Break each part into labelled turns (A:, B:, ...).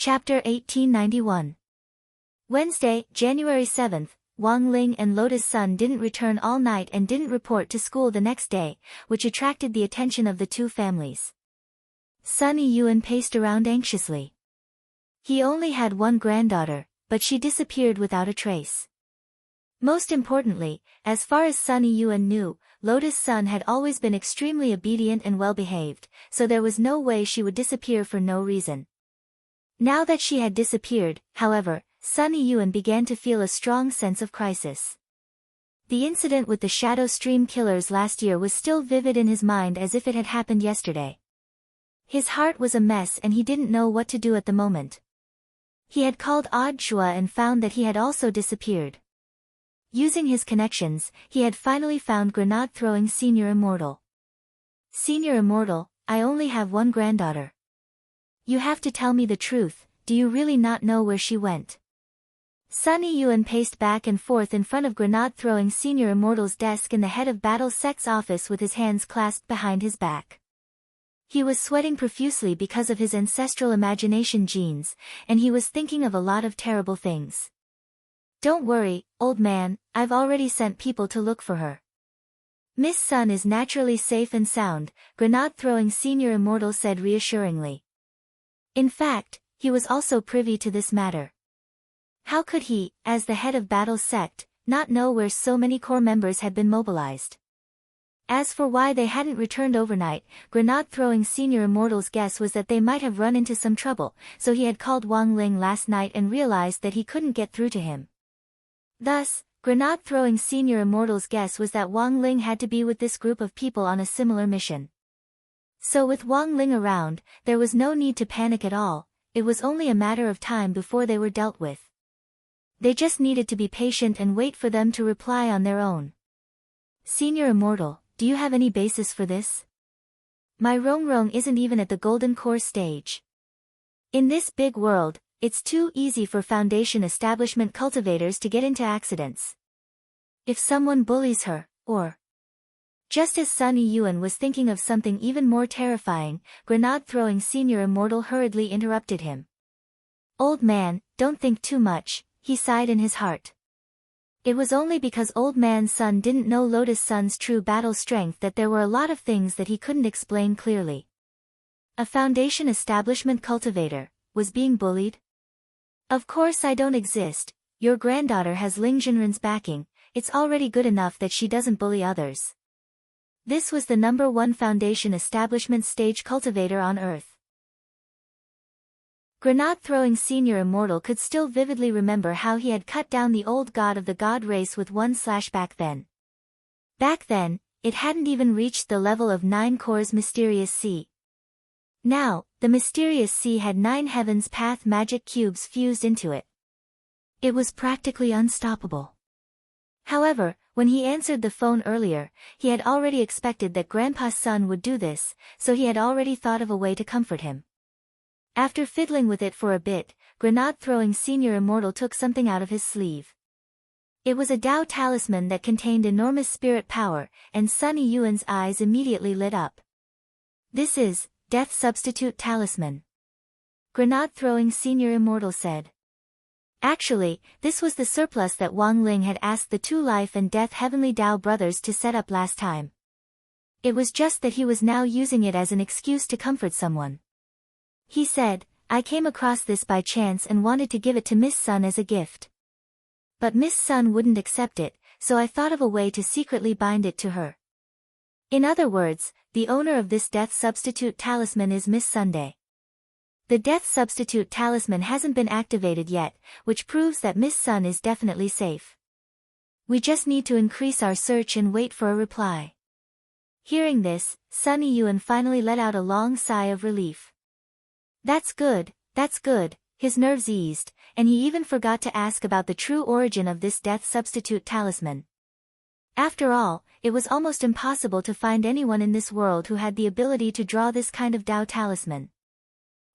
A: Chapter 1891. Wednesday, January 7th, Wang Ling and Lotus Sun didn't return all night and didn't report to school the next day, which attracted the attention of the two families. Sunny Yuan paced around anxiously. He only had one granddaughter, but she disappeared without a trace. Most importantly, as far as Sunny Yuan knew, Lotus Sun had always been extremely obedient and well-behaved, so there was no way she would disappear for no reason. Now that she had disappeared, however, Sunny Yuan began to feel a strong sense of crisis. The incident with the Shadow Stream Killers last year was still vivid in his mind as if it had happened yesterday. His heart was a mess and he didn't know what to do at the moment. He had called Odd Shua and found that he had also disappeared. Using his connections, he had finally found Grenade-throwing Senior Immortal. Senior Immortal, I only have one granddaughter. You have to tell me the truth, do you really not know where she went? Sunny Yuan paced back and forth in front of Grenade-throwing Senior Immortal's desk in the head of Battle Sec's office with his hands clasped behind his back. He was sweating profusely because of his ancestral imagination genes, and he was thinking of a lot of terrible things. Don't worry, old man, I've already sent people to look for her. Miss Sun is naturally safe and sound, Grenade-throwing Senior Immortal said reassuringly. In fact, he was also privy to this matter. How could he, as the head of Battle Sect, not know where so many core members had been mobilized? As for why they hadn't returned overnight, Grenade-throwing Senior Immortal's guess was that they might have run into some trouble, so he had called Wang Ling last night and realized that he couldn't get through to him. Thus, Grenade-throwing Senior Immortal's guess was that Wang Ling had to be with this group of people on a similar mission. So with Wang Ling around, there was no need to panic at all, it was only a matter of time before they were dealt with. They just needed to be patient and wait for them to reply on their own. Senior Immortal, do you have any basis for this? My Rongrong isn't even at the Golden Core stage. In this big world, it's too easy for Foundation establishment cultivators to get into accidents. If someone bullies her, or... Just as Sunny Yuan was thinking of something even more terrifying, Grenade-throwing Senior Immortal hurriedly interrupted him. Old man, don't think too much, he sighed in his heart. It was only because Old Man Sun didn't know Lotus Sun's true battle strength that there were a lot of things that he couldn't explain clearly. A Foundation establishment cultivator was being bullied? Of course I don't exist, your granddaughter has Ling Jinren's backing, it's already good enough that she doesn't bully others. This was the #1 Foundation establishment stage cultivator on Earth. Grenade-throwing Senior Immortal could still vividly remember how he had cut down the old god of the god race with one slash back then. Back then, it hadn't even reached the level of 9 cores Mysterious Sea. Now, the Mysterious Sea had 9 Heaven's Path magic cubes fused into it. It was practically unstoppable. However, when he answered the phone earlier, he had already expected that Grandpa's son would do this, so he had already thought of a way to comfort him. After fiddling with it for a bit, Grenade-throwing Senior Immortal took something out of his sleeve. It was a Dao talisman that contained enormous spirit power, and Sunny Yuan's eyes immediately lit up. This is, Death Substitute Talisman. Grenade-throwing Senior Immortal said. Actually, this was the surplus that Wang Ling had asked the 2 Life and Death Heavenly Dao brothers to set up last time. It was just that he was now using it as an excuse to comfort someone. He said, I came across this by chance and wanted to give it to Miss Sun as a gift. But Miss Sun wouldn't accept it, so I thought of a way to secretly bind it to her. In other words, the owner of this Death Substitute Talisman is Miss Sunday. The Death Substitute Talisman hasn't been activated yet, which proves that Miss Sun is definitely safe. We just need to increase our search and wait for a reply. Hearing this, Sunny Yuan finally let out a long sigh of relief. That's good, his nerves eased, and he even forgot to ask about the true origin of this Death Substitute Talisman. After all, it was almost impossible to find anyone in this world who had the ability to draw this kind of Dao talisman.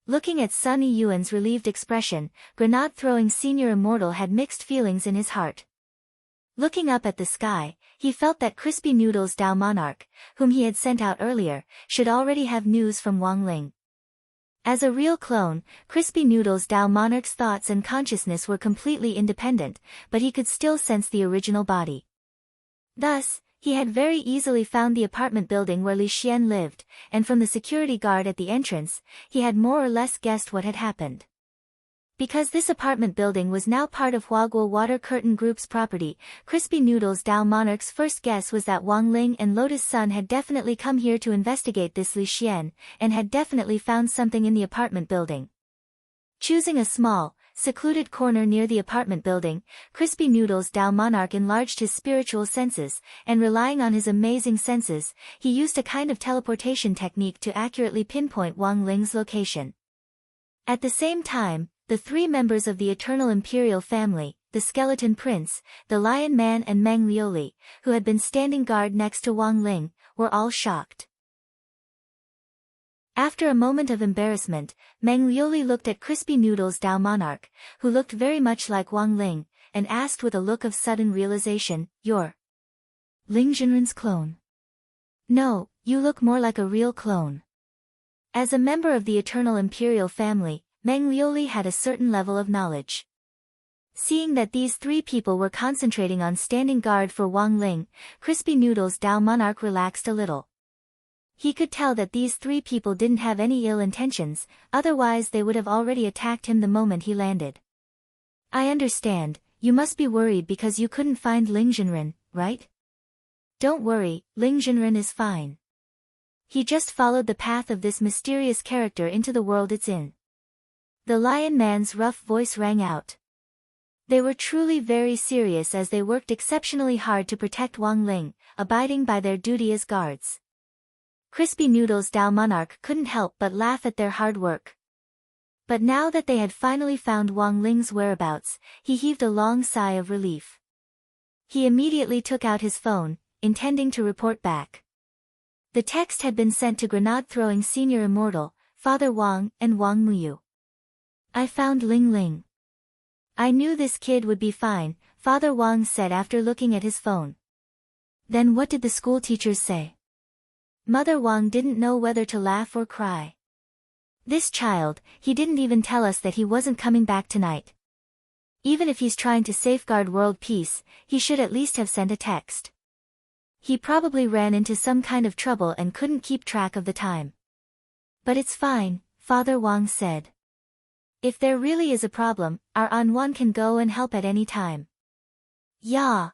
A: Looking at Sunny Yuan's relieved expression, Grenade-throwing Senior Immortal had mixed feelings in his heart. Looking up at the sky, he felt that Crispy Noodles Dao Monarch, whom he had sent out earlier, should already have news from Wang Ling. As a real clone, Crispy Noodle's Dao monarch's thoughts and consciousness were completely independent, but he could still sense the original body. Thus, he had very easily found the apartment building where Li Xian lived, and from the security guard at the entrance, he had more or less guessed what had happened. Because this apartment building was now part of Huaguo Water Curtain Group's property, Crispy Noodle's Dao monarch's first guess was that Wang Ling and Lotus Sun had definitely come here to investigate this Li Xian, and had definitely found something in the apartment building. Choosing a small, secluded corner near the apartment building, Crispy Noodle's Dao monarch enlarged his spiritual senses, and relying on his amazing senses, he used a kind of teleportation technique to accurately pinpoint Wang Ling's location. At the same time, the three members of the Eternal Imperial family, the Skeleton Prince, the Lion Man and Meng Liuli, who had been standing guard next to Wang Ling, were all shocked. After a moment of embarrassment, Meng Liuli looked at Crispy Noodle's Dao monarch, who looked very much like Wang Ling, and asked with a look of sudden realization, "You're Ling Jinren's clone?" "No, you look more like a real clone." As a member of the Eternal Imperial family, Meng Liuli had a certain level of knowledge. Seeing that these three people were concentrating on standing guard for Wang Ling, Crispy Noodle's Dao monarch relaxed a little. He could tell that these three people didn't have any ill intentions, otherwise they would have already attacked him the moment he landed. "I understand, you must be worried because you couldn't find Ling Jinren, right?" "Don't worry, Ling Jinren is fine. He just followed the path of this mysterious character into the world it's in." The Lion Man's rough voice rang out. They were truly very serious as they worked exceptionally hard to protect Wang Ling, abiding by their duty as guards. Crispy Noodle's Dao monarch couldn't help but laugh at their hard work. But now that they had finally found Wang Ling's whereabouts, he heaved a long sigh of relief. He immediately took out his phone, intending to report back. The text had been sent to grenade-throwing senior immortal, Father Wang and Wang Muyu. "I found Ling Ling. I knew this kid would be fine," Father Wang said after looking at his phone. "Then what did the school teachers say?" Mother Wang didn't know whether to laugh or cry. "This child, he didn't even tell us that he wasn't coming back tonight. Even if he's trying to safeguard world peace, he should at least have sent a text. He probably ran into some kind of trouble and couldn't keep track of the time." "But it's fine," Father Wang said. "If there really is a problem, our Anwan can go and help at any time." "Yeah."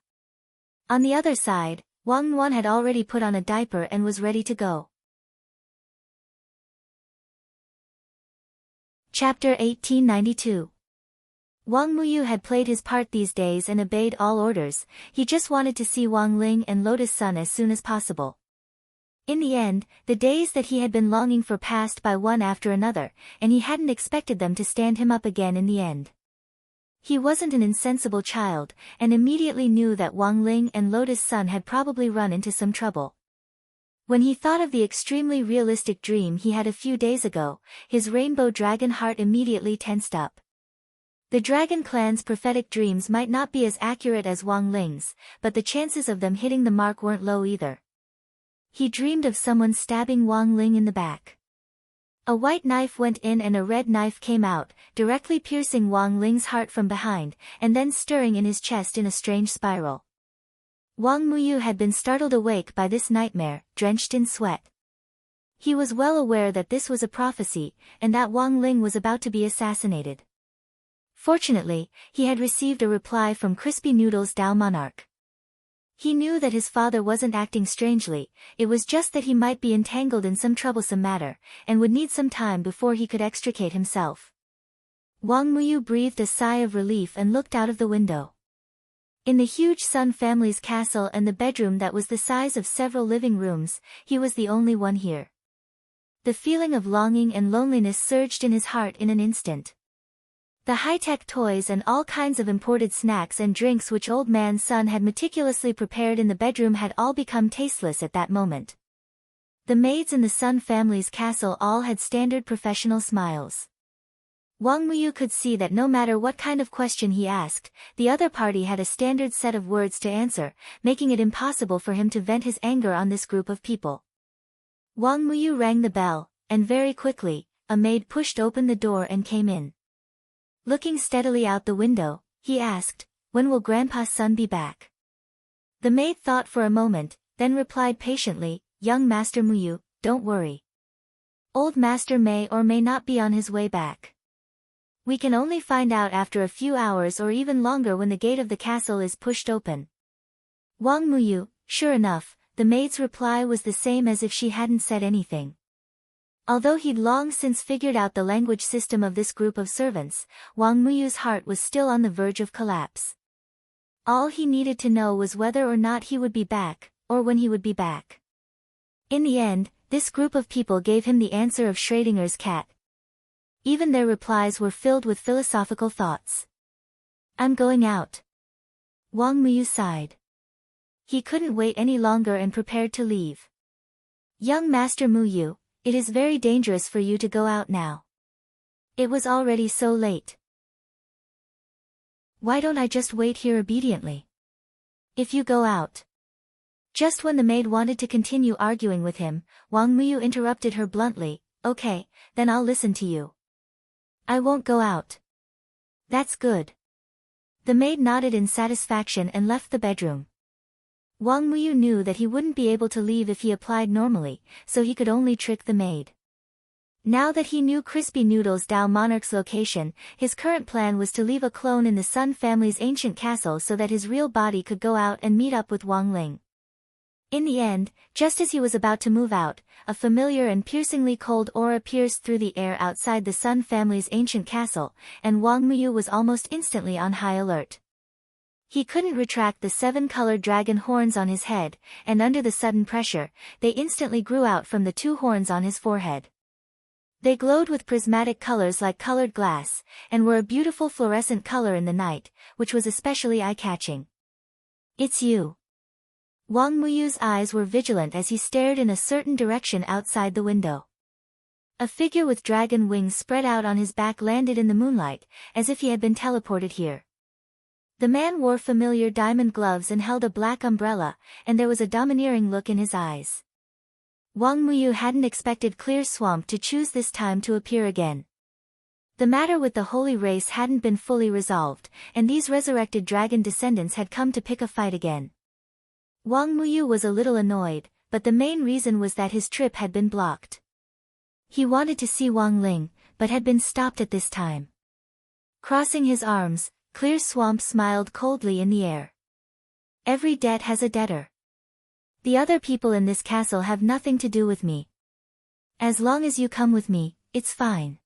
A: On the other side, Wang Wan had already put on a diaper and was ready to go. Chapter 1892. Wang Muyu had played his part these days and obeyed all orders. He just wanted to see Wang Ling and Lotus Sun as soon as possible. In the end, the days that he had been longing for passed by one after another, and he hadn't expected them to stand him up again in the end. He wasn't an insensible child, and immediately knew that Wang Ling and Lotus Sun had probably run into some trouble. When he thought of the extremely realistic dream he had a few days ago, his rainbow dragon heart immediately tensed up. The Dragon Clan's prophetic dreams might not be as accurate as Wang Ling's, but the chances of them hitting the mark weren't low either. He dreamed of someone stabbing Wang Ling in the back. A white knife went in and a red knife came out, directly piercing Wang Ling's heart from behind, and then stirring in his chest in a strange spiral. Wang Muyu had been startled awake by this nightmare, drenched in sweat. He was well aware that this was a prophecy, and that Wang Ling was about to be assassinated. Fortunately, he had received a reply from Crispy Noodle's Dao monarch. He knew that his father wasn't acting strangely, it was just that he might be entangled in some troublesome matter, and would need some time before he could extricate himself. Wang Muyu breathed a sigh of relief and looked out of the window. In the huge Sun family's castle and the bedroom that was the size of several living rooms, he was the only one here. The feeling of longing and loneliness surged in his heart in an instant. The high-tech toys and all kinds of imported snacks and drinks which Old Man Sun had meticulously prepared in the bedroom had all become tasteless at that moment. The maids in the Sun family's castle all had standard professional smiles. Wang Muyu could see that no matter what kind of question he asked, the other party had a standard set of words to answer, making it impossible for him to vent his anger on this group of people. Wang Muyu rang the bell, and very quickly, a maid pushed open the door and came in. Looking steadily out the window, he asked, "When will Grandpa's son be back?" The maid thought for a moment, then replied patiently, "Young Master Muyu, don't worry. Old Master may or may not be on his way back. We can only find out after a few hours or even longer when the gate of the castle is pushed open." Wang Muyu, sure enough, the maid's reply was the same as if she hadn't said anything. Although he'd long since figured out the language system of this group of servants, Wang Muyu's heart was still on the verge of collapse. All he needed to know was whether or not he would be back, or when he would be back. In the end, this group of people gave him the answer of Schrödinger's cat. Even their replies were filled with philosophical thoughts. "I'm going out." Wang Muyu sighed. He couldn't wait any longer and prepared to leave. "Young Master Muyu, it is very dangerous for you to go out now. It was already so late. Why don't I just wait here obediently? If you go out." Just when the maid wanted to continue arguing with him, Wang Muyu interrupted her bluntly, "Okay, then I'll listen to you. I won't go out." "That's good." The maid nodded in satisfaction and left the bedroom. Wang Muyu knew that he wouldn't be able to leave if he applied normally, so he could only trick the maid. Now that he knew Crispy Noodle's Dao Monarch's location, his current plan was to leave a clone in the Sun family's ancient castle so that his real body could go out and meet up with Wang Ling. In the end, just as he was about to move out, a familiar and piercingly cold aura pierced through the air outside the Sun family's ancient castle, and Wang Muyu was almost instantly on high alert. He couldn't retract the 7-colored dragon horns on his head, and under the sudden pressure, they instantly grew out from the 2 horns on his forehead. They glowed with prismatic colors like colored glass, and were a beautiful fluorescent color in the night, which was especially eye-catching. "It's you." Wang Muyu's eyes were vigilant as he stared in a certain direction outside the window. A figure with dragon wings spread out on his back landed in the moonlight, as if he had been teleported here. The man wore familiar diamond gloves and held a black umbrella, and there was a domineering look in his eyes. Wang Muyu hadn't expected Clear Swamp to choose this time to appear again. The matter with the holy race hadn't been fully resolved, and these resurrected dragon descendants had come to pick a fight again. Wang Muyu was a little annoyed, but the main reason was that his trip had been blocked. He wanted to see Wang Ling, but had been stopped at this time. Crossing his arms, Clear Swamp smiled coldly in the air. "Every debt has a debtor. The other people in this castle have nothing to do with me. As long as you come with me, it's fine.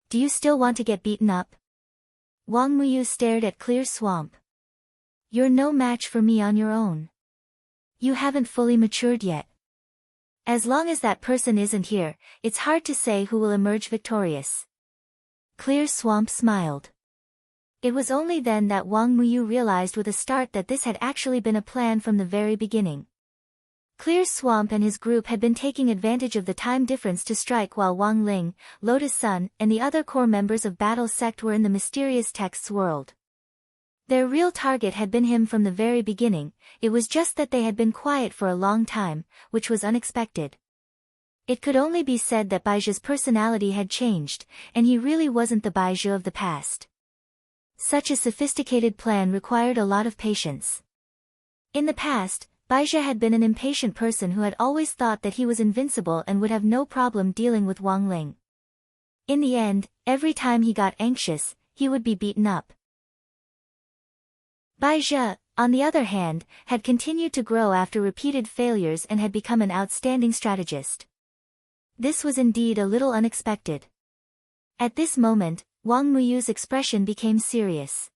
A: Do you still want to get beaten up?" Wang Muyu stared at Clear Swamp. "You're no match for me on your own. You haven't fully matured yet. As long as that person isn't here, it's hard to say who will emerge victorious." Clear Swamp smiled. It was only then that Wang Muyu realized with a start that this had actually been a plan from the very beginning. Clear Swamp and his group had been taking advantage of the time difference to strike while Wang Ling, Lotus Sun, and the other core members of Battle's sect were in the mysterious text's world. Their real target had been him from the very beginning, it was just that they had been quiet for a long time, which was unexpected. It could only be said that Baijia's personality had changed, and he really wasn't the Baizhi of the past. Such a sophisticated plan required a lot of patience. In the past, Baizhi had been an impatient person who had always thought that he was invincible and would have no problem dealing with Wang Ling. In the end, every time he got anxious, he would be beaten up. Baizhi, on the other hand, had continued to grow after repeated failures and had become an outstanding strategist. This was indeed a little unexpected. At this moment, Wang Muyu's expression became serious.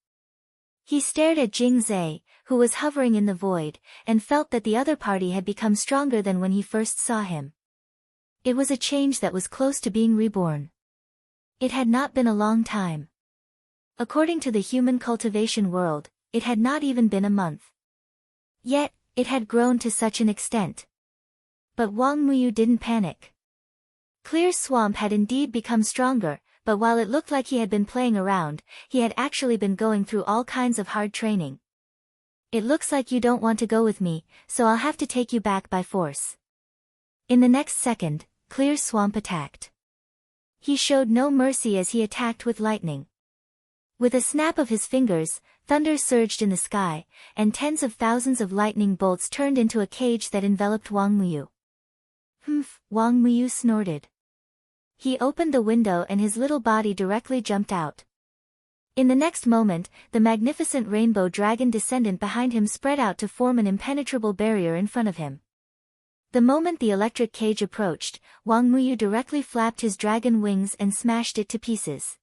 A: He stared at Jing Zhe, who was hovering in the void, and felt that the other party had become stronger than when he first saw him. It was a change that was close to being reborn. It had not been a long time. According to the human cultivation world, it had not even been a month. Yet, it had grown to such an extent. But Wang Muyu didn't panic. Clear Swamp had indeed become stronger, but while it looked like he had been playing around, he had actually been going through all kinds of hard training. "It looks like you don't want to go with me, so I'll have to take you back by force." In the next second, Clear Swamp attacked. He showed no mercy as he attacked with lightning. With a snap of his fingers, thunder surged in the sky, and tens of thousands of lightning bolts turned into a cage that enveloped Wang Muyu. Humph, Wang Muyu snorted. He opened the window and his little body directly jumped out. In the next moment, the magnificent rainbow dragon descendant behind him spread out to form an impenetrable barrier in front of him. The moment the electric cage approached, Wang Muyu directly flapped his dragon wings and smashed it to pieces.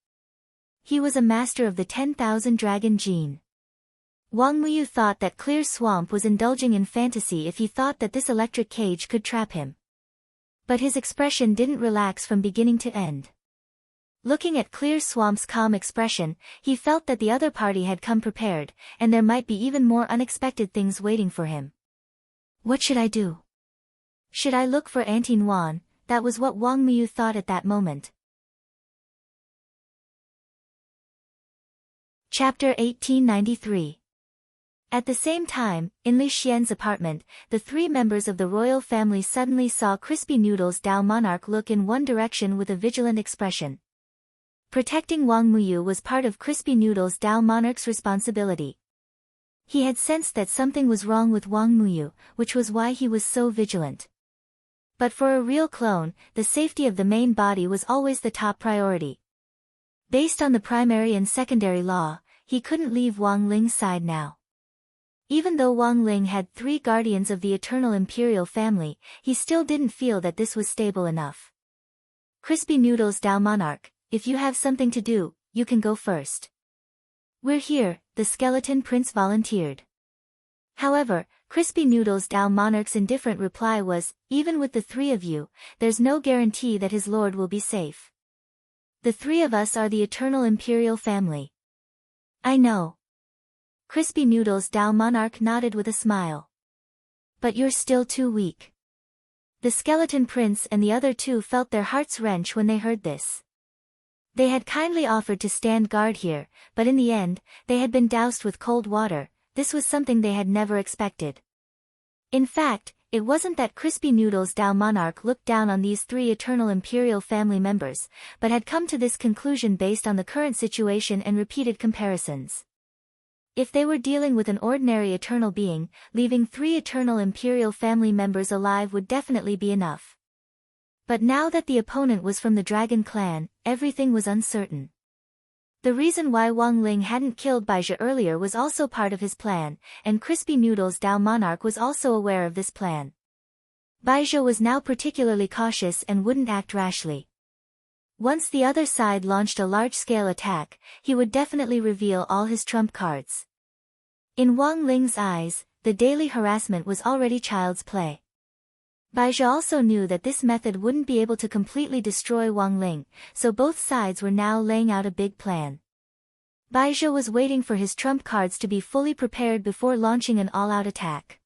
A: He was a master of the 10,000 dragon gene. Wang Muyu thought that Clear Swamp was indulging in fantasy if he thought that this electric cage could trap him. But his expression didn't relax from beginning to end. Looking at Clear Swamp's calm expression, he felt that the other party had come prepared, and there might be even more unexpected things waiting for him. What should I do? Should I look for Auntie Nguyen? That was what Wang Muyu thought at that moment. Chapter 1893. At the same time, in Li Xian's apartment, the three members of the royal family suddenly saw Crispy Noodles Dao Monarch look in one direction with a vigilant expression. Protecting Wang Muyu was part of Crispy Noodles Dao Monarch's responsibility. He had sensed that something was wrong with Wang Muyu, which was why he was so vigilant. But for a real clone, the safety of the main body was always the top priority. Based on the primary and secondary law, he couldn't leave Wang Ling's side now. Even though Wang Ling had 3 guardians of the eternal imperial family, he still didn't feel that this was stable enough. Crispy Noodles Dao Monarch, if you have something to do, you can go first. We're here, the skeleton prince volunteered. However, Crispy Noodles Dao Monarch's indifferent reply was, even with the 3 of you, there's no guarantee that his lord will be safe. The 3 of us are the eternal imperial family. I know. Crispy Noodles Dao Monarch nodded with a smile. But you're still too weak. The skeleton prince and the other 2 felt their hearts wrench when they heard this. They had kindly offered to stand guard here, but in the end, they had been doused with cold water. This was something they had never expected. In fact, it wasn't that Crispy Noodles Dao Monarch looked down on these 3 eternal imperial family members, but had come to this conclusion based on the current situation and repeated comparisons. If they were dealing with an ordinary eternal being, leaving 3 eternal imperial family members alive would definitely be enough. But now that the opponent was from the Dragon Clan, everything was uncertain. The reason why Wang Ling hadn't killed Baizhi earlier was also part of his plan, and Crispy Noodles Dao Monarch was also aware of this plan. Baizhi was now particularly cautious and wouldn't act rashly. Once the other side launched a large-scale attack, he would definitely reveal all his trump cards. In Wang Ling's eyes, the daily harassment was already child's play. Baizhi also knew that this method wouldn't be able to completely destroy Wang Ling, so both sides were now laying out a big plan. Baizhi was waiting for his trump cards to be fully prepared before launching an all-out attack.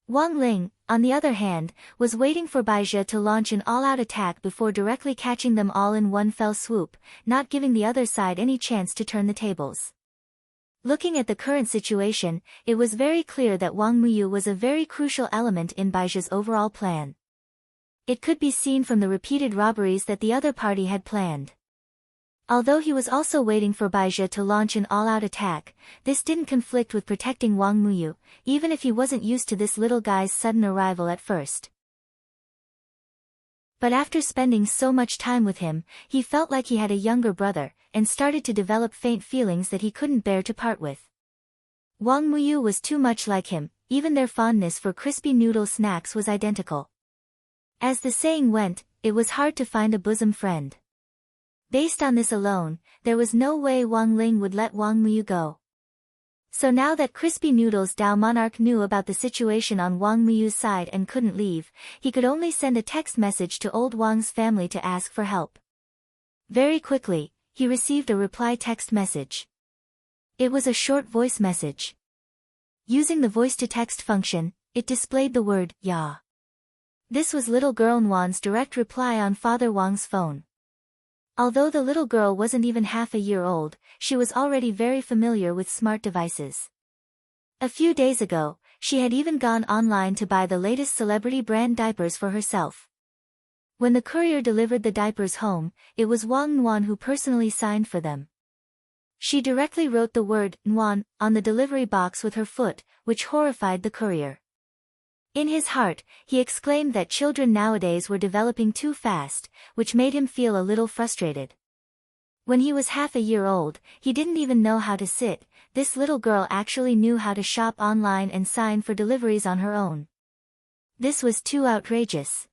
A: Wang Ling, on the other hand, was waiting for Baizhi to launch an all-out attack before directly catching them all in one fell swoop, not giving the other side any chance to turn the tables. Looking at the current situation, it was very clear that Wang Muyu was a very crucial element in Baizhi's overall plan. It could be seen from the repeated robberies that the other party had planned. Although he was also waiting for Baizhi to launch an all-out attack, this didn't conflict with protecting Wang Muyu, even if he wasn't used to this little guy's sudden arrival at first. But after spending so much time with him, he felt like he had a younger brother, and started to develop faint feelings that he couldn't bear to part with. Wang Muyu was too much like him, even their fondness for crispy noodle snacks was identical. As the saying went, it was hard to find a bosom friend. Based on this alone, there was no way Wang Ling would let Wang Muyu go. So now that Crispy Noodles Dao Monarch knew about the situation on Wang Muyu's side and couldn't leave, he could only send a text message to old Wang's family to ask for help. Very quickly, he received a reply text message. It was a short voice message. Using the voice-to-text function, it displayed the word, "Ya." This was little girl Nguyen's direct reply on Father Wang's phone. Although the little girl wasn't even half a year old, she was already very familiar with smart devices. A few days ago, she had even gone online to buy the latest celebrity brand diapers for herself. When the courier delivered the diapers home, it was Wang Nuan who personally signed for them. She directly wrote the word Nuan on the delivery box with her foot, which horrified the courier. In his heart, he exclaimed that children nowadays were developing too fast, which made him feel a little frustrated. When he was half a year old, he didn't even know how to sit. This little girl actually knew how to shop online and sign for deliveries on her own. This was too outrageous.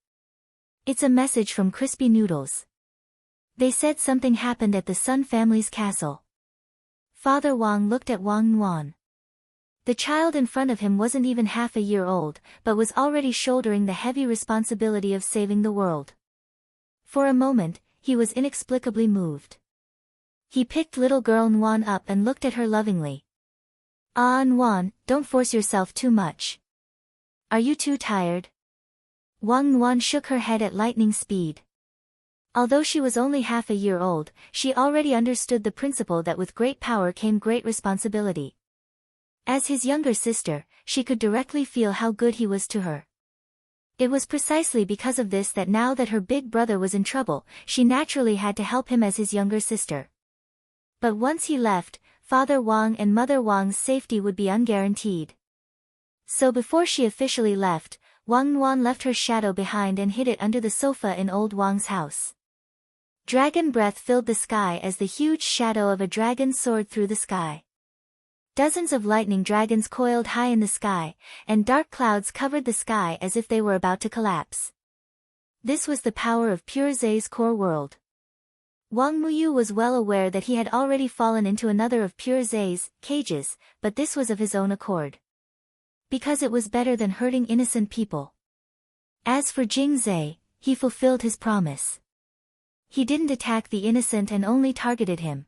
A: It's a message from Crispy Noodles. They said something happened at the Sun family's castle. Father Wang looked at Wang Nuan. The child in front of him wasn't even half a year old, but was already shouldering the heavy responsibility of saving the world. For a moment, he was inexplicably moved. He picked little girl Nuan up and looked at her lovingly. "Ah, Nuan, don't force yourself too much. Are you too tired?" Wang Nuan shook her head at lightning speed. Although she was only half a year old, she already understood the principle that with great power came great responsibility. As his younger sister, she could directly feel how good he was to her. It was precisely because of this that now that her big brother was in trouble, she naturally had to help him as his younger sister. But once he left, Father Wang and Mother Wang's safety would be unguaranteed. So before she officially left, Wang Nuan left her shadow behind and hid it under the sofa in old Wang's house. Dragon breath filled the sky as the huge shadow of a dragon soared through the sky. Dozens of lightning dragons coiled high in the sky, and dark clouds covered the sky as if they were about to collapse. This was the power of Pure Zay's core world. Wang Muyu was well aware that he had already fallen into another of Pure Zay's cages, but this was of his own accord. Because it was better than hurting innocent people. As for Jing Zay, he fulfilled his promise. He didn't attack the innocent and only targeted him.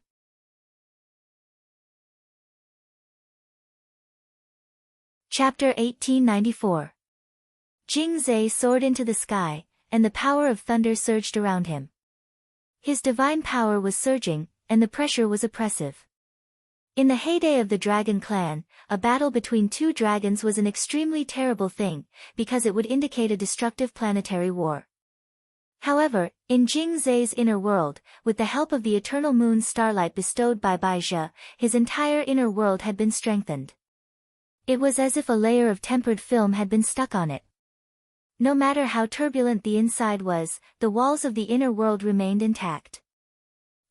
A: Chapter 1894. Jing Zay soared into the sky, and the power of thunder surged around him. His divine power was surging, and the pressure was oppressive. In the heyday of the Dragon Clan, a battle between two dragons was an extremely terrible thing, because it would indicate a destructive planetary war. However, in Jing Zay's inner world, with the help of the eternal moon's starlight bestowed by Baizhi, his entire inner world had been strengthened. It was as if a layer of tempered film had been stuck on it. No matter how turbulent the inside was, the walls of the inner world remained intact.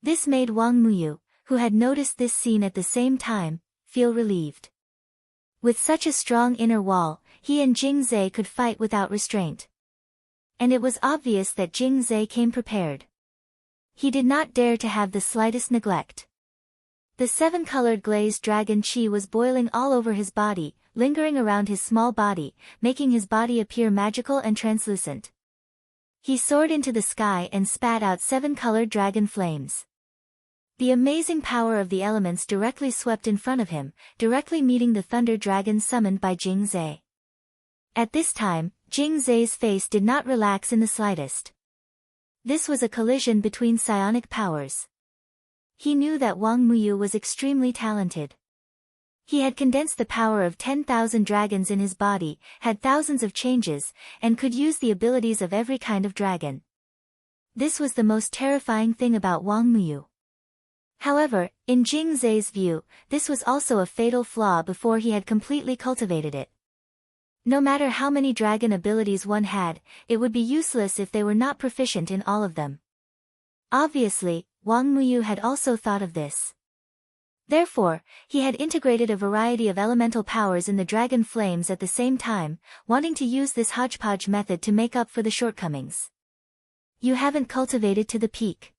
A: This made Wang Muyu, who had noticed this scene at the same time, feel relieved. With such a strong inner wall, he and Jing Zay could fight without restraint. And it was obvious that Jing Zay came prepared. He did not dare to have the slightest neglect. The seven-colored glazed dragon chi was boiling all over his body, lingering around his small body, making his body appear magical and translucent. He soared into the sky and spat out seven-colored dragon flames. The amazing power of the elements directly swept in front of him, directly meeting the thunder dragon summoned by Jing Zay. At this time, Jing Zay's face did not relax in the slightest. This was a collision between psionic powers. He knew that Wang Muyu was extremely talented. He had condensed the power of 10,000 dragons in his body, had thousands of changes, and could use the abilities of every kind of dragon. This was the most terrifying thing about Wang Muyu. However, in Jing Zay's view, this was also a fatal flaw before he had completely cultivated it. No matter how many dragon abilities one had, it would be useless if they were not proficient in all of them. Obviously, Wang Muyu had also thought of this. Therefore, he had integrated a variety of elemental powers in the dragon flames at the same time, wanting to use this hodgepodge method to make up for the shortcomings. You haven't cultivated to the peak.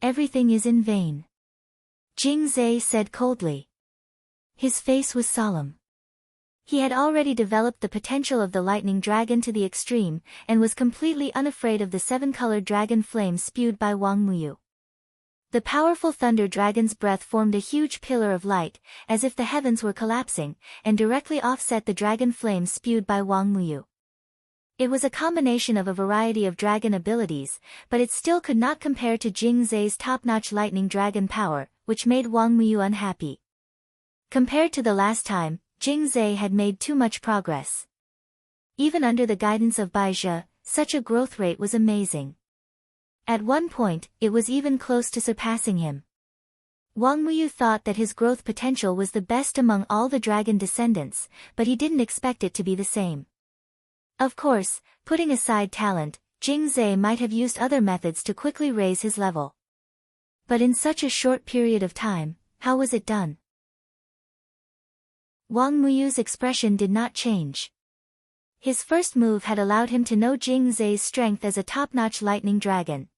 A: Everything is in vain. Jing Zay said coldly. His face was solemn. He had already developed the potential of the lightning dragon to the extreme, and was completely unafraid of the seven-colored dragon flame spewed by Wang Muyu. The powerful thunder dragon's breath formed a huge pillar of light, as if the heavens were collapsing, and directly offset the dragon flame spewed by Wang Muyu. It was a combination of a variety of dragon abilities, but it still could not compare to Jing Zay's top-notch lightning dragon power, which made Wang Muyu unhappy. Compared to the last time, Jing Zay had made too much progress. Even under the guidance of Baizhi, Such a growth rate was amazing. At one point, it was even close to surpassing him. Wang Muyu thought that his growth potential was the best among all the dragon descendants, but he didn't expect it to be the same. Of course, putting aside talent, Jing Zhe might have used other methods to quickly raise his level. But in such a short period of time, how was it done? Wang Muyu's expression did not change. His first move had allowed him to know Jing Zhe's strength as a top-notch lightning dragon.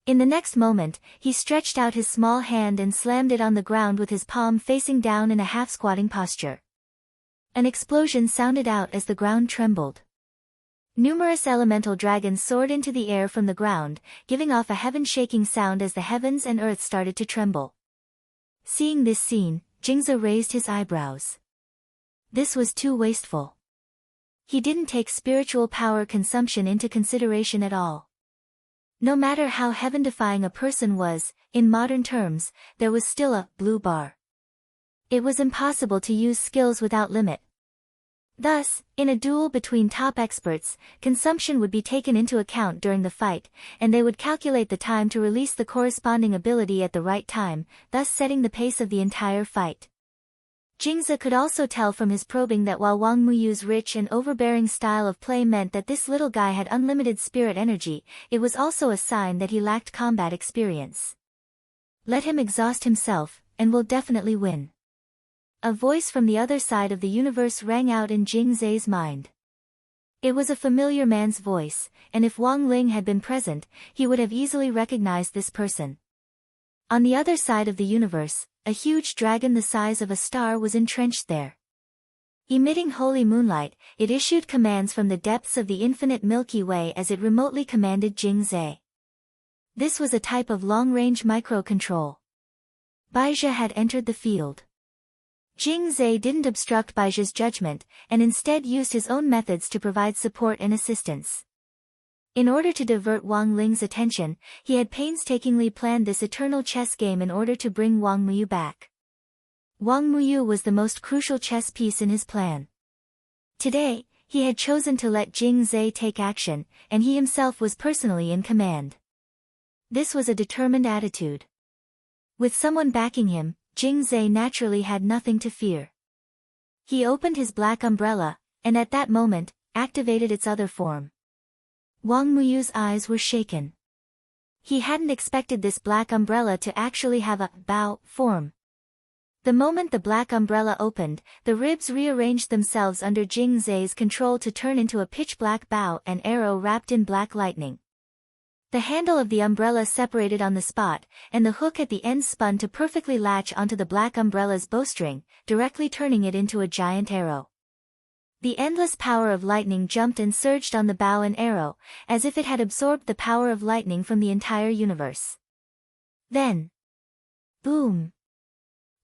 A: In the next moment, he stretched out his small hand and slammed it on the ground with his palm facing down in a half-squatting posture. An explosion sounded out as the ground trembled. Numerous elemental dragons soared into the air from the ground, giving off a heaven-shaking sound as the heavens and earth started to tremble. Seeing this scene, Jingze raised his eyebrows. This was too wasteful. He didn't take spiritual power consumption into consideration at all. No matter how heaven-defying a person was, in modern terms, there was still a blue bar. It was impossible to use skills without limit. Thus, in a duel between top experts, consumption would be taken into account during the fight, and they would calculate the time to release the corresponding ability at the right time, thus setting the pace of the entire fight. Jingze could also tell from his probing that while Wang Muyu's rich and overbearing style of play meant that this little guy had unlimited spirit energy, it was also a sign that he lacked combat experience. Let him exhaust himself, and we'll definitely win. A voice from the other side of the universe rang out in Jing Zhe's mind. It was a familiar man's voice, and if Wang Ling had been present, he would have easily recognized this person. On the other side of the universe, a huge dragon the size of a star was entrenched there. Emitting holy moonlight, it issued commands from the depths of the infinite Milky Way as it remotely commanded Jing Zhe. This was a type of long-range microcontrol. Baizhi had entered the field. Jing Zhe didn't obstruct Baizhi's judgment, and instead used his own methods to provide support and assistance. In order to divert Wang Ling's attention, he had painstakingly planned this eternal chess game in order to bring Wang Muyu back. Wang Muyu was the most crucial chess piece in his plan. Today, he had chosen to let Jing Zhe take action, and he himself was personally in command. This was a determined attitude. With someone backing him, Jing Zhe naturally had nothing to fear. He opened his black umbrella, and at that moment, activated its other form. Wang Muyu's eyes were shaken. He hadn't expected this black umbrella to actually have a bow form. The moment the black umbrella opened, the ribs rearranged themselves under Jing Zhe's control to turn into a pitch-black bow and arrow wrapped in black lightning. The handle of the umbrella separated on the spot, and the hook at the end spun to perfectly latch onto the black umbrella's bowstring, directly turning it into a giant arrow. The endless power of lightning jumped and surged on the bow and arrow, as if it had absorbed the power of lightning from the entire universe. Then, boom!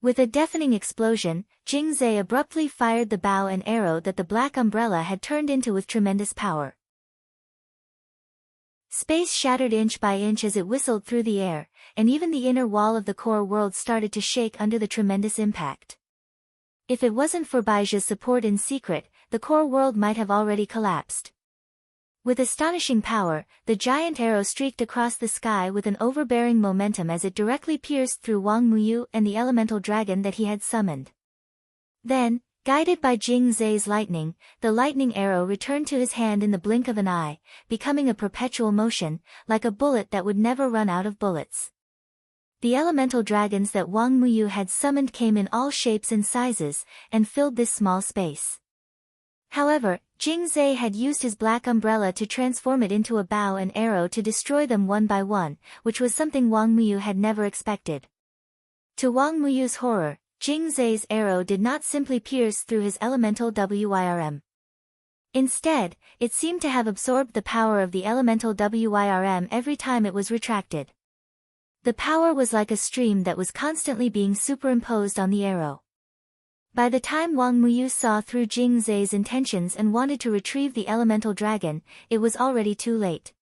A: With a deafening explosion, Jing Zhe abruptly fired the bow and arrow that the black umbrella had turned into with tremendous power. Space shattered inch by inch as it whistled through the air, and even the inner wall of the core world started to shake under the tremendous impact. If it wasn't for Baizhi's support in secret, the core world might have already collapsed. With astonishing power, the giant arrow streaked across the sky with an overbearing momentum as it directly pierced through Wang Muyu and the elemental dragon that he had summoned. Then, guided by Jing Zhe's lightning, the lightning arrow returned to his hand in the blink of an eye, becoming a perpetual motion, like a bullet that would never run out of bullets. The elemental dragons that Wang Muyu had summoned came in all shapes and sizes, and filled this small space. However, Jing Zhe had used his black umbrella to transform it into a bow and arrow to destroy them one by one, which was something Wang Muyu had never expected. To Wang Muyu's horror, Jing Zhe's arrow did not simply pierce through his elemental WYRM. Instead, it seemed to have absorbed the power of the elemental WYRM every time it was retracted. The power was like a stream that was constantly being superimposed on the arrow. By the time Wang Muyu saw through Jing Zhe's intentions and wanted to retrieve the elemental dragon, it was already too late.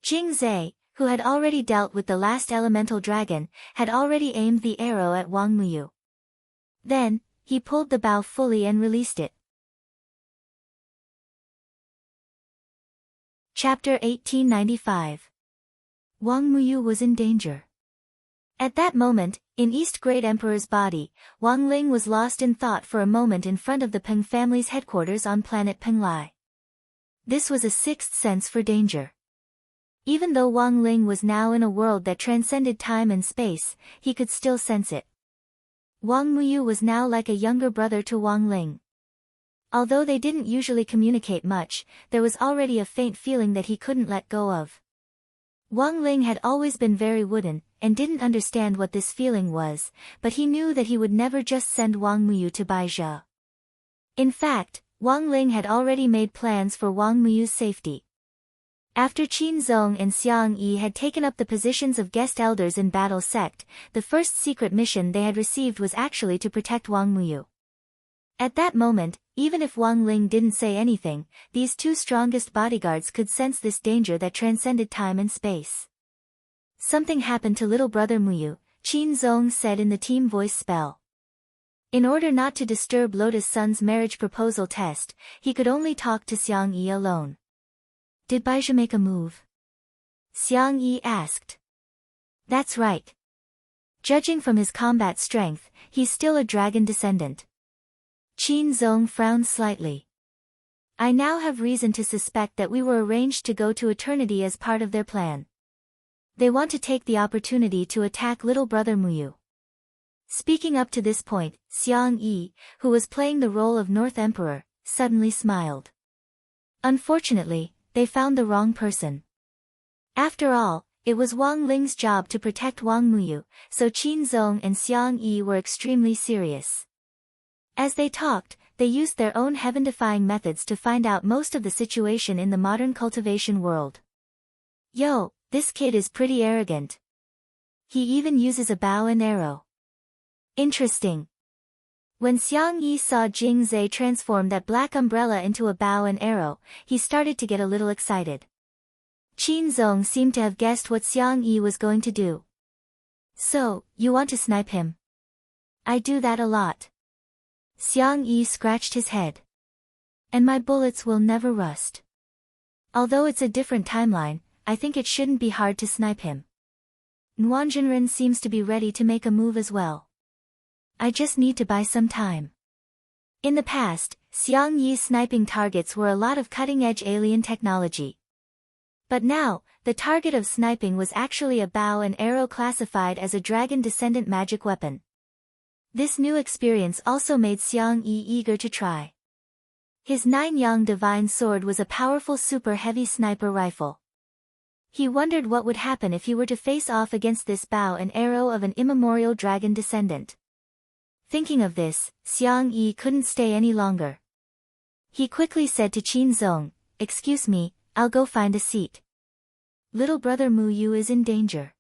A: Jing Zhe, who had already dealt with the last elemental dragon, had already aimed the arrow at Wang Muyu. Then, he pulled the bow fully and released it. Chapter 1895. Wang Muyu was in danger. At that moment, in East Great Emperor's body, Wang Ling was lost in thought for a moment in front of the Peng family's headquarters on planet Penglai. This was a sixth sense for danger. Even though Wang Ling was now in a world that transcended time and space, he could still sense it. Wang Muyu was now like a younger brother to Wang Ling. Although they didn't usually communicate much, there was already a faint feeling that he couldn't let go of. Wang Ling had always been very wooden, and didn't understand what this feeling was, but he knew that he would never just send Wang Muyu to Baizhe. In fact, Wang Ling had already made plans for Wang Muyu's safety. After Qin Zong and Xiang Yi had taken up the positions of guest elders in Battle Sect, the first secret mission they had received was actually to protect Wang Muyu. At that moment, even if Wang Ling didn't say anything, these two strongest bodyguards could sense this danger that transcended time and space. Something happened to little brother Muyu, Qin Zong said in the team voice spell. In order not to disturb Lotus Sun's marriage proposal test, he could only talk to Xiang Yi alone. Did Baizhe make a move? Xiang Yi asked. That's right. Judging from his combat strength, he's still a dragon descendant. Qin Zong frowned slightly. I now have reason to suspect that we were arranged to go to eternity as part of their plan. They want to take the opportunity to attack little brother Muyu. Speaking up to this point, Xiang Yi, who was playing the role of North Emperor, suddenly smiled. Unfortunately, they found the wrong person. After all, it was Wang Ling's job to protect Wang Muyu, so Qin Zong and Xiang Yi were extremely serious. As they talked, they used their own heaven-defying methods to find out most of the situation in the modern cultivation world. Yo, this kid is pretty arrogant. He even uses a bow and arrow. Interesting. When Xiang Yi saw Jing Zhe transform that black umbrella into a bow and arrow, he started to get a little excited. Qin Zong seemed to have guessed what Xiang Yi was going to do. So, you want to snipe him? I do that a lot. Xiang Yi scratched his head. And my bullets will never rust. Although it's a different timeline, I think it shouldn't be hard to snipe him. Nguanzhenren seems to be ready to make a move as well. I just need to buy some time. In the past, Xiang Yi's sniping targets were a lot of cutting-edge alien technology. But now, the target of sniping was actually a bow and arrow classified as a dragon descendant magic weapon. This new experience also made Xiang Yi eager to try. His Nine-Yang Divine Sword was a powerful super-heavy sniper rifle. He wondered what would happen if he were to face off against this bow and arrow of an immemorial dragon descendant. Thinking of this, Xiang Yi couldn't stay any longer. He quickly said to Qin Zong, "Excuse me, I'll go find a seat. Little brother Muyu is in danger.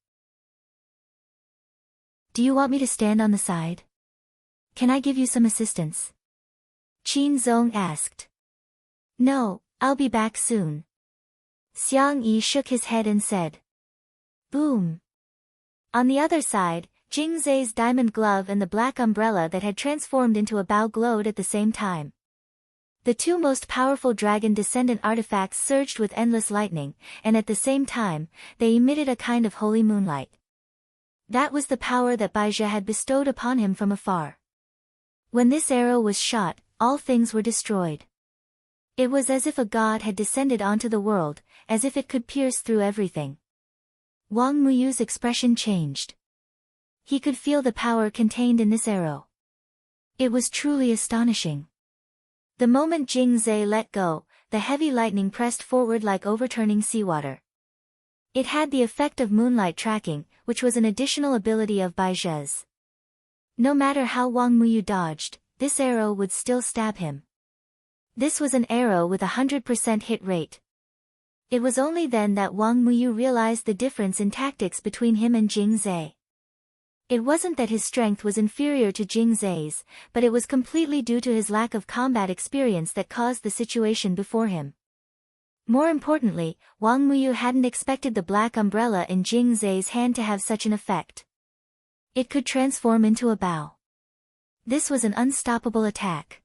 A: Do you want me to stand on the side? Can I give you some assistance?" Qin Zong asked. "No, I'll be back soon." Xiang Yi shook his head and said. Boom. On the other side, Jing Zhe's diamond glove and the black umbrella that had transformed into a bow glowed at the same time. The two most powerful dragon descendant artifacts surged with endless lightning, and at the same time, they emitted a kind of holy moonlight. That was the power that Baizhe had bestowed upon him from afar. When this arrow was shot, all things were destroyed. It was as if a god had descended onto the world, as if it could pierce through everything. Wang Muyu's expression changed. He could feel the power contained in this arrow. It was truly astonishing. The moment Jing Zhe let go, the heavy lightning pressed forward like overturning seawater. It had the effect of moonlight tracking, which was an additional ability of Baizhe's. No matter how Wang Muyu dodged, this arrow would still stab him. This was an arrow with 100% hit rate. It was only then that Wang Muyu realized the difference in tactics between him and Jing Zhe. It wasn't that his strength was inferior to Jing Zhe's, but it was completely due to his lack of combat experience that caused the situation before him. More importantly, Wang Muyu hadn't expected the black umbrella in Jing Zhe's hand to have such an effect. It could transform into a bow. This was an unstoppable attack.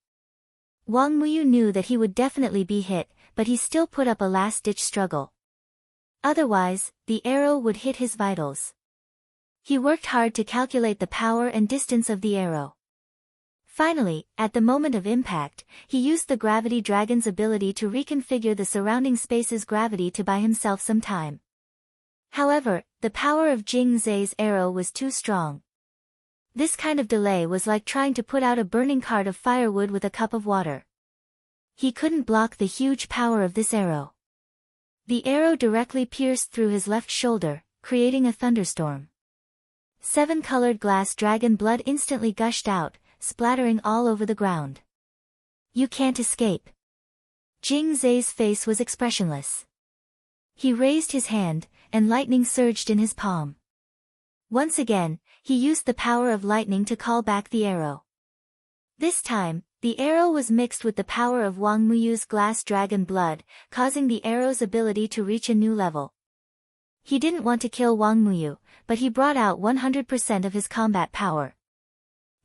A: Wang Muyu knew that he would definitely be hit, but he still put up a last-ditch struggle. Otherwise, the arrow would hit his vitals. He worked hard to calculate the power and distance of the arrow. Finally, at the moment of impact, he used the gravity dragon's ability to reconfigure the surrounding space's gravity to buy himself some time. However, the power of Jing Zai's arrow was too strong. This kind of delay was like trying to put out a burning cart of firewood with a cup of water. He couldn't block the huge power of this arrow. The arrow directly pierced through his left shoulder, creating a thunderstorm. 7-colored glass dragon blood instantly gushed out, splattering all over the ground. You can't escape. Jing Zai's face was expressionless. He raised his hand, and lightning surged in his palm. Once again, he used the power of lightning to call back the arrow. This time, the arrow was mixed with the power of Wang Muyu's glass dragon blood, causing the arrow's ability to reach a new level. He didn't want to kill Wang Muyu, but he brought out 100% of his combat power.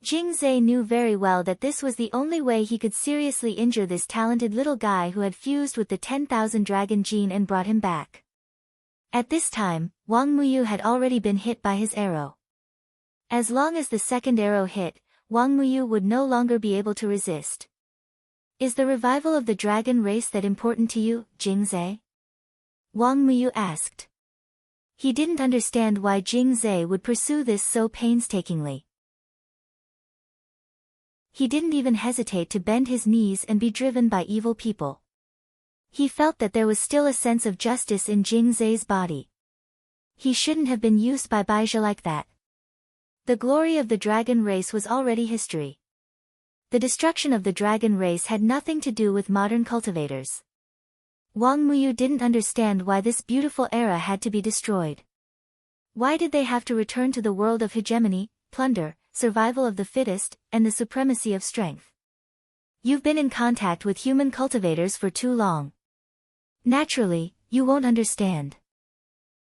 A: Jing Zai knew very well that this was the only way he could seriously injure this talented little guy who had fused with the 10,000 dragon gene and brought him back. At this time, Wang Muyu had already been hit by his arrow. As long as the second arrow hit, Wang Muyu would no longer be able to resist. Is the revival of the dragon race that important to you, Jing Zai? Wang Muyu asked. He didn't understand why Jing Zai would pursue this so painstakingly. He didn't even hesitate to bend his knees and be driven by evil people. He felt that there was still a sense of justice in Jing Zai's body. He shouldn't have been used by Baizhi like that. The glory of the dragon race was already history. The destruction of the dragon race had nothing to do with modern cultivators. Wang Muyu didn't understand why this beautiful era had to be destroyed. Why did they have to return to the world of hegemony, plunder, survival of the fittest, and the supremacy of strength? You've been in contact with human cultivators for too long. Naturally, you won't understand.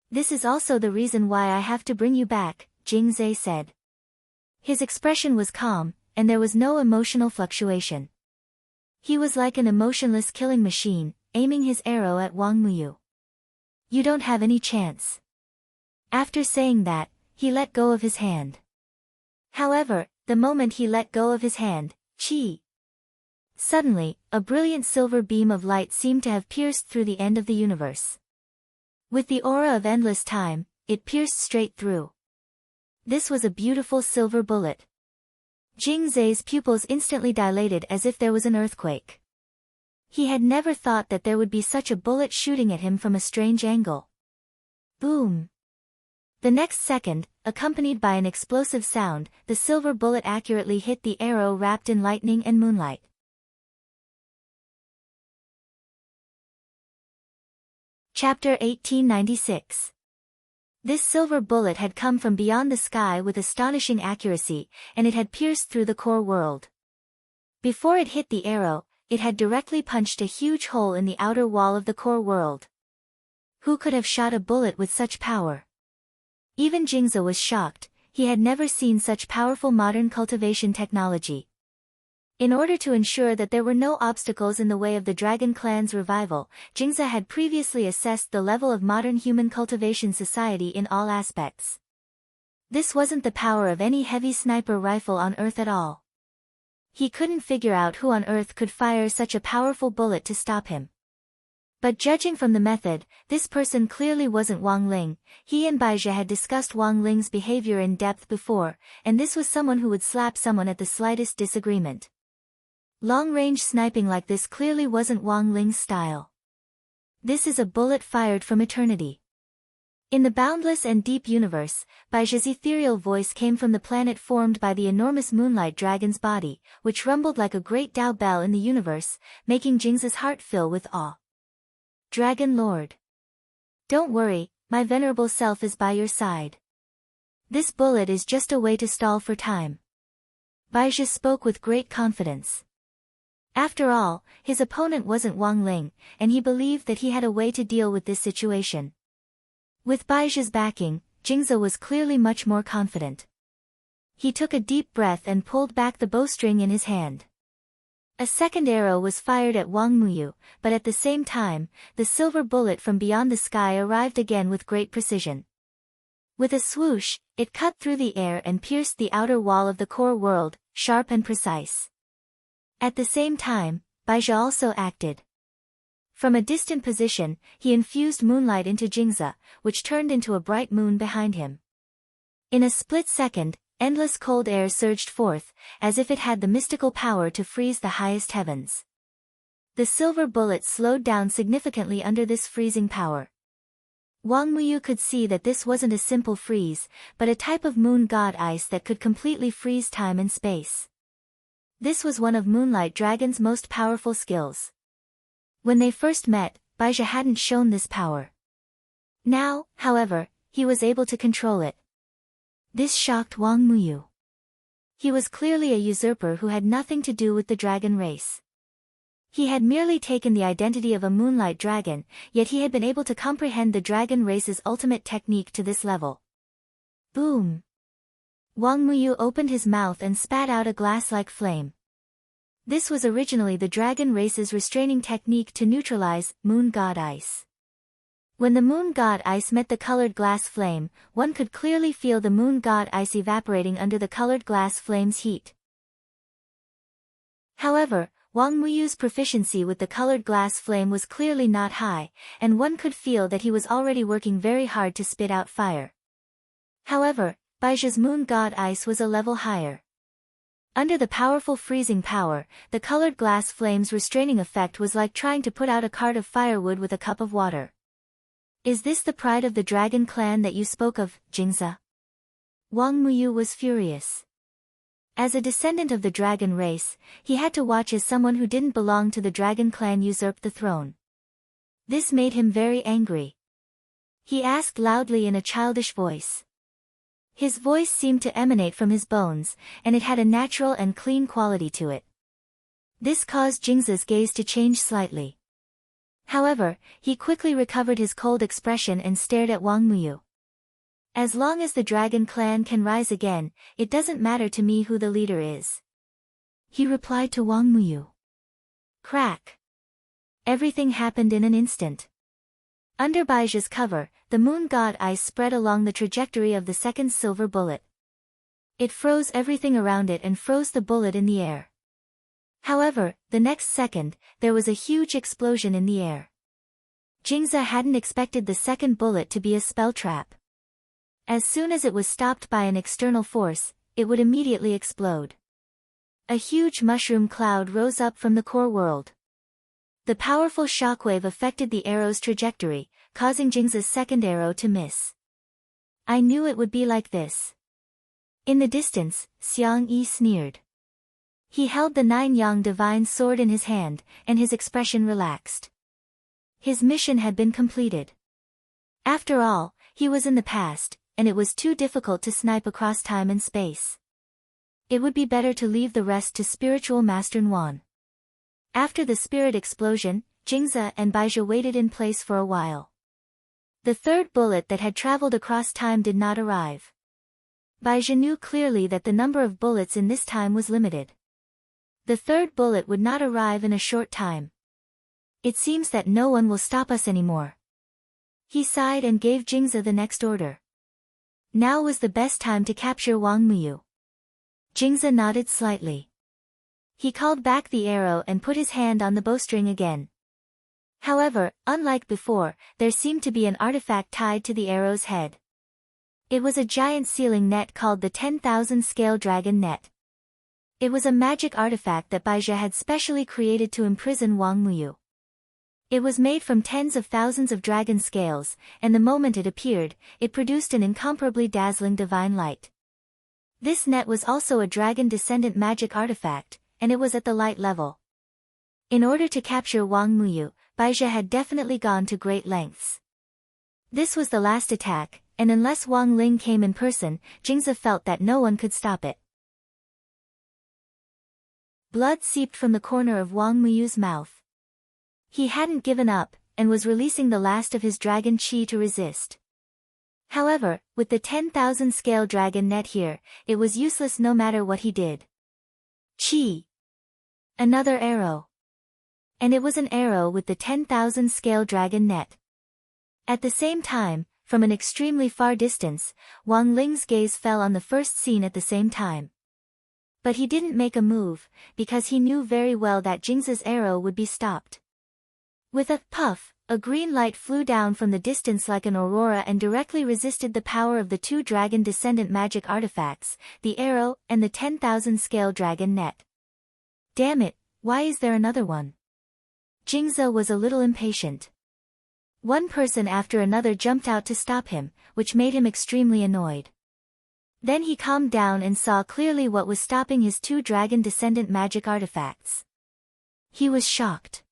A: This is also the reason why I have to bring you back, Jing Zai said. His expression was calm, and there was no emotional fluctuation. He was like an emotionless killing machine, aiming his arrow at Wang Muyu. You don't have any chance. After saying that, he let go of his hand. However, the moment he let go of his hand, suddenly, a brilliant silver beam of light seemed to have pierced through the end of the universe. With the aura of endless time, it pierced straight through. This was a beautiful silver bullet. Jing Zai's pupils instantly dilated as if there was an earthquake. He had never thought that there would be such a bullet shooting at him from a strange angle. Boom! The next second, accompanied by an explosive sound, the silver bullet accurately hit the arrow wrapped in lightning and moonlight. Chapter 1896. This silver bullet had come from beyond the sky with astonishing accuracy, and it had pierced through the core world. Before it hit the arrow, it had directly punched a huge hole in the outer wall of the core world. Who could have shot a bullet with such power? Even Jingza was shocked. He had never seen such powerful modern cultivation technology. In order to ensure that there were no obstacles in the way of the Dragon Clan's revival, Jingza had previously assessed the level of modern human cultivation society in all aspects. This wasn't the power of any heavy sniper rifle on Earth at all. He couldn't figure out who on Earth could fire such a powerful bullet to stop him. But judging from the method, this person clearly wasn't Wang Ling. He and Baizhi had discussed Wang Ling's behavior in depth before, and this was someone who would slap someone at the slightest disagreement. Long-range sniping like this clearly wasn't Wang Ling's style. This is a bullet fired from eternity. In the boundless and deep universe, Baizhi's ethereal voice came from the planet formed by the enormous moonlight dragon's body, which rumbled like a great Tao bell in the universe, making Jingza's heart fill with awe. Dragon Lord. Don't worry, my venerable self is by your side. This bullet is just a way to stall for time. Baizhi spoke with great confidence. After all, his opponent wasn't Wang Ling, and he believed that he had a way to deal with this situation. With Baizhi's backing, Jingza was clearly much more confident. He took a deep breath and pulled back the bowstring in his hand. A second arrow was fired at Wang Muyu, but at the same time, the silver bullet from beyond the sky arrived again with great precision. With a swoosh, it cut through the air and pierced the outer wall of the core world, sharp and precise. At the same time, Baizhi also acted. From a distant position, he infused moonlight into Jingzi, which turned into a bright moon behind him. In a split second, endless cold air surged forth, as if it had the mystical power to freeze the highest heavens. The silver bullet slowed down significantly under this freezing power. Wang Muyu could see that this wasn't a simple freeze, but a type of moon god ice that could completely freeze time and space. This was one of Moonlight Dragon's most powerful skills. When they first met, Baizhi hadn't shown this power. Now, however, he was able to control it. This shocked Wang Muyu. He was clearly a usurper who had nothing to do with the dragon race. He had merely taken the identity of a moonlight dragon, yet he had been able to comprehend the dragon race's ultimate technique to this level. Boom! Wang Muyu opened his mouth and spat out a glass-like flame. This was originally the dragon race's restraining technique to neutralize moon god ice. When the moon god ice met the colored glass flame, one could clearly feel the moon god ice evaporating under the colored glass flame's heat. However, Wang Muyu's proficiency with the colored glass flame was clearly not high, and one could feel that he was already working very hard to spit out fire. However, Baizhi's moon god ice was a level higher. Under the powerful freezing power, the colored glass flame's restraining effect was like trying to put out a cart of firewood with a cup of water. Is this the pride of the dragon clan that you spoke of, Jingzi? Wang Muyu was furious. As a descendant of the dragon race, he had to watch as someone who didn't belong to the dragon clan usurped the throne. This made him very angry. He asked loudly in a childish voice. His voice seemed to emanate from his bones, and it had a natural and clean quality to it. This caused Jingzi's gaze to change slightly. However, he quickly recovered his cold expression and stared at Wang Muyu. As long as the dragon clan can rise again, it doesn't matter to me who the leader is. He replied to Wang Muyu. Crack! Everything happened in an instant. Under Baizhi's cover, the moon god ice spread along the trajectory of the second silver bullet. It froze everything around it and froze the bullet in the air. However, the next second, there was a huge explosion in the air. Jingzi hadn't expected the second bullet to be a spell trap. As soon as it was stopped by an external force, it would immediately explode. A huge mushroom cloud rose up from the core world. The powerful shockwave affected the arrow's trajectory, causing Jingzi's second arrow to miss. I knew it would be like this. In the distance, Xiang Yi sneered. He held the nine-yang divine sword in his hand, and his expression relaxed. His mission had been completed. After all, he was in the past, and it was too difficult to snipe across time and space. It would be better to leave the rest to spiritual Master Nuan. After the spirit explosion, Jingzi and Baizhi waited in place for a while. The third bullet that had traveled across time did not arrive. Baizhi knew clearly that the number of bullets in this time was limited. The third bullet would not arrive in a short time. It seems that no one will stop us anymore. He sighed and gave Jingzi the next order. Now was the best time to capture Wang Muyu. Jingzi nodded slightly. He called back the arrow and put his hand on the bowstring again. However, unlike before, there seemed to be an artifact tied to the arrow's head. It was a giant sealing net called the 10,000 scale dragon net. It was a magic artifact that Baizhi had specially created to imprison Wang Muyu. It was made from tens of thousands of dragon scales, and the moment it appeared, it produced an incomparably dazzling divine light. This net was also a dragon descendant magic artifact, and it was at the light level. In order to capture Wang Muyu, Baizhi had definitely gone to great lengths. This was the last attack, and unless Wang Ling came in person, Jingzi felt that no one could stop it. Blood seeped from the corner of Wang Muyu's mouth. He hadn't given up, and was releasing the last of his dragon chi to resist. However, with the 10,000 scale dragon net here, it was useless no matter what he did. Chi! Another arrow. And it was an arrow with the 10,000 scale dragon net. At the same time, from an extremely far distance, Wang Ling's gaze fell on the first scene at the same time. But he didn't make a move, because he knew very well that Jing's arrow would be stopped. With a puff, a green light flew down from the distance like an aurora and directly resisted the power of the two dragon descendant magic artifacts, the arrow and the 10,000 scale dragon net. Damn it, why is there another one? Jingze was a little impatient. One person after another jumped out to stop him, which made him extremely annoyed. Then he calmed down and saw clearly what was stopping his two dragon descendant magic artifacts. He was shocked.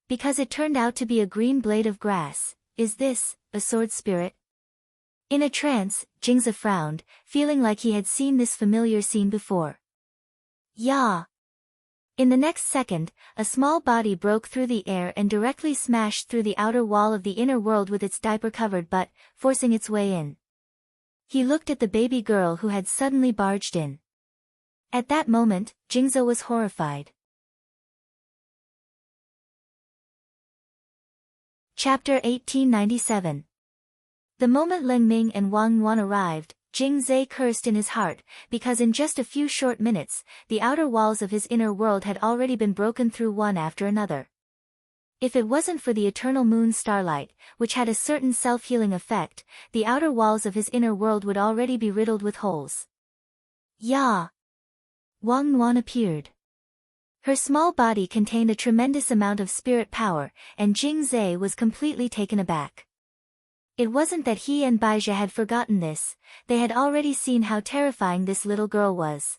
A: Because it turned out to be a green blade of grass. Is this a sword spirit? In a trance, Jingze frowned, feeling like he had seen this familiar scene before. Yeah. In the next second, a small body broke through the air and directly smashed through the outer wall of the inner world with its diaper-covered butt, forcing its way in. He looked at the baby girl who had suddenly barged in. At that moment, Jingze was horrified. Chapter 1897. The moment Leng Ming and Wang Yuan arrived, Jingze cursed in his heart, because in just a few short minutes, the outer walls of his inner world had already been broken through one after another. If it wasn't for the eternal moon starlight, which had a certain self-healing effect, the outer walls of his inner world would already be riddled with holes. Yeah. Wang Yuan appeared. Her small body contained a tremendous amount of spirit power, and Jingze was completely taken aback. It wasn't that he and Baizhi had forgotten this, they had already seen how terrifying this little girl was.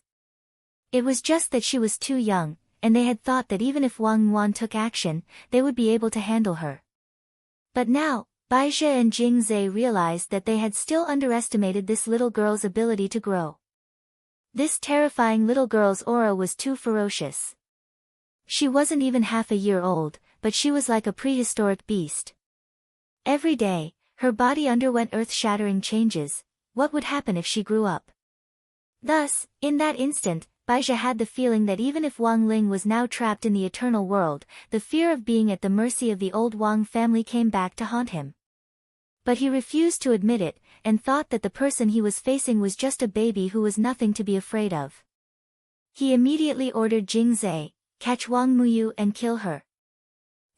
A: It was just that she was too young, and they had thought that even if Wang Yuan took action, they would be able to handle her. But now, Baizhi and Jingze realized that they had still underestimated this little girl's ability to grow. This terrifying little girl's aura was too ferocious. She wasn't even half a year old, but she was like a prehistoric beast. Every day, her body underwent earth-shattering changes. What would happen if she grew up? Thus, in that instant, Baizhi had the feeling that even if Wang Ling was now trapped in the eternal world, the fear of being at the mercy of the old Wang family came back to haunt him. But he refused to admit it, and thought that the person he was facing was just a baby who was nothing to be afraid of. He immediately ordered Jingze, catch Wang Muyu and kill her.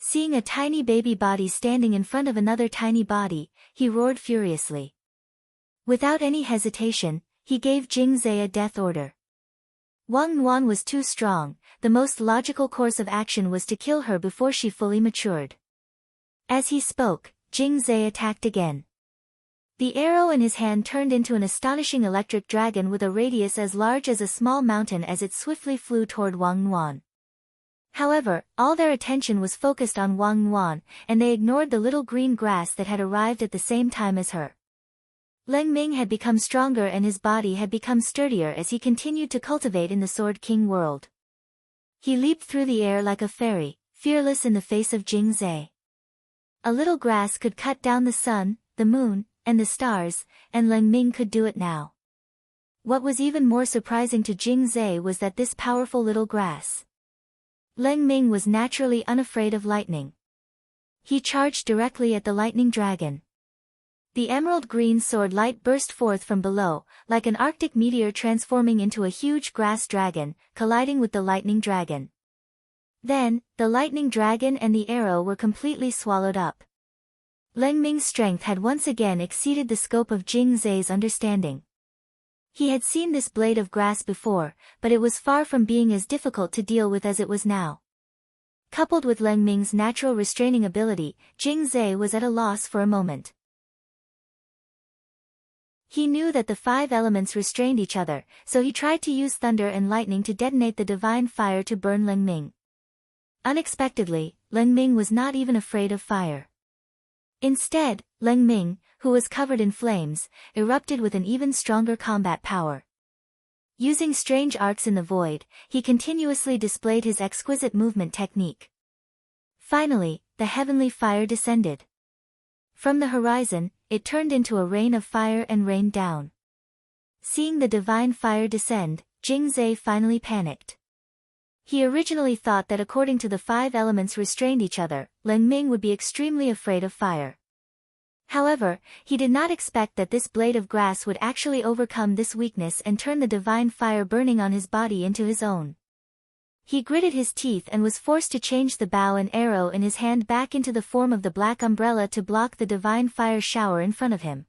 A: Seeing a tiny baby body standing in front of another tiny body, he roared furiously. Without any hesitation, he gave Jingze a death order. Wang Yuan was too strong, the most logical course of action was to kill her before she fully matured. As he spoke, Jingze attacked again. The arrow in his hand turned into an astonishing electric dragon with a radius as large as a small mountain as it swiftly flew toward Wang Yuan. However, all their attention was focused on Wang Yuan, and they ignored the little green grass that had arrived at the same time as her. Leng Ming had become stronger and his body had become sturdier as he continued to cultivate in the Sword King world. He leaped through the air like a fairy, fearless in the face of Jingze. A little grass could cut down the sun, the moon, and the stars, and Leng Ming could do it now. What was even more surprising to Jingze was that this powerful little grass. Leng Ming was naturally unafraid of lightning. He charged directly at the lightning dragon. The emerald green sword light burst forth from below, like an Arctic meteor transforming into a huge grass dragon, colliding with the lightning dragon. Then, the lightning dragon and the arrow were completely swallowed up. Leng Ming's strength had once again exceeded the scope of Jingze's understanding. He had seen this blade of grass before, but it was far from being as difficult to deal with as it was now. Coupled with Leng Ming's natural restraining ability, Jingze was at a loss for a moment. He knew that the 5 elements restrained each other, so he tried to use thunder and lightning to detonate the divine fire to burn Leng Ming. Unexpectedly, Leng Ming was not even afraid of fire. Instead, Leng Ming, who was covered in flames, erupted with an even stronger combat power. Using strange arts in the void, he continuously displayed his exquisite movement technique. Finally, the heavenly fire descended. From the horizon, it turned into a rain of fire and rained down. Seeing the divine fire descend, Jingze finally panicked. He originally thought that according to the 5 elements restrained each other, Leng Ming would be extremely afraid of fire. However, he did not expect that this blade of grass would actually overcome this weakness and turn the divine fire burning on his body into his own. He gritted his teeth and was forced to change the bow and arrow in his hand back into the form of the black umbrella to block the divine fire shower in front of him.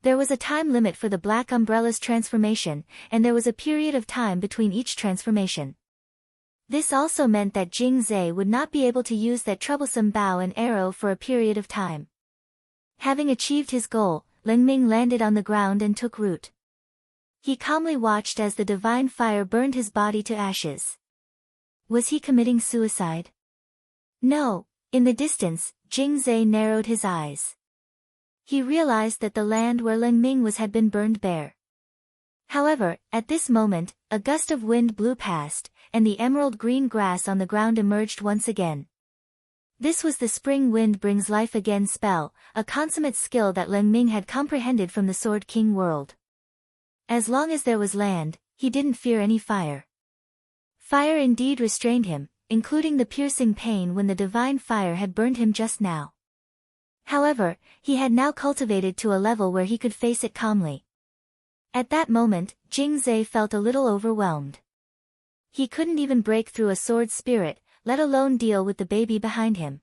A: There was a time limit for the black umbrella's transformation, and there was a period of time between each transformation. This also meant that Jing Zhe would not be able to use that troublesome bow and arrow for a period of time. Having achieved his goal, Leng Ming landed on the ground and took root. He calmly watched as the divine fire burned his body to ashes. Was he committing suicide? No. In the distance, Jing Zhe narrowed his eyes. He realized that the land where Leng Ming was had been burned bare. However, at this moment, a gust of wind blew past, and the emerald green grass on the ground emerged once again. This was the spring wind brings life again spell, a consummate skill that Leng Ming had comprehended from the Sword King world. As long as there was land, he didn't fear any fire. Fire indeed restrained him, including the piercing pain when the divine fire had burned him just now. However, he had now cultivated to a level where he could face it calmly. At that moment, Jing Zhe felt a little overwhelmed. He couldn't even break through a sword spirit, let alone deal with the baby behind him.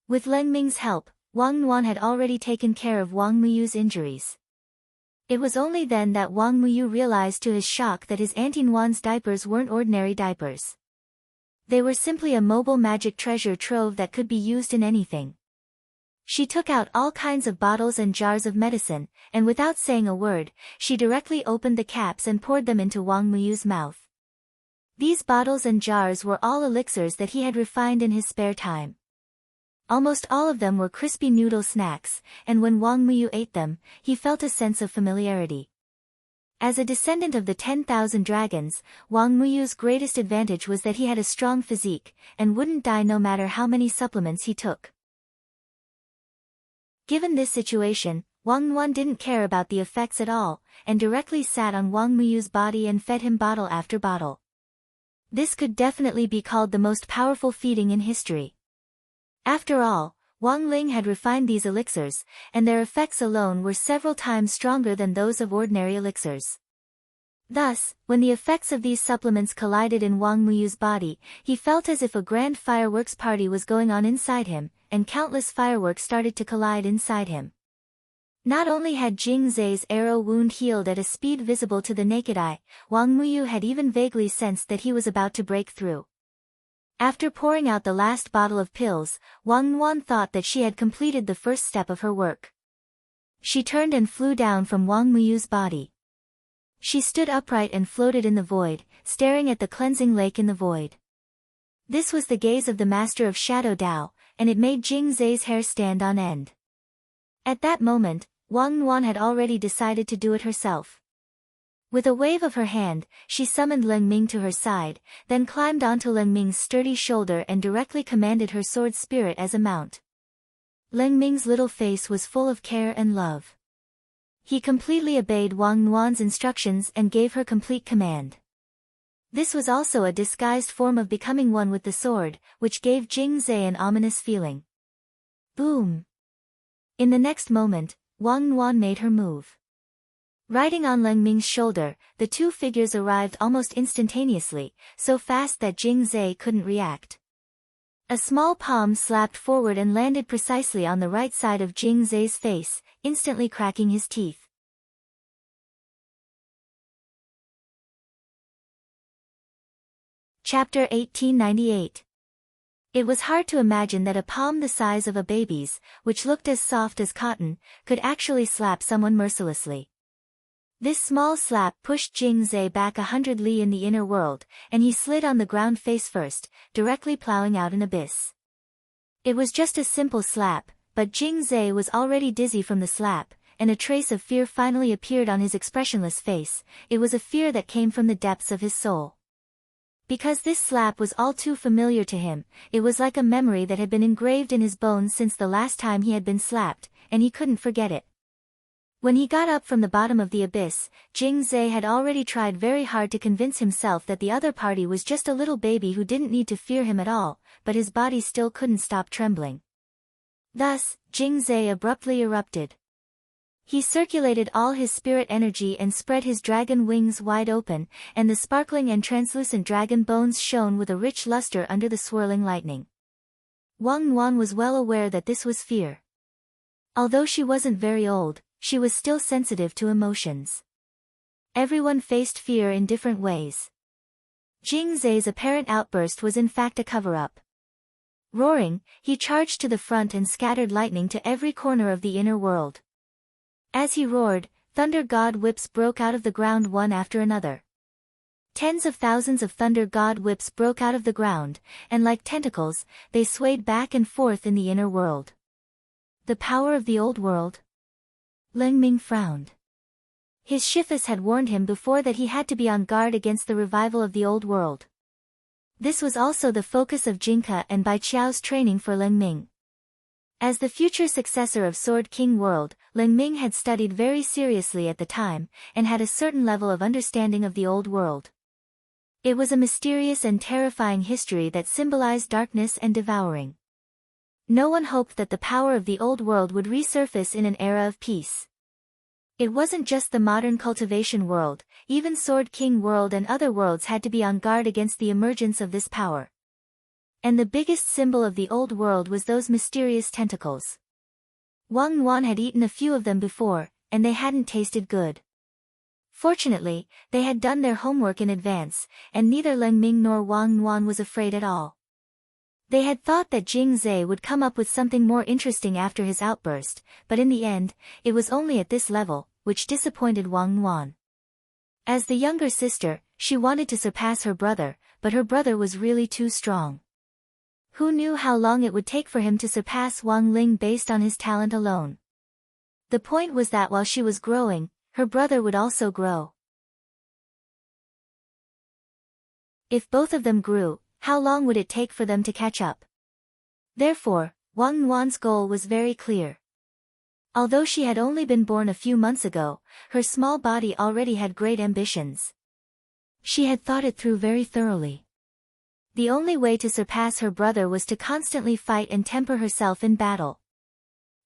A: With Leng Ming's help, Wang Nuan had already taken care of Wang Muyu's injuries. It was only then that Wang Muyu realized to his shock that his Auntie Nuan's diapers weren't ordinary diapers. They were simply a mobile magic treasure trove that could be used in anything. She took out all kinds of bottles and jars of medicine, and without saying a word, she directly opened the caps and poured them into Wang Muyu's mouth. These bottles and jars were all elixirs that he had refined in his spare time. Almost all of them were crispy noodle snacks, and when Wang Muyu ate them, he felt a sense of familiarity. As a descendant of the 10,000 dragons, Wang Muyu's greatest advantage was that he had a strong physique, and wouldn't die no matter how many supplements he took. Given this situation, Wang Nuan didn't care about the effects at all, and directly sat on Wang Muyu's body and fed him bottle after bottle. This could definitely be called the most powerful feeding in history. After all, Wang Ling had refined these elixirs, and their effects alone were several times stronger than those of ordinary elixirs. Thus, when the effects of these supplements collided in Wang Muyu's body, he felt as if a grand fireworks party was going on inside him, and countless fireworks started to collide inside him. Not only had Jing Zhe's arrow wound healed at a speed visible to the naked eye, Wang Muyu had even vaguely sensed that he was about to break through. After pouring out the last bottle of pills, Wang Nuan thought that she had completed the first step of her work. She turned and flew down from Wang Muyu's body. She stood upright and floated in the void, staring at the cleansing lake in the void. This was the gaze of the master of Shadow Dao, and it made Jing Zhe's hair stand on end. At that moment, Wang Nuan had already decided to do it herself. With a wave of her hand, she summoned Leng Ming to her side, then climbed onto Leng Ming's sturdy shoulder and directly commanded her sword spirit as a mount. Leng Ming's little face was full of care and love. He completely obeyed Wang Nuan's instructions and gave her complete command. This was also a disguised form of becoming one with the sword, which gave Jing Zhe an ominous feeling. Boom! In the next moment, Wang Nuan made her move. Riding on Leng Ming's shoulder, the two figures arrived almost instantaneously, so fast that Jing Zhe couldn't react. A small palm slapped forward and landed precisely on the right side of Jing Zhe's face, instantly cracking his teeth. Chapter 1898. It was hard to imagine that a palm the size of a baby's, which looked as soft as cotton, could actually slap someone mercilessly. This small slap pushed Jing Zhe back 100 li in the inner world, and he slid on the ground face first, directly plowing out an abyss. It was just a simple slap, but Jing Zhe was already dizzy from the slap, and a trace of fear finally appeared on his expressionless face. It was a fear that came from the depths of his soul. Because this slap was all too familiar to him, it was like a memory that had been engraved in his bones since the last time he had been slapped, and he couldn't forget it. When he got up from the bottom of the abyss, Jing Zhe had already tried very hard to convince himself that the other party was just a little baby who didn't need to fear him at all, but his body still couldn't stop trembling. Thus, Jing Zhe abruptly erupted. He circulated all his spirit energy and spread his dragon wings wide open, and the sparkling and translucent dragon bones shone with a rich luster under the swirling lightning. Wang Yuan was well aware that this was fear. Although she wasn't very old, she was still sensitive to emotions. Everyone faced fear in different ways. Jing Zhe's apparent outburst was in fact a cover-up. Roaring, he charged to the front and scattered lightning to every corner of the inner world. As he roared, thunder god whips broke out of the ground one after another. Tens of thousands of thunder god whips broke out of the ground, and like tentacles, they swayed back and forth in the inner world. The power of the old world? Leng Ming frowned. His Shifus had warned him before that he had to be on guard against the revival of the old world. This was also the focus of Jinke and Bai Qiao's training for Leng Ming. As the future successor of Sword King World, Leng Ming had studied very seriously at the time, and had a certain level of understanding of the old world. It was a mysterious and terrifying history that symbolized darkness and devouring. No one hoped that the power of the old world would resurface in an era of peace. It wasn't just the modern cultivation world, even Sword King World and other worlds had to be on guard against the emergence of this power. And the biggest symbol of the old world was those mysterious tentacles. Wang Yuan had eaten a few of them before, and they hadn't tasted good. Fortunately, they had done their homework in advance, and neither Leng Ming nor Wang Yuan was afraid at all. They had thought that Jing Zhe would come up with something more interesting after his outburst, but in the end, it was only at this level, which disappointed Wang Yuan. As the younger sister, she wanted to surpass her brother, but her brother was really too strong. Who knew how long it would take for him to surpass Wang Ling based on his talent alone? The point was that while she was growing, her brother would also grow. If both of them grew, how long would it take for them to catch up? Therefore, Wang Yuan's goal was very clear. Although she had only been born a few months ago, her small body already had great ambitions. She had thought it through very thoroughly. The only way to surpass her brother was to constantly fight and temper herself in battle.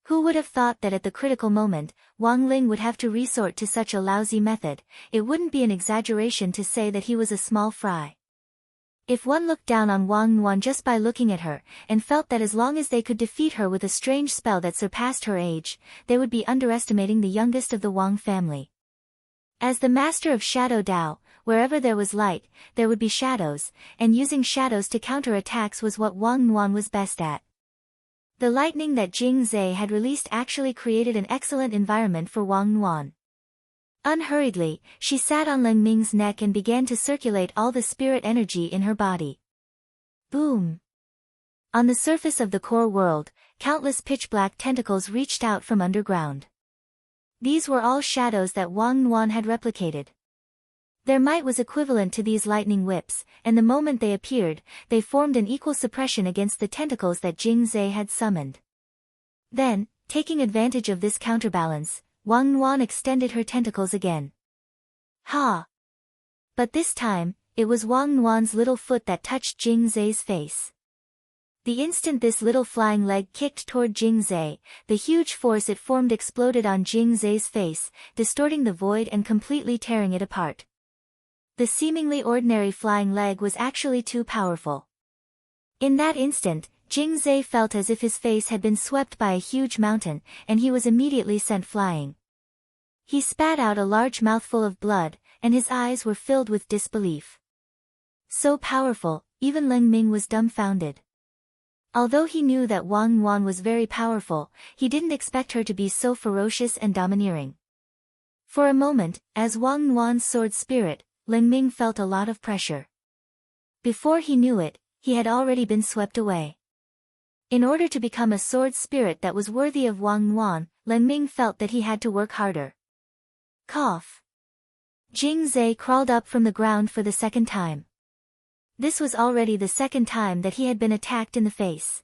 A: Who would have thought that at the critical moment, Wang Ling would have to resort to such a lousy method? It wouldn't be an exaggeration to say that he was a small fry. If one looked down on Wang Yuan just by looking at her, and felt that as long as they could defeat her with a strange spell that surpassed her age, they would be underestimating the youngest of the Wang family. As the master of Shadow Dao, wherever there was light, there would be shadows, and using shadows to counter attacks was what Wang Yuan was best at. The lightning that Jing Zhe had released actually created an excellent environment for Wang Yuan. Unhurriedly, she sat on Leng Ming's neck and began to circulate all the spirit energy in her body. Boom! On the surface of the core world, countless pitch-black tentacles reached out from underground. These were all shadows that Wang Yuan had replicated. Their might was equivalent to these lightning whips, and the moment they appeared, they formed an equal suppression against the tentacles that Jing Zhe had summoned. Then, taking advantage of this counterbalance, Wang Yuan extended her tentacles again. Ha! But this time, it was Wang Yuan's little foot that touched Jing Zhe's face. The instant this little flying leg kicked toward Jing Zhe, the huge force it formed exploded on Jing Zhe's face, distorting the void and completely tearing it apart. The seemingly ordinary flying leg was actually too powerful. In that instant, Jing Zhe felt as if his face had been swept by a huge mountain, and he was immediately sent flying. He spat out a large mouthful of blood, and his eyes were filled with disbelief. So powerful, even Leng Ming was dumbfounded. Although he knew that Wang Yuan was very powerful, he didn't expect her to be so ferocious and domineering. For a moment, as Wang Yuan's sword spirit, Leng Ming felt a lot of pressure. Before he knew it, he had already been swept away. In order to become a sword spirit that was worthy of Wang Yuan, Leng Ming felt that he had to work harder. Cough. Jing Zhe crawled up from the ground for the second time. This was already the second time that he had been attacked in the face.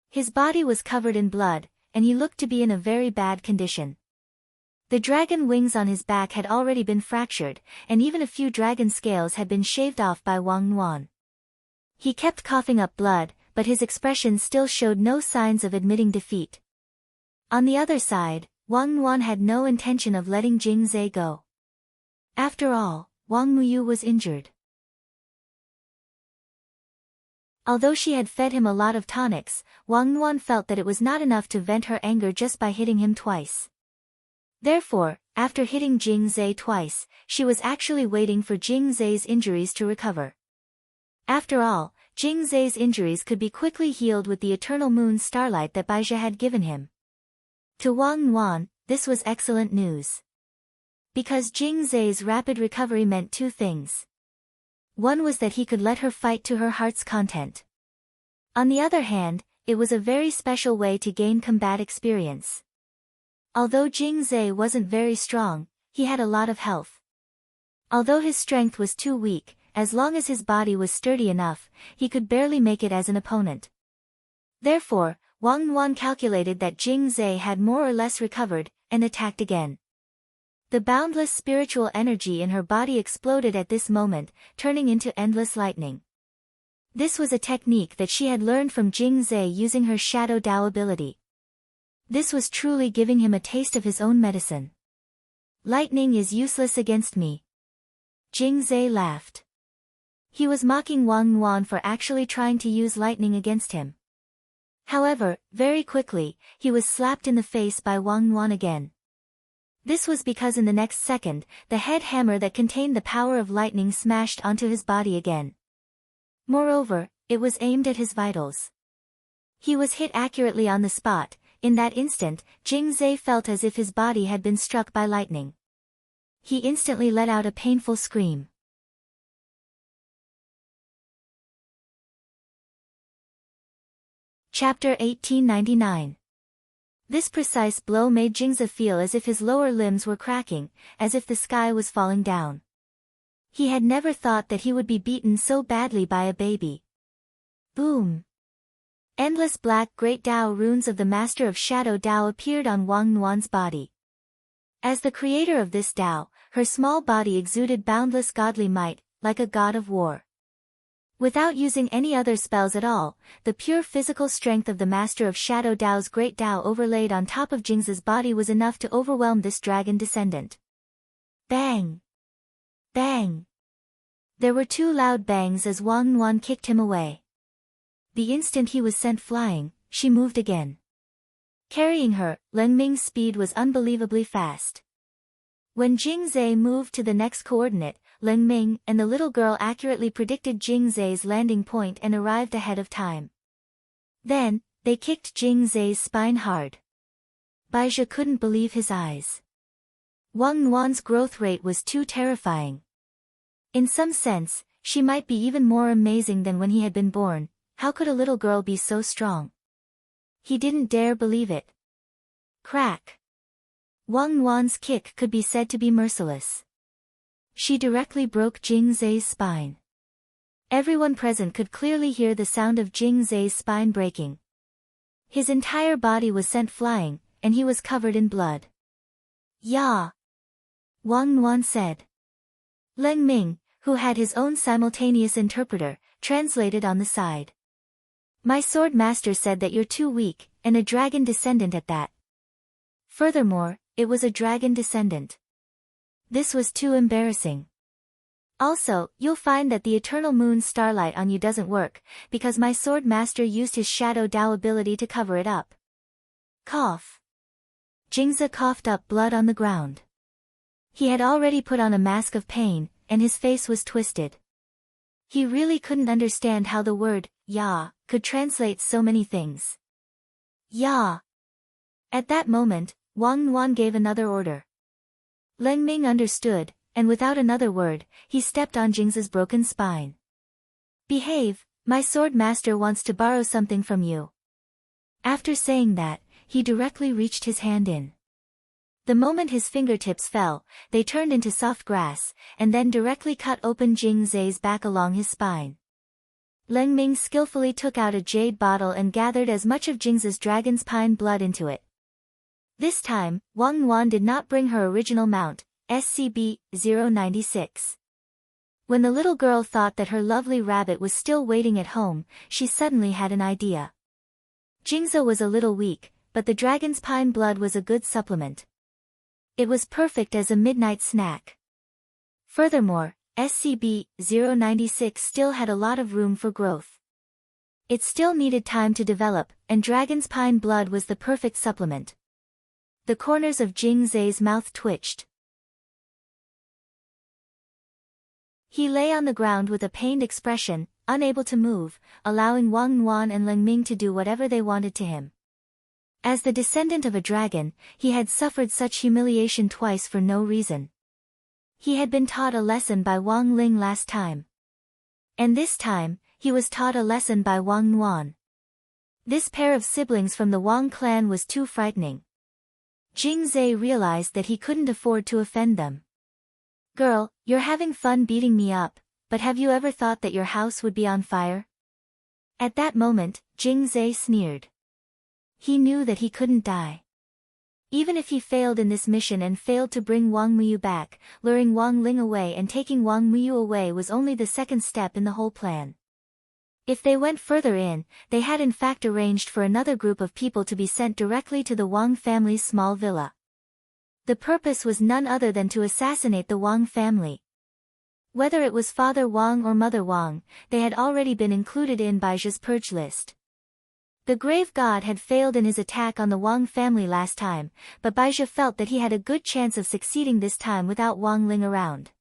A: His body was covered in blood, and he looked to be in a very bad condition. The dragon wings on his back had already been fractured, and even a few dragon scales had been shaved off by Wang Nuan. He kept coughing up blood, but his expression still showed no signs of admitting defeat. On the other side, Wang Nuan had no intention of letting Jing Zhe go. After all, Wang Muyu was injured. Although she had fed him a lot of tonics, Wang Nuan felt that it was not enough to vent her anger just by hitting him twice. Therefore, after hitting Jing Zhe twice, she was actually waiting for Jing Zhe's injuries to recover. After all, Jing Zhe's injuries could be quickly healed with the eternal moon starlight that Baizhi had given him. To Wang Nuan, this was excellent news. Because Jing Zhe's rapid recovery meant two things. One was that he could let her fight to her heart's content. On the other hand, it was a very special way to gain combat experience. Although Jing Zhe wasn't very strong, he had a lot of health. Although his strength was too weak, as long as his body was sturdy enough, he could barely make it as an opponent. Therefore, Wang Nuan calculated that Jing Zhe had more or less recovered, and attacked again. The boundless spiritual energy in her body exploded at this moment, turning into endless lightning. This was a technique that she had learned from Jing Zhe using her Shadow Dao ability. This was truly giving him a taste of his own medicine. Lightning is useless against me. Jing Zhe laughed. He was mocking Wang Nuan for actually trying to use lightning against him. However, very quickly, he was slapped in the face by Wang Nuan again. This was because in the next second, the head hammer that contained the power of lightning smashed onto his body again. Moreover, it was aimed at his vitals. He was hit accurately on the spot. In that instant, Jing Zhe felt as if his body had been struck by lightning. He instantly let out a painful scream. Chapter 1899. This precise blow made Jing Zhe feel as if his lower limbs were cracking, as if the sky was falling down. He had never thought that he would be beaten so badly by a baby. Boom! Endless black Great Dao runes of the Master of Shadow Dao appeared on Wang Nuan's body. As the creator of this Dao, her small body exuded boundless godly might, like a god of war. Without using any other spells at all, the pure physical strength of the Master of Shadow Dao's Great Dao overlaid on top of Jing's body was enough to overwhelm this dragon descendant. Bang! Bang! There were two loud bangs as Wang Nuan kicked him away. The instant he was sent flying, she moved again. Carrying her, Leng Ming's speed was unbelievably fast. When Jing Zhe moved to the next coordinate, Leng Ming and the little girl accurately predicted Jing Zhe's landing point and arrived ahead of time. Then, they kicked Jing Zhe's spine hard. Baizhi couldn't believe his eyes. Wang Nuan's growth rate was too terrifying. In some sense, she might be even more amazing than when he had been born. How could a little girl be so strong? He didn't dare believe it. Crack! Wang Nuan's kick could be said to be merciless. She directly broke Jing Zhe's spine. Everyone present could clearly hear the sound of Jing Zhe's spine breaking. His entire body was sent flying, and he was covered in blood. "Ya!" Wang Nuan said. Leng Ming, who had his own simultaneous interpreter, translated on the side. "My sword master said that you're too weak, and a dragon descendant at that." Furthermore, it was a dragon descendant. This was too embarrassing. Also, you'll find that the eternal moon starlight on you doesn't work, because my sword master used his Shadow Dao ability to cover it up. Cough. Jingzi coughed up blood on the ground. He had already put on a mask of pain, and his face was twisted. He really couldn't understand how the word, "ya," could translate so many things. "Ya." At that moment, Wang Nuan gave another order. Leng Ming understood, and without another word, he stepped on Jingzi's broken spine. "Behave, my sword master wants to borrow something from you." After saying that, he directly reached his hand in. The moment his fingertips fell, they turned into soft grass, and then directly cut open Jing Zhe's back along his spine. Leng Ming skillfully took out a jade bottle and gathered as much of Jingzi's dragon's pine blood into it. This time, Wang Yuan did not bring her original mount, SCP-096. When the little girl thought that her lovely rabbit was still waiting at home, she suddenly had an idea. Jingza was a little weak, but the dragon's pine blood was a good supplement. It was perfect as a midnight snack. Furthermore, SCP-096 still had a lot of room for growth. It still needed time to develop, and dragon's pine blood was the perfect supplement. The corners of Jingza's mouth twitched. He lay on the ground with a pained expression, unable to move, allowing Wang Yuan and Leng Ming to do whatever they wanted to him. As the descendant of a dragon, he had suffered such humiliation twice for no reason. He had been taught a lesson by Wang Ling last time. And this time, he was taught a lesson by Wang Yuan. This pair of siblings from the Wang clan was too frightening. Jingzai realized that he couldn't afford to offend them. "Girl, you're having fun beating me up, but have you ever thought that your house would be on fire?" At that moment, Jingzai sneered. He knew that he couldn't die. Even if he failed in this mission and failed to bring Wang Muyu back, luring Wang Ling away and taking Wang Muyu away was only the second step in the whole plan. If they went further in, they had in fact arranged for another group of people to be sent directly to the Wang family's small villa. The purpose was none other than to assassinate the Wang family. Whether it was Father Wang or Mother Wang, they had already been included in Baijia's purge list. The grave god had failed in his attack on the Wang family last time, but Baizhi felt that he had a good chance of succeeding this time without Wang Ling around.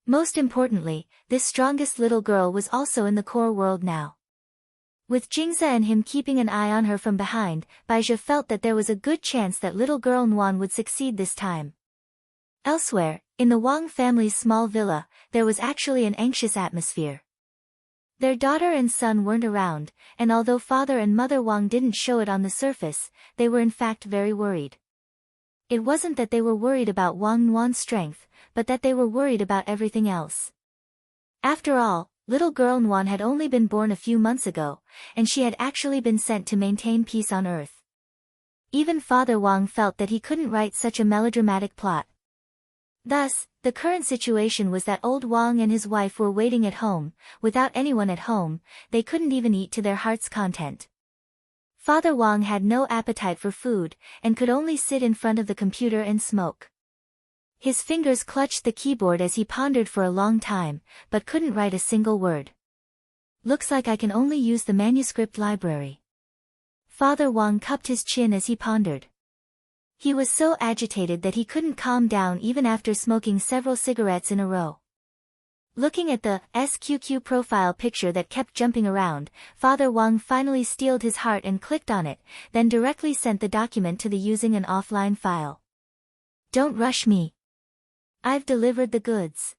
A: Most importantly, this strongest little girl was also in the core world now. With Jingza and him keeping an eye on her from behind, Baizhi felt that there was a good chance that little girl Nuan would succeed this time. Elsewhere, in the Wang family's small villa, there was actually an anxious atmosphere. Their daughter and son weren't around, and although Father and Mother Wang didn't show it on the surface, they were in fact very worried. It wasn't that they were worried about Wang Nuan's strength, but that they were worried about everything else. After all, little girl Nuan had only been born a few months ago, and she had actually been sent to maintain peace on Earth. Even Father Wang felt that he couldn't write such a melodramatic plot. Thus, the current situation was that old Wang and his wife were waiting at home. Without anyone at home, they couldn't even eat to their heart's content. Father Wang had no appetite for food, and could only sit in front of the computer and smoke. His fingers clutched the keyboard as he pondered for a long time, but couldn't write a single word. "Looks like I can only use the manuscript library." Father Wang cupped his chin as he pondered. He was so agitated that he couldn't calm down even after smoking several cigarettes in a row. Looking at the SQQ profile picture that kept jumping around, Father Wang finally steeled his heart and clicked on it, then directly sent the document to the using an offline file. "Don't rush me. I've delivered the goods.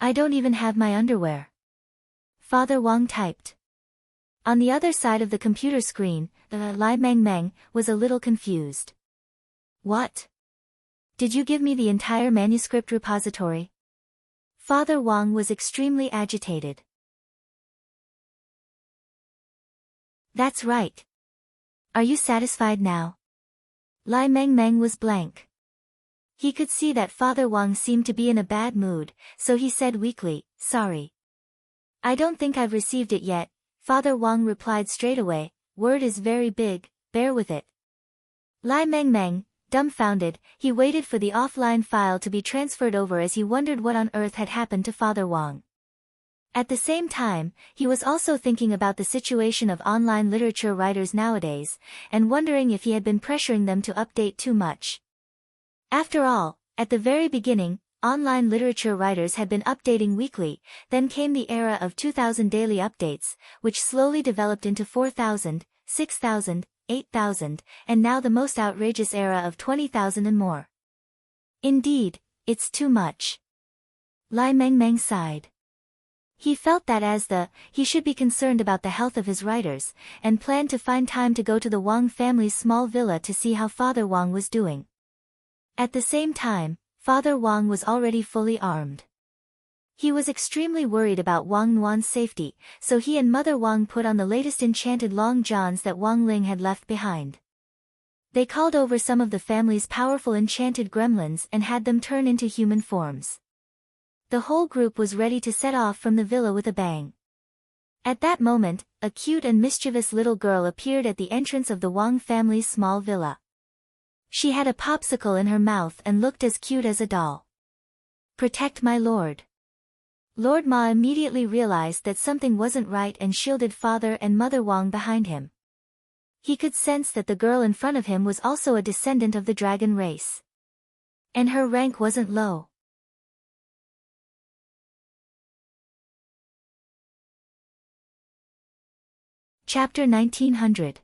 A: I don't even have my underwear," Father Wang typed. On the other side of the computer screen, Lai Meng Meng was a little confused. "What? Did you give me the entire manuscript repository?" Father Wang was extremely agitated. "That's right. Are you satisfied now?" Lai Meng Meng was blank. He could see that Father Wang seemed to be in a bad mood, so he said weakly, "Sorry. I don't think I've received it yet." Father Wang replied straight away, "Word is very big, bear with it." Lai Meng Meng, dumbfounded, he waited for the offline file to be transferred over as he wondered what on earth had happened to Father Wang. At the same time, he was also thinking about the situation of online literature writers nowadays, and wondering if he had been pressuring them to update too much. After all, at the very beginning, online literature writers had been updating weekly, then came the era of 2000 daily updates, which slowly developed into 4000, 6000, 8,000, and now the most outrageous era of 20,000 and more. Indeed, it's too much. Lai Meng Meng sighed. He felt that he should be concerned about the health of his writers, and planned to find time to go to the Wang family's small villa to see how Father Wang was doing. At the same time, Father Wang was already fully armed. He was extremely worried about Wang Nuan's safety, so he and Mother Wang put on the latest enchanted long johns that Wang Ling had left behind. They called over some of the family's powerful enchanted gremlins and had them turn into human forms. The whole group was ready to set off from the villa with a bang. At that moment, a cute and mischievous little girl appeared at the entrance of the Wang family's small villa. She had a popsicle in her mouth and looked as cute as a doll. "Protect my lord." Lord Ma immediately realized that something wasn't right and shielded Father and Mother Wang behind him. He could sense that the girl in front of him was also a descendant of the dragon race. And her rank wasn't low. Chapter 1900.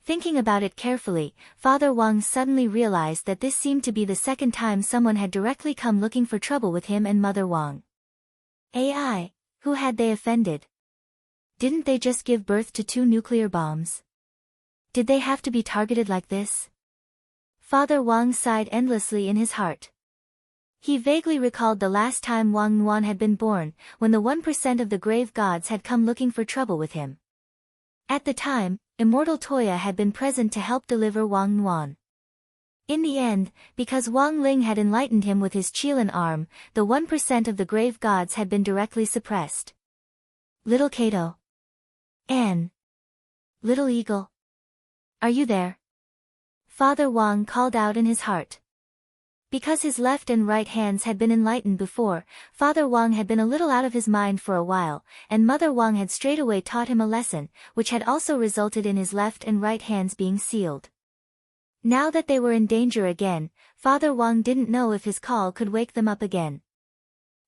A: Thinking about it carefully, Father Wang suddenly realized that this seemed to be the second time someone had directly come looking for trouble with him and Mother Wang. AI, who had they offended? Didn't they just give birth to 2 nuclear bombs? Did they have to be targeted like this? Father Wang sighed endlessly in his heart. He vaguely recalled the last time Wang Nuan had been born, when the 1% of the grave gods had come looking for trouble with him. At the time, Immortal Toya had been present to help deliver Wang Nuan. In the end, because Wang Ling had enlightened him with his Qilin arm, the 1% of the grave gods had been directly suppressed. Little Kato. Anne. Little Eagle. Are you there? Father Wang called out in his heart. Because his left and right hands had been enlightened before, Father Wang had been a little out of his mind for a while, and Mother Wang had straightaway taught him a lesson, which had also resulted in his left and right hands being sealed. Now that they were in danger again, Father Wang didn't know if his call could wake them up again.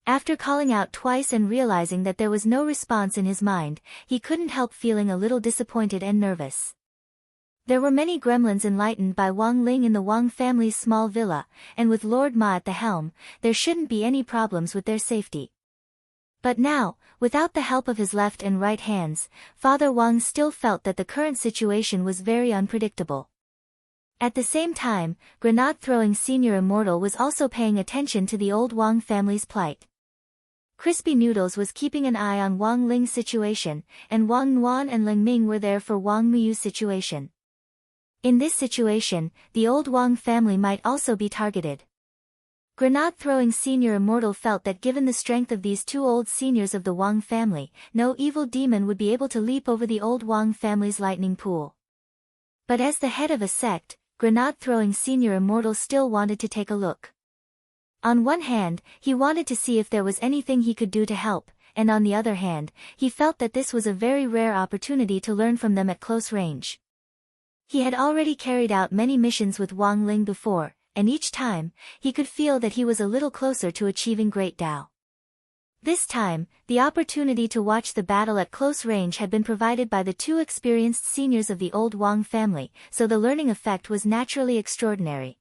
A: After calling out twice and realizing that there was no response in his mind, he couldn't help feeling a little disappointed and nervous. There were many gremlins enlightened by Wang Ling in the Wang family's small villa, and with Lord Ma at the helm, there shouldn't be any problems with their safety. But now, without the help of his left and right hands, Father Wang still felt that the current situation was very unpredictable. At the same time, grenade-throwing Senior Immortal was also paying attention to the old Wang family's plight. Crispy Noodles was keeping an eye on Wang Ling's situation, and Wang Nuan and Ling Ming were there for Wang Muyu's situation. In this situation, the old Wang family might also be targeted. Grenade-throwing Senior Immortal felt that given the strength of these 2 old seniors of the Wang family, no evil demon would be able to leap over the old Wang family's lightning pool. But as the head of a sect, grenade-throwing Senior Immortal still wanted to take a look. On one hand, he wanted to see if there was anything he could do to help, and on the other hand, he felt that this was a very rare opportunity to learn from them at close range. He had already carried out many missions with Wang Ling before, and each time, he could feel that he was a little closer to achieving great Dao. This time, the opportunity to watch the battle at close range had been provided by the 2 experienced seniors of the old Wang family, so the learning effect was naturally extraordinary.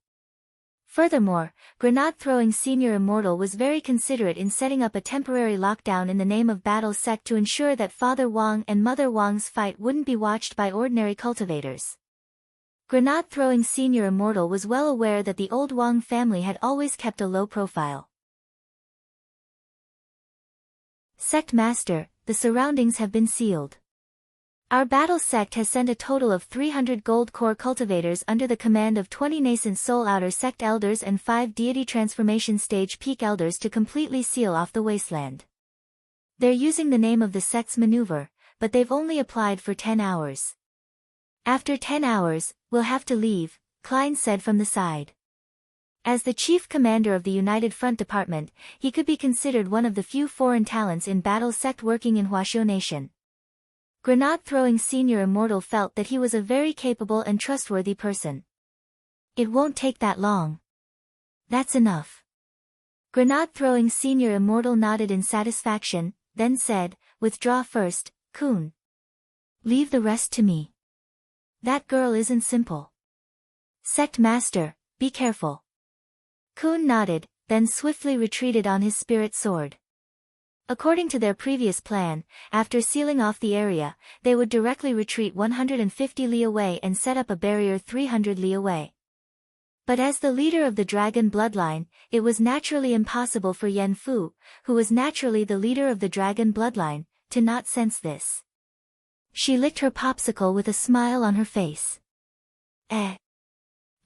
A: Furthermore, grenade-throwing Senior Immortal was very considerate in setting up a temporary lockdown in the name of Battle Sect to ensure that Father Wang and Mother Wang's fight wouldn't be watched by ordinary cultivators. Grenade-throwing Senior Immortal was well aware that the old Wang family had always kept a low profile. Sect Master, the surroundings have been sealed. Our battle sect has sent a total of 300 gold core cultivators under the command of 20 nascent soul outer sect elders and 5 deity transformation stage peak elders to completely seal off the wasteland. They're using the name of the sect's maneuver, but they've only applied for 10 hours. After 10 hours, we'll have to leave, Klein said from the side. As the chief commander of the United Front Department, he could be considered one of the few foreign talents in battle sect working in Huaxiu Nation. Grenade-throwing Senior Immortal felt that he was a very capable and trustworthy person. It won't take that long. That's enough. Grenade-throwing Senior Immortal nodded in satisfaction, then said, "Withdraw first, Kun. Leave the rest to me. That girl isn't simple. Sect Master, be careful." Kun nodded, then swiftly retreated on his spirit sword. According to their previous plan, after sealing off the area, they would directly retreat 150 li away and set up a barrier 300 li away. But as the leader of the dragon bloodline, it was naturally impossible for Yen Fu, who was naturally the leader of the dragon bloodline, to not sense this. She licked her popsicle with a smile on her face.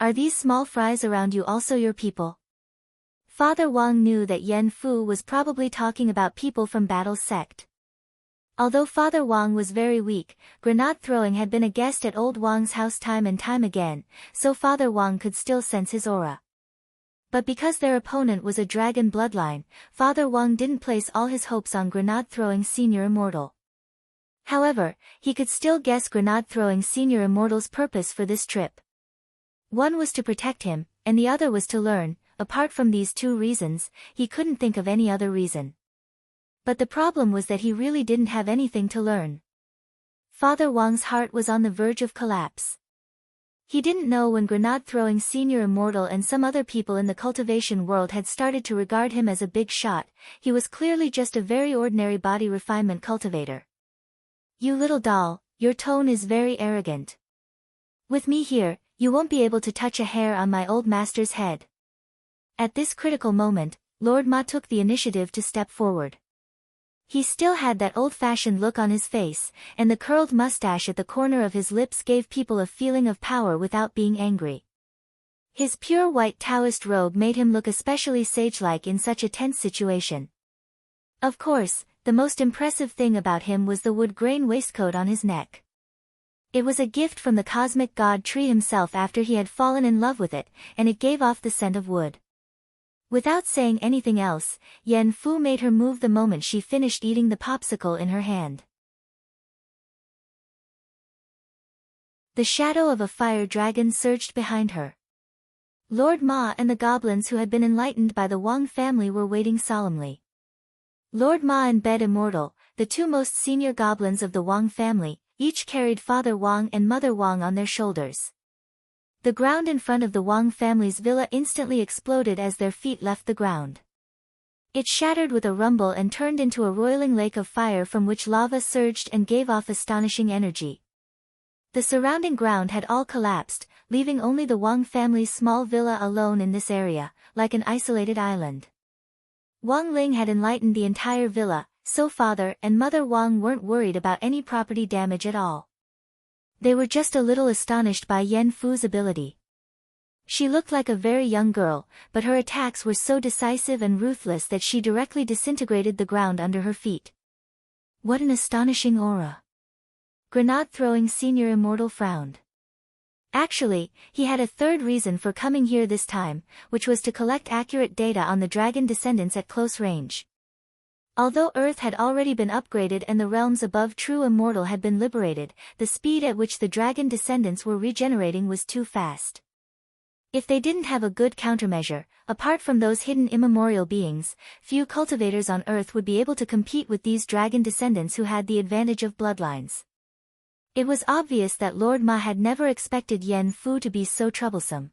A: Are these small fries around you also your people? Father Wang knew that Yen Fu was probably talking about people from Battle's sect. Although Father Wang was very weak, grenade throwing had been a guest at old Wang's house time and time again, so Father Wang could still sense his aura. But because their opponent was a dragon bloodline, Father Wang didn't place all his hopes on grenade throwing Senior Immortal. However, he could still guess grenade throwing Senior Immortal's purpose for this trip. One was to protect him, and the other was to learn. Apart from these two reasons, he couldn't think of any other reason. But the problem was that he really didn't have anything to learn. Father Wang's heart was on the verge of collapse. He didn't know when grenade-throwing Senior Immortal and some other people in the cultivation world had started to regard him as a big shot. He was clearly just a very ordinary body refinement cultivator. You little doll, your tone is very arrogant. With me here, you won't be able to touch a hair on my old master's head. At this critical moment, Lord Ma took the initiative to step forward. He still had that old-fashioned look on his face, and the curled mustache at the corner of his lips gave people a feeling of power without being angry. His pure white Taoist robe made him look especially sage-like in such a tense situation. Of course, the most impressive thing about him was the wood-grain waistcoat on his neck. It was a gift from the cosmic god tree himself after he had fallen in love with it, and it gave off the scent of wood. Without saying anything else, Yen Fu made her move the moment she finished eating the popsicle in her hand. The shadow of a fire dragon surged behind her. Lord Ma and the goblins who had been enlightened by the Wang family were waiting solemnly. Lord Ma and Bed Immortal, the two most senior goblins of the Wang family, each carried Father Wang and Mother Wang on their shoulders. The ground in front of the Wang family's villa instantly exploded as their feet left the ground. It shattered with a rumble and turned into a roiling lake of fire from which lava surged and gave off astonishing energy. The surrounding ground had all collapsed, leaving only the Wang family's small villa alone in this area, like an isolated island. Wang Ling had enlightened the entire villa, so Father and Mother Wang weren't worried about any property damage at all. They were just a little astonished by Yen Fu's ability. She looked like a very young girl, but her attacks were so decisive and ruthless that she directly disintegrated the ground under her feet. What an astonishing aura! Grenade-throwing Senior Immortal frowned. Actually, he had a third reason for coming here this time, which was to collect accurate data on the dragon descendants at close range. Although Earth had already been upgraded and the realms above True Immortal had been liberated, the speed at which the dragon descendants were regenerating was too fast. If they didn't have a good countermeasure, apart from those hidden immemorial beings, few cultivators on Earth would be able to compete with these dragon descendants who had the advantage of bloodlines. It was obvious that Lord Ma had never expected Yen Fu to be so troublesome.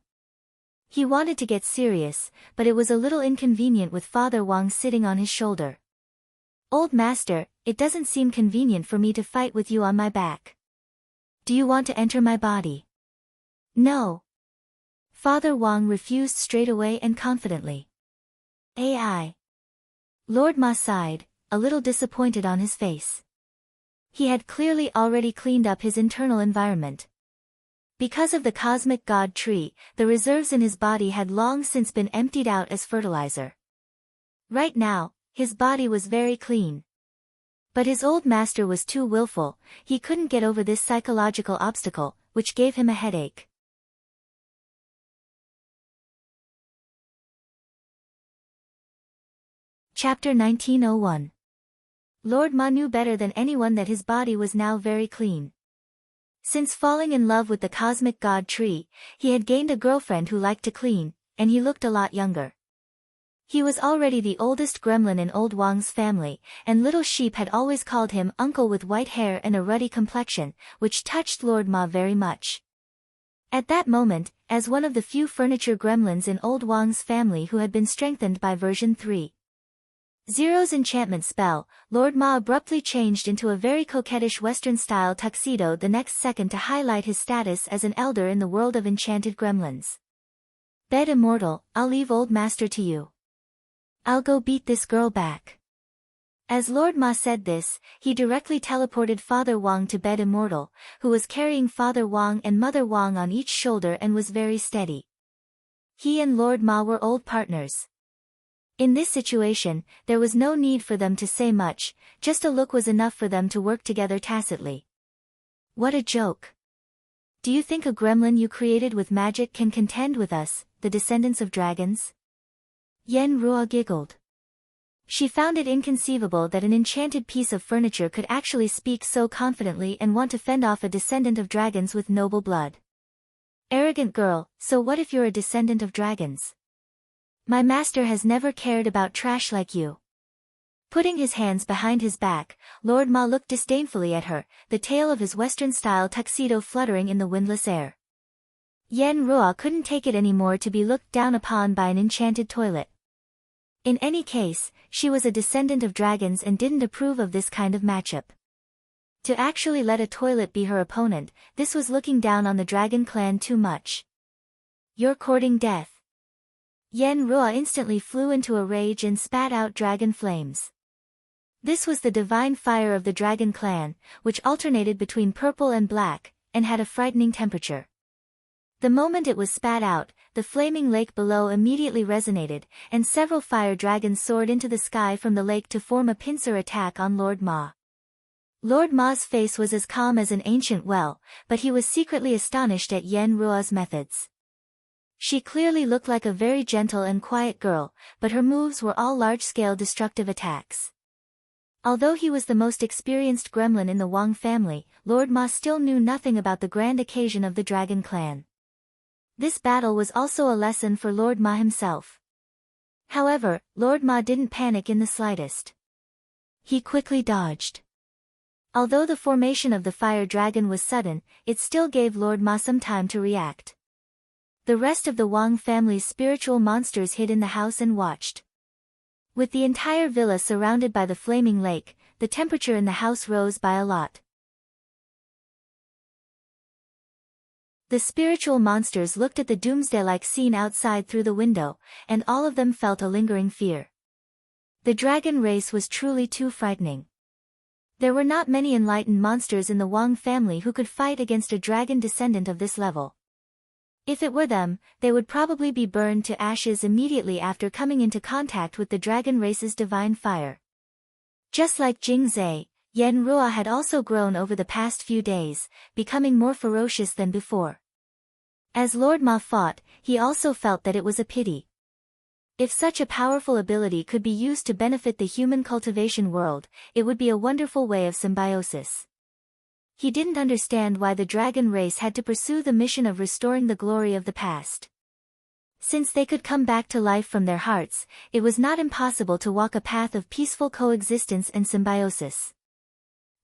A: He wanted to get serious, but it was a little inconvenient with Father Wang sitting on his shoulder. Old Master, it doesn't seem convenient for me to fight with you on my back. Do you want to enter my body? No. Father Wang refused straight away and confidently. AI. Lord Ma sighed, a little disappointed on his face. He had clearly already cleaned up his internal environment. Because of the cosmic god tree, the reserves in his body had long since been emptied out as fertilizer. Right now, his body was very clean. But his old master was too willful, he couldn't get over this psychological obstacle, which gave him a headache. Chapter 1901. Lord Ma knew better than anyone that his body was now very clean. Since falling in love with the cosmic god tree, he had gained a girlfriend who liked to clean, and he looked a lot younger. He was already the oldest gremlin in old Wang's family, and Little Sheep had always called him uncle with white hair and a ruddy complexion, which touched Lord Ma very much. At that moment, as one of the few furniture gremlins in old Wang's family who had been strengthened by version 3.0's enchantment spell, Lord Ma abruptly changed into a very coquettish Western-style tuxedo the next second to highlight his status as an elder in the world of enchanted gremlins. Bed Immortal, I'll leave Old Master to you. I'll go beat this girl back. As Lord Ma said this, he directly teleported Father Wang to bed immortal, who was carrying Father Wang and Mother Wang on each shoulder and was very steady. He and Lord Ma were old partners. In this situation, there was no need for them to say much, just a look was enough for them to work together tacitly. What a joke. Do you think a gremlin you created with magic can contend with us, the descendants of dragons? Yen Ruo giggled. She found it inconceivable that an enchanted piece of furniture could actually speak so confidently and want to fend off a descendant of dragons with noble blood. Arrogant girl, so what if you're a descendant of dragons? My master has never cared about trash like you. Putting his hands behind his back, Lord Ma looked disdainfully at her, the tail of his Western-style tuxedo fluttering in the windless air. Yen Ruo couldn't take it anymore to be looked down upon by an enchanted toilet. In any case, she was a descendant of dragons and didn't approve of this kind of matchup. To actually let a toilet be her opponent, this was looking down on the dragon clan too much. You're courting death. Yen Ruo instantly flew into a rage and spat out dragon flames. This was the divine fire of the dragon clan, which alternated between purple and black, and had a frightening temperature. The moment it was spat out, the flaming lake below immediately resonated, and several fire dragons soared into the sky from the lake to form a pincer attack on Lord Ma. Lord Ma's face was as calm as an ancient well, but he was secretly astonished at Yen Ruo's methods. She clearly looked like a very gentle and quiet girl, but her moves were all large-scale destructive attacks. Although he was the most experienced gremlin in the Wang family, Lord Ma still knew nothing about the grand occasion of the dragon clan. This battle was also a lesson for Lord Ma himself. However, Lord Ma didn't panic in the slightest. He quickly dodged. Although the formation of the fire dragon was sudden, it still gave Lord Ma some time to react. The rest of the Wang family's spiritual monsters hid in the house and watched. With the entire villa surrounded by the flaming lake, the temperature in the house rose by a lot. The spiritual monsters looked at the doomsday-like scene outside through the window, and all of them felt a lingering fear. The dragon race was truly too frightening. There were not many enlightened monsters in the Wang family who could fight against a dragon descendant of this level. If it were them, they would probably be burned to ashes immediately after coming into contact with the dragon race's divine fire. Just like Jing Zhe, Yen Ruo had also grown over the past few days, becoming more ferocious than before. As Lord Ma fought, he also felt that it was a pity. If such a powerful ability could be used to benefit the human cultivation world, it would be a wonderful way of symbiosis. He didn't understand why the dragon race had to pursue the mission of restoring the glory of the past. Since they could come back to life from their hearts, it was not impossible to walk a path of peaceful coexistence and symbiosis.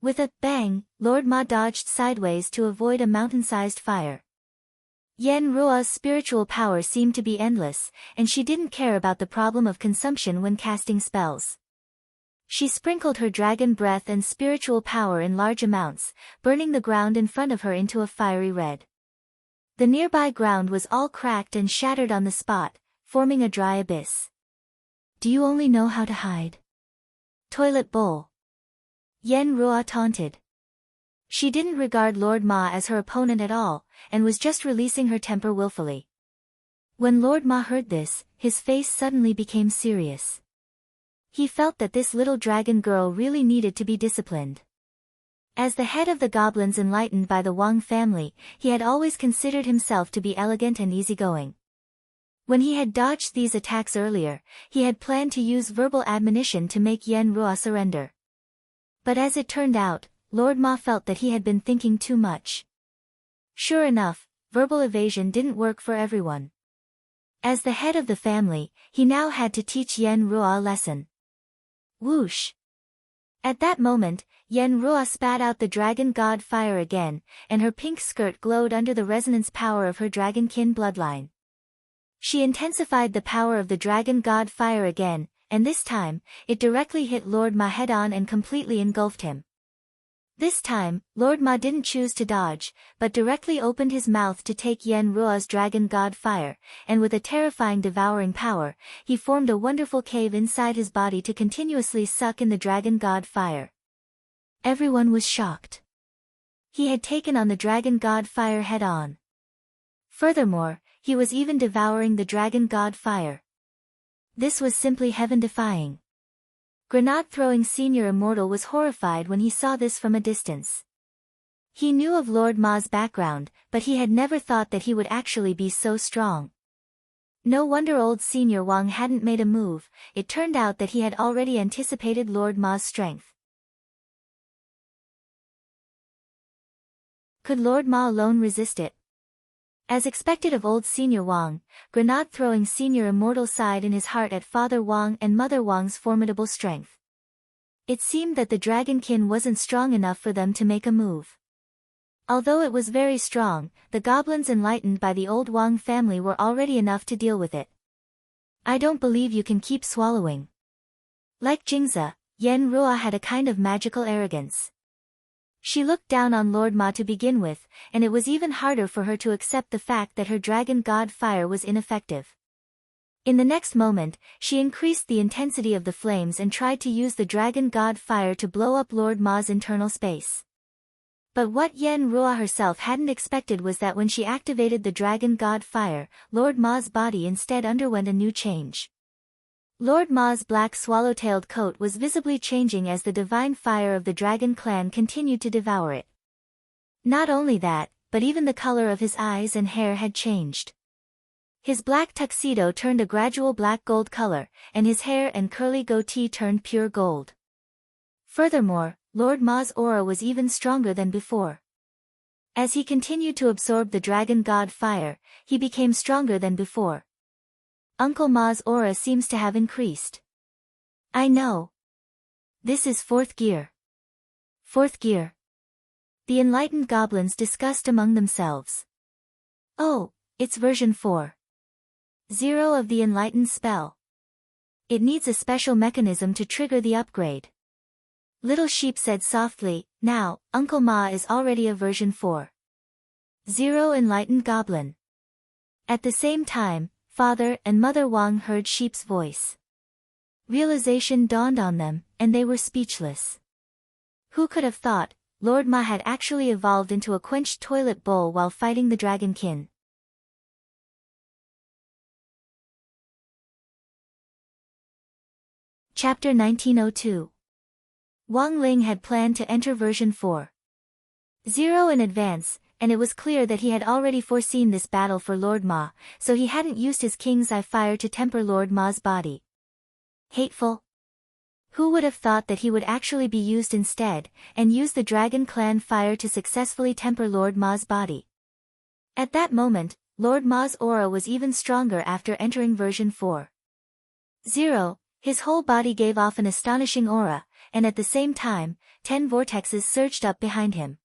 A: With a bang, Lord Ma dodged sideways to avoid a mountain-sized fire. Yen Ruo's spiritual power seemed to be endless, and she didn't care about the problem of consumption when casting spells. She sprinkled her dragon breath and spiritual power in large amounts, burning the ground in front of her into a fiery red. The nearby ground was all cracked and shattered on the spot, forming a dry abyss. Do you only know how to hide? Toilet bowl. Yen Ruo taunted. She didn't regard Lord Ma as her opponent at all, and was just releasing her temper willfully. When Lord Ma heard this, his face suddenly became serious. He felt that this little dragon girl really needed to be disciplined. As the head of the goblins enlightened by the Wang family, he had always considered himself to be elegant and easygoing. When he had dodged these attacks earlier, he had planned to use verbal admonition to make Yen Ruo surrender. But as it turned out, Lord Ma felt that he had been thinking too much. Sure enough, verbal evasion didn't work for everyone. As the head of the family, he now had to teach Yen Ruo a lesson. Whoosh! At that moment, Yen Ruo spat out the dragon god fire again, and her pink skirt glowed under the resonance power of her dragonkin bloodline. She intensified the power of the dragon god fire again, and this time, it directly hit Lord Ma head-on and completely engulfed him. This time, Lord Ma didn't choose to dodge, but directly opened his mouth to take Yen Rua's dragon god fire, and with a terrifying devouring power, he formed a wonderful cave inside his body to continuously suck in the dragon god fire. Everyone was shocked. He had taken on the dragon god fire head-on. Furthermore, he was even devouring the dragon god fire. This was simply heaven-defying. Grenade-throwing senior immortal was horrified when he saw this from a distance. He knew of Lord Ma's background, but he had never thought that he would actually be so strong. No wonder old senior Wang hadn't made a move. It turned out that he had already anticipated Lord Ma's strength. Could Lord Ma alone resist it? As expected of old senior Wang, grenade-throwing senior immortal sighed in his heart at Father Wang and Mother Wang's formidable strength. It seemed that the dragonkin wasn't strong enough for them to make a move. Although it was very strong, the goblins enlightened by the old Wang family were already enough to deal with it. I don't believe you can keep swallowing. Like Jingza, Yen Rua had a kind of magical arrogance. She looked down on Lord Ma to begin with, and it was even harder for her to accept the fact that her dragon god fire was ineffective. In the next moment, she increased the intensity of the flames and tried to use the dragon god fire to blow up Lord Ma's internal space. But what Yen Rua herself hadn't expected was that when she activated the dragon god fire, Lord Ma's body instead underwent a new change. Lord Ma's black swallow-tailed coat was visibly changing as the divine fire of the dragon clan continued to devour it. Not only that, but even the color of his eyes and hair had changed. His black tuxedo turned a gradual black-gold color, and his hair and curly goatee turned pure gold. Furthermore, Lord Ma's aura was even stronger than before. As he continued to absorb the dragon god fire, he became stronger than before. Uncle Ma's aura seems to have increased. I know. This is fourth gear. Fourth gear. The enlightened goblins discussed among themselves. Oh, it's version 4.0 of the enlightened spell. It needs a special mechanism to trigger the upgrade. Little Sheep said softly, now, Uncle Ma is already a version 4.0 enlightened goblin. At the same time, Father and Mother Wang heard Sheep's voice. Realization dawned on them, and they were speechless. Who could have thought, Lord Ma had actually evolved into a quenched toilet bowl while fighting the dragonkin? Chapter 1902. Wang Ling had planned to enter version 4.0 in advance, and it was clear that he had already foreseen this battle for Lord Ma, so he hadn't used his King's Eye fire to temper Lord Ma's body. Hateful. Who would have thought that he would actually be used instead, and use the Dragon Clan fire to successfully temper Lord Ma's body? At that moment, Lord Ma's aura was even stronger after entering version 4.0. His whole body gave off an astonishing aura, and at the same time, 10 vortexes surged up behind him.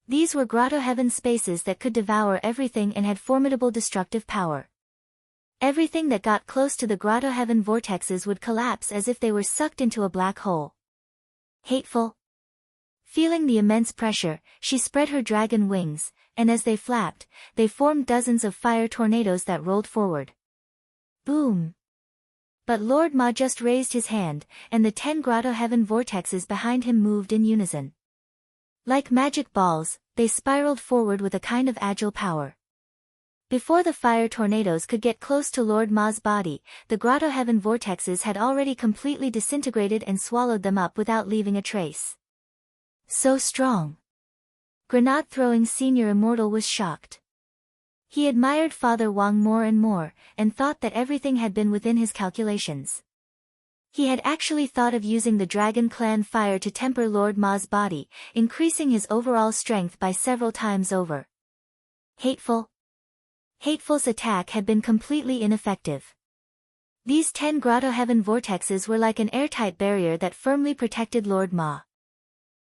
A: These were grotto heaven spaces that could devour everything and had formidable destructive power. Everything that got close to the grotto heaven vortexes would collapse as if they were sucked into a black hole. Hateful. Feeling the immense pressure, she spread her dragon wings, and as they flapped, they formed dozens of fire tornadoes that rolled forward. Boom! But Lord Ma just raised his hand, and the 10 grotto heaven vortexes behind him moved in unison. Like magic balls, they spiraled forward with a kind of agile power. Before the fire tornadoes could get close to Lord Ma's body, the grotto heaven vortexes had already completely disintegrated and swallowed them up without leaving a trace. So strong. Grenade-throwing senior immortal was shocked. He admired Father Wang more and more, and thought that everything had been within his calculations. He had actually thought of using the Dragon Clan fire to temper Lord Ma's body, increasing his overall strength by several times over. Hateful. Hateful's attack had been completely ineffective. These 10 grotto heaven vortexes were like an airtight barrier that firmly protected Lord Ma.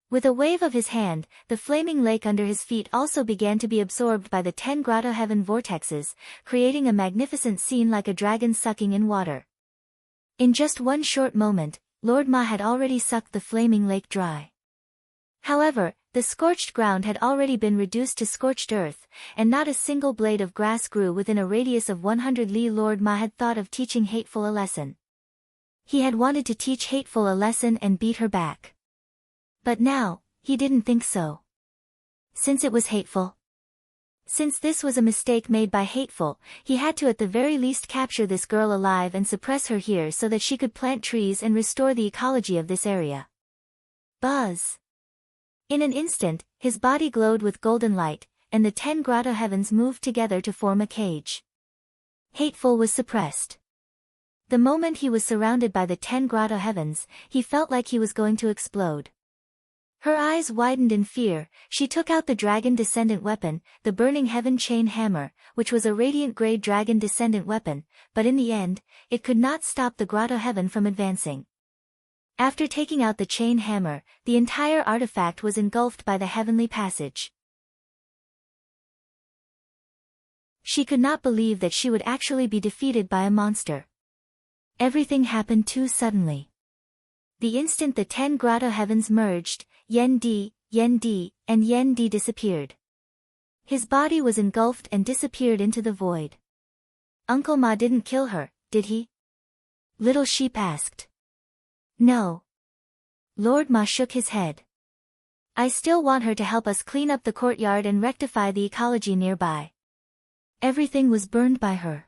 A: With a wave of his hand, the flaming lake under his feet also began to be absorbed by the 10 grotto heaven vortexes, creating a magnificent scene like a dragon sucking in water. In just one short moment, Lord Ma had already sucked the flaming lake dry. However, the scorched ground had already been reduced to scorched earth, and not a single blade of grass grew within a radius of 100 li. Lord Ma had thought of teaching Hateful a lesson. He had wanted to teach Hateful a lesson and beat her back. But now, he didn't think so. Since it was Hateful. Since this was a mistake made by Hateful, he had to at the very least capture this girl alive and suppress her here so that she could plant trees and restore the ecology of this area. Buzz! In an instant, his body glowed with golden light, and the 10 grotto heavens moved together to form a cage. Hateful was suppressed. The moment he was surrounded by the 10 grotto heavens, he felt like he was going to explode. Her eyes widened in fear. She took out the dragon descendant weapon, the burning heaven chain hammer, which was a radiant grey dragon descendant weapon, but in the end, it could not stop the grotto heaven from advancing. After taking out the chain hammer, the entire artifact was engulfed by the heavenly passage. She could not believe that she would actually be defeated by a monster. Everything happened too suddenly. The instant the 10 grotto heavens merged, Yen Di, and Yen Di disappeared. His body was engulfed and disappeared into the void. Uncle Ma didn't kill her, did he? Little Sheep asked. No. Lord Ma shook his head. I still want her to help us clean up the courtyard and rectify the ecology nearby. Everything was burned by her.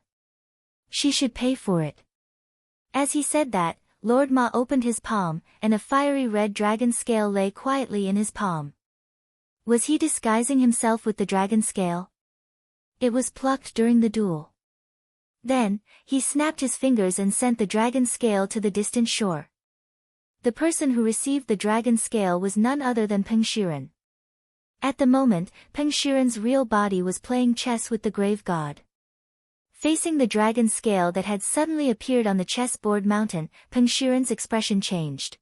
A: She should pay for it. As he said that, Lord Ma opened his palm, and a fiery red dragon scale lay quietly in his palm. Was he disguising himself with the dragon scale? It was plucked during the duel. Then, he snapped his fingers and sent the dragon scale to the distant shore. The person who received the dragon scale was none other than Peng Shiren. At the moment, Peng Shiren's real body was playing chess with the grave god. Facing the dragon scale that had suddenly appeared on the chessboard mountain, Peng Shiren's expression changed.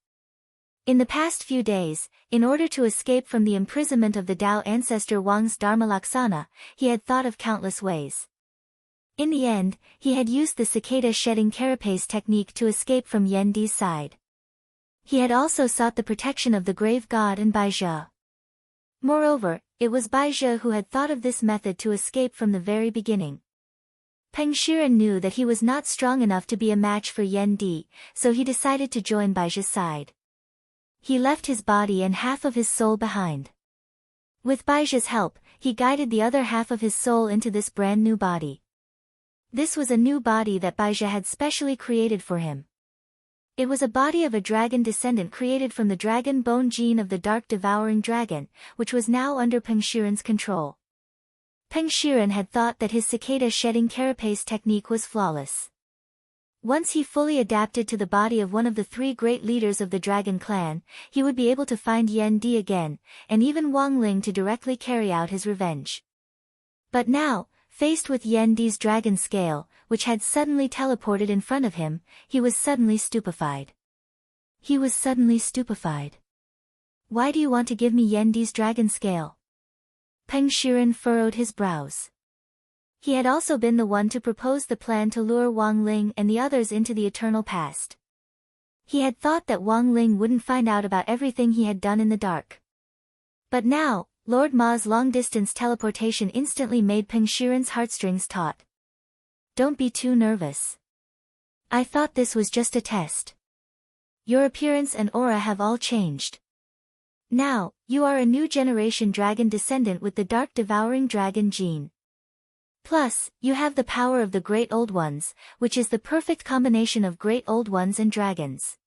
A: In the past few days, in order to escape from the imprisonment of the Tao ancestor Wang's Dharma Laksana, he had thought of countless ways. In the end, he had used the cicada shedding carapace technique to escape from Yen Di's side. He had also sought the protection of the grave god and Baizhe. Moreover, it was Baizhe who had thought of this method to escape from the very beginning. Peng Shiren knew that he was not strong enough to be a match for Yen Di, so he decided to join Baizhe's side. He left his body and half of his soul behind. With Baizhe's help, he guided the other half of his soul into this brand new body. This was a new body that Baizhe had specially created for him. It was a body of a dragon descendant created from the dragon bone gene of the dark devouring dragon, which was now under Peng Shiren's control. Peng Shiren had thought that his cicada shedding carapace technique was flawless. Once he fully adapted to the body of one of the 3 great leaders of the dragon clan, he would be able to find Yen Di again, and even Wang Ling to directly carry out his revenge. But now, faced with Yen Di's dragon scale, which had suddenly teleported in front of him, he was suddenly stupefied. Why do you want to give me Yen Di's dragon scale? Peng Shiren furrowed his brows. He had also been the one to propose the plan to lure Wang Ling and the others into the eternal past. He had thought that Wang Ling wouldn't find out about everything he had done in the dark. But now, Lord Ma's long-distance teleportation instantly made Peng Shiren's heartstrings taut. Don't be too nervous. I thought this was just a test. Your appearance and aura have all changed. Now, you are a new generation dragon descendant with the dark devouring dragon gene. Plus, you have the power of the Great Old Ones, which is the perfect combination of Great Old Ones and dragons.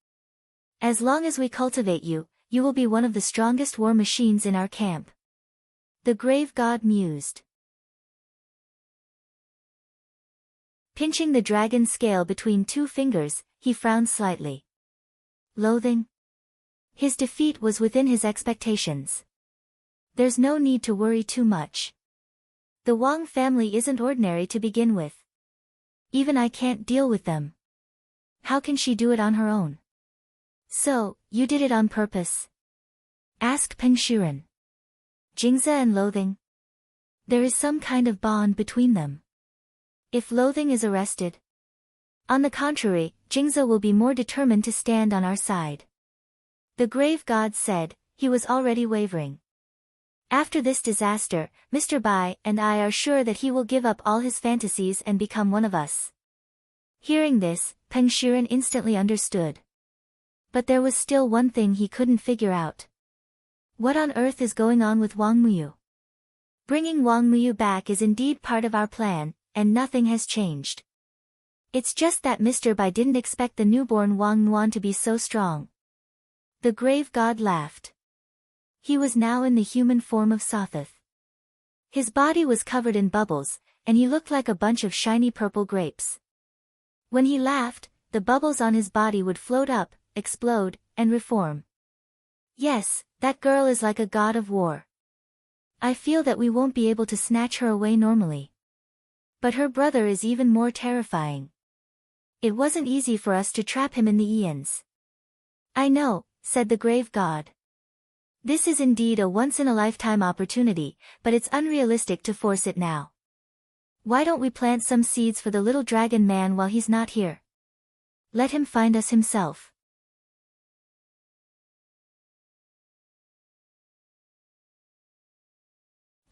A: As long as we cultivate you, you will be one of the strongest war machines in our camp. The grave god mused. Pinching the dragon scale between 2 fingers, he frowned slightly. Loathing? His defeat was within his expectations. There's no need to worry too much. The Wang family isn't ordinary to begin with. Even I can't deal with them. How can she do it on her own? So, you did it on purpose? Asked Peng Shiren. Jingze and Loathing? There is some kind of bond between them. If Loathing is arrested? On the contrary, Jingze will be more determined to stand on our side. The grave god said, he was already wavering. After this disaster, Mr. Bai and I are sure that he will give up all his fantasies and become one of us. Hearing this, Peng Shiren instantly understood. But there was still one thing he couldn't figure out. What on earth is going on with Wang Muyu? Bringing Wang Muyu back is indeed part of our plan, and nothing has changed. It's just that Mr. Bai didn't expect the newborn Wang Nuan to be so strong. The grave god laughed. He was now in the human form of Sothoth. His body was covered in bubbles, and he looked like a bunch of shiny purple grapes. When he laughed, the bubbles on his body would float up, explode, and reform. Yes, that girl is like a god of war. I feel that we won't be able to snatch her away normally. But her brother is even more terrifying. It wasn't easy for us to trap him in the eons. I know, said the grave god. This is indeed a once-in-a-lifetime opportunity, but it's unrealistic to force it now. Why don't we plant some seeds for the little dragon man while he's not here? Let him find us himself.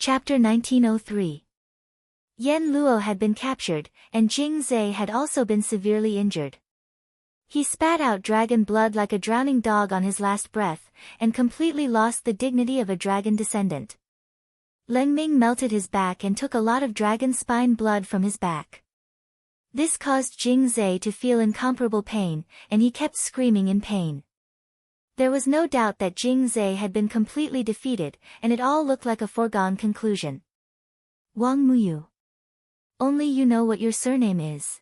A: Chapter 1903. Yen Luo had been captured, and Jing Zhe had also been severely injured. He spat out dragon blood like a drowning dog on his last breath, and completely lost the dignity of a dragon descendant. Leng Ming melted his back and took a lot of dragon spine blood from his back. This caused Jing Zhe to feel incomparable pain, and he kept screaming in pain. There was no doubt that Jing Zhe had been completely defeated, and it all looked like a foregone conclusion. Wang Muyu. Only you know what your surname is.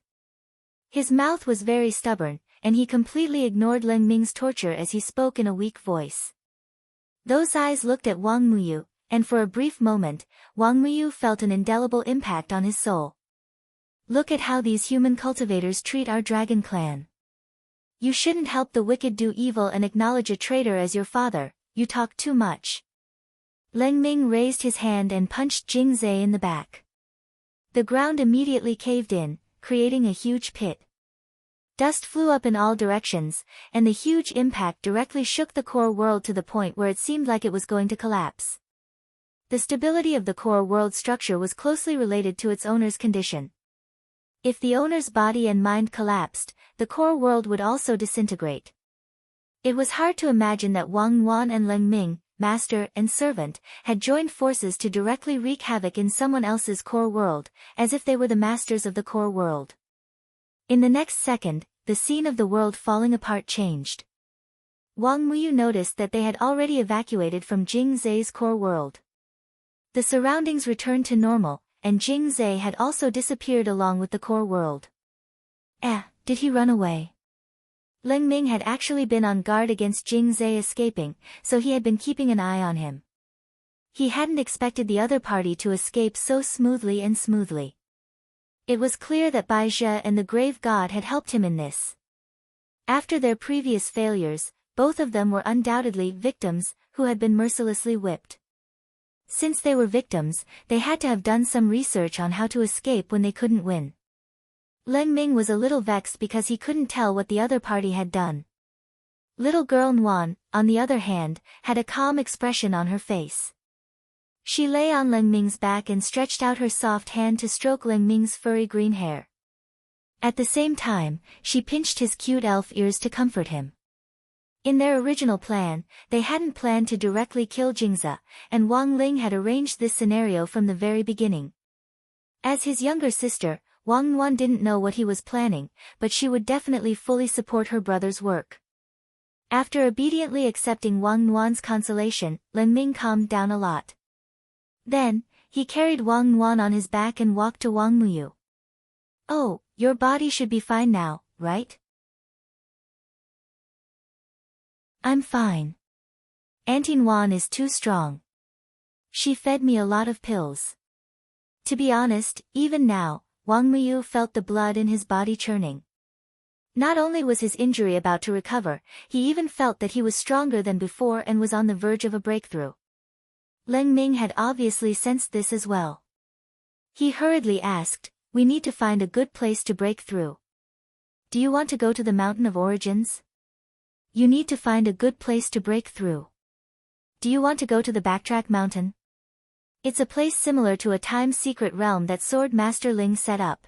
A: His mouth was very stubborn, and he completely ignored Leng Ming's torture as he spoke in a weak voice. Those eyes looked at Wang Muyu, and for a brief moment, Wang Muyu felt an indelible impact on his soul. Look at how these human cultivators treat our dragon clan. You shouldn't help the wicked do evil and acknowledge a traitor as your father, you talk too much. Leng Ming raised his hand and punched Jing Zhe in the back. The ground immediately caved in, creating a huge pit. Dust flew up in all directions, and the huge impact directly shook the core world to the point where it seemed like it was going to collapse. The stability of the core world structure was closely related to its owner's condition. If the owner's body and mind collapsed, the core world would also disintegrate. It was hard to imagine that Wang Nuan and Leng Ming, master and servant, had joined forces to directly wreak havoc in someone else's core world, as if they were the masters of the core world. In the next second, the scene of the world falling apart changed. Wang Muyu noticed that they had already evacuated from Jing Zhe's core world. The surroundings returned to normal, and Jing Zhe had also disappeared along with the core world. Did he run away? Leng Ming had actually been on guard against Jing Zhe escaping, so he had been keeping an eye on him. He hadn't expected the other party to escape so smoothly. It was clear that Bai Zhe and the grave god had helped him in this. After their previous failures, both of them were undoubtedly victims, who had been mercilessly whipped. Since they were victims, they had to have done some research on how to escape when they couldn't win. Leng Ming was a little vexed because he couldn't tell what the other party had done. Little girl Nuan, on the other hand, had a calm expression on her face. She lay on Leng Ming's back and stretched out her soft hand to stroke Leng Ming's furry green hair. At the same time, she pinched his cute elf ears to comfort him. In their original plan, they hadn't planned to directly kill Jingza, and Wang Ling had arranged this scenario from the very beginning. As his younger sister, Wang Nuan didn't know what he was planning, but she would definitely fully support her brother's work. After obediently accepting Wang Nuan's consolation, Leng Ming calmed down a lot. Then, he carried Wang Nuan on his back and walked to Wang Muyu. Oh, your body should be fine now, right? I'm fine. Auntie Nuan is too strong. She fed me a lot of pills. To be honest, even now, Wang Muyu felt the blood in his body churning. Not only was his injury about to recover, he even felt that he was stronger than before and was on the verge of a breakthrough. Leng Ming had obviously sensed this as well. He hurriedly asked, "We need to find a good place to break through. Do you want to go to the Mountain of Origins? You need to find a good place to break through." Do you want to go to the Backtrack Mountain? It's a place similar to a time-secret realm that Sword Master Ling set up.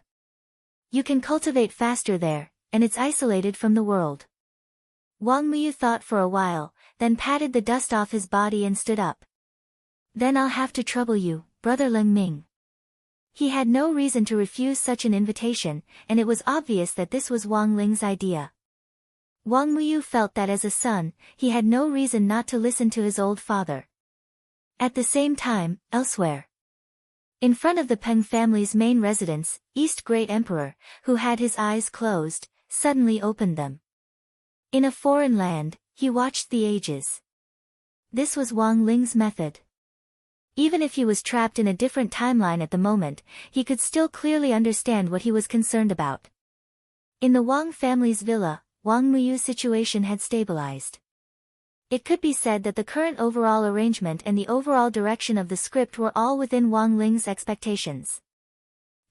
A: You can cultivate faster there, and it's isolated from the world. Wang Muyu thought for a while, then patted the dust off his body and stood up. Then I'll have to trouble you, Brother Ling Ming. He had no reason to refuse such an invitation, and it was obvious that this was Wang Ling's idea. Wang Muyu felt that as a son, he had no reason not to listen to his old father. At the same time, elsewhere. In front of the Peng family's main residence, East Great Emperor, who had his eyes closed, suddenly opened them. In a foreign land, he watched the ages. This was Wang Ling's method. Even if he was trapped in a different timeline at the moment, he could still clearly understand what he was concerned about. In the Wang family's villa, Wang Muyu's situation had stabilized. It could be said that the current overall arrangement and the overall direction of the script were all within Wang Ling's expectations.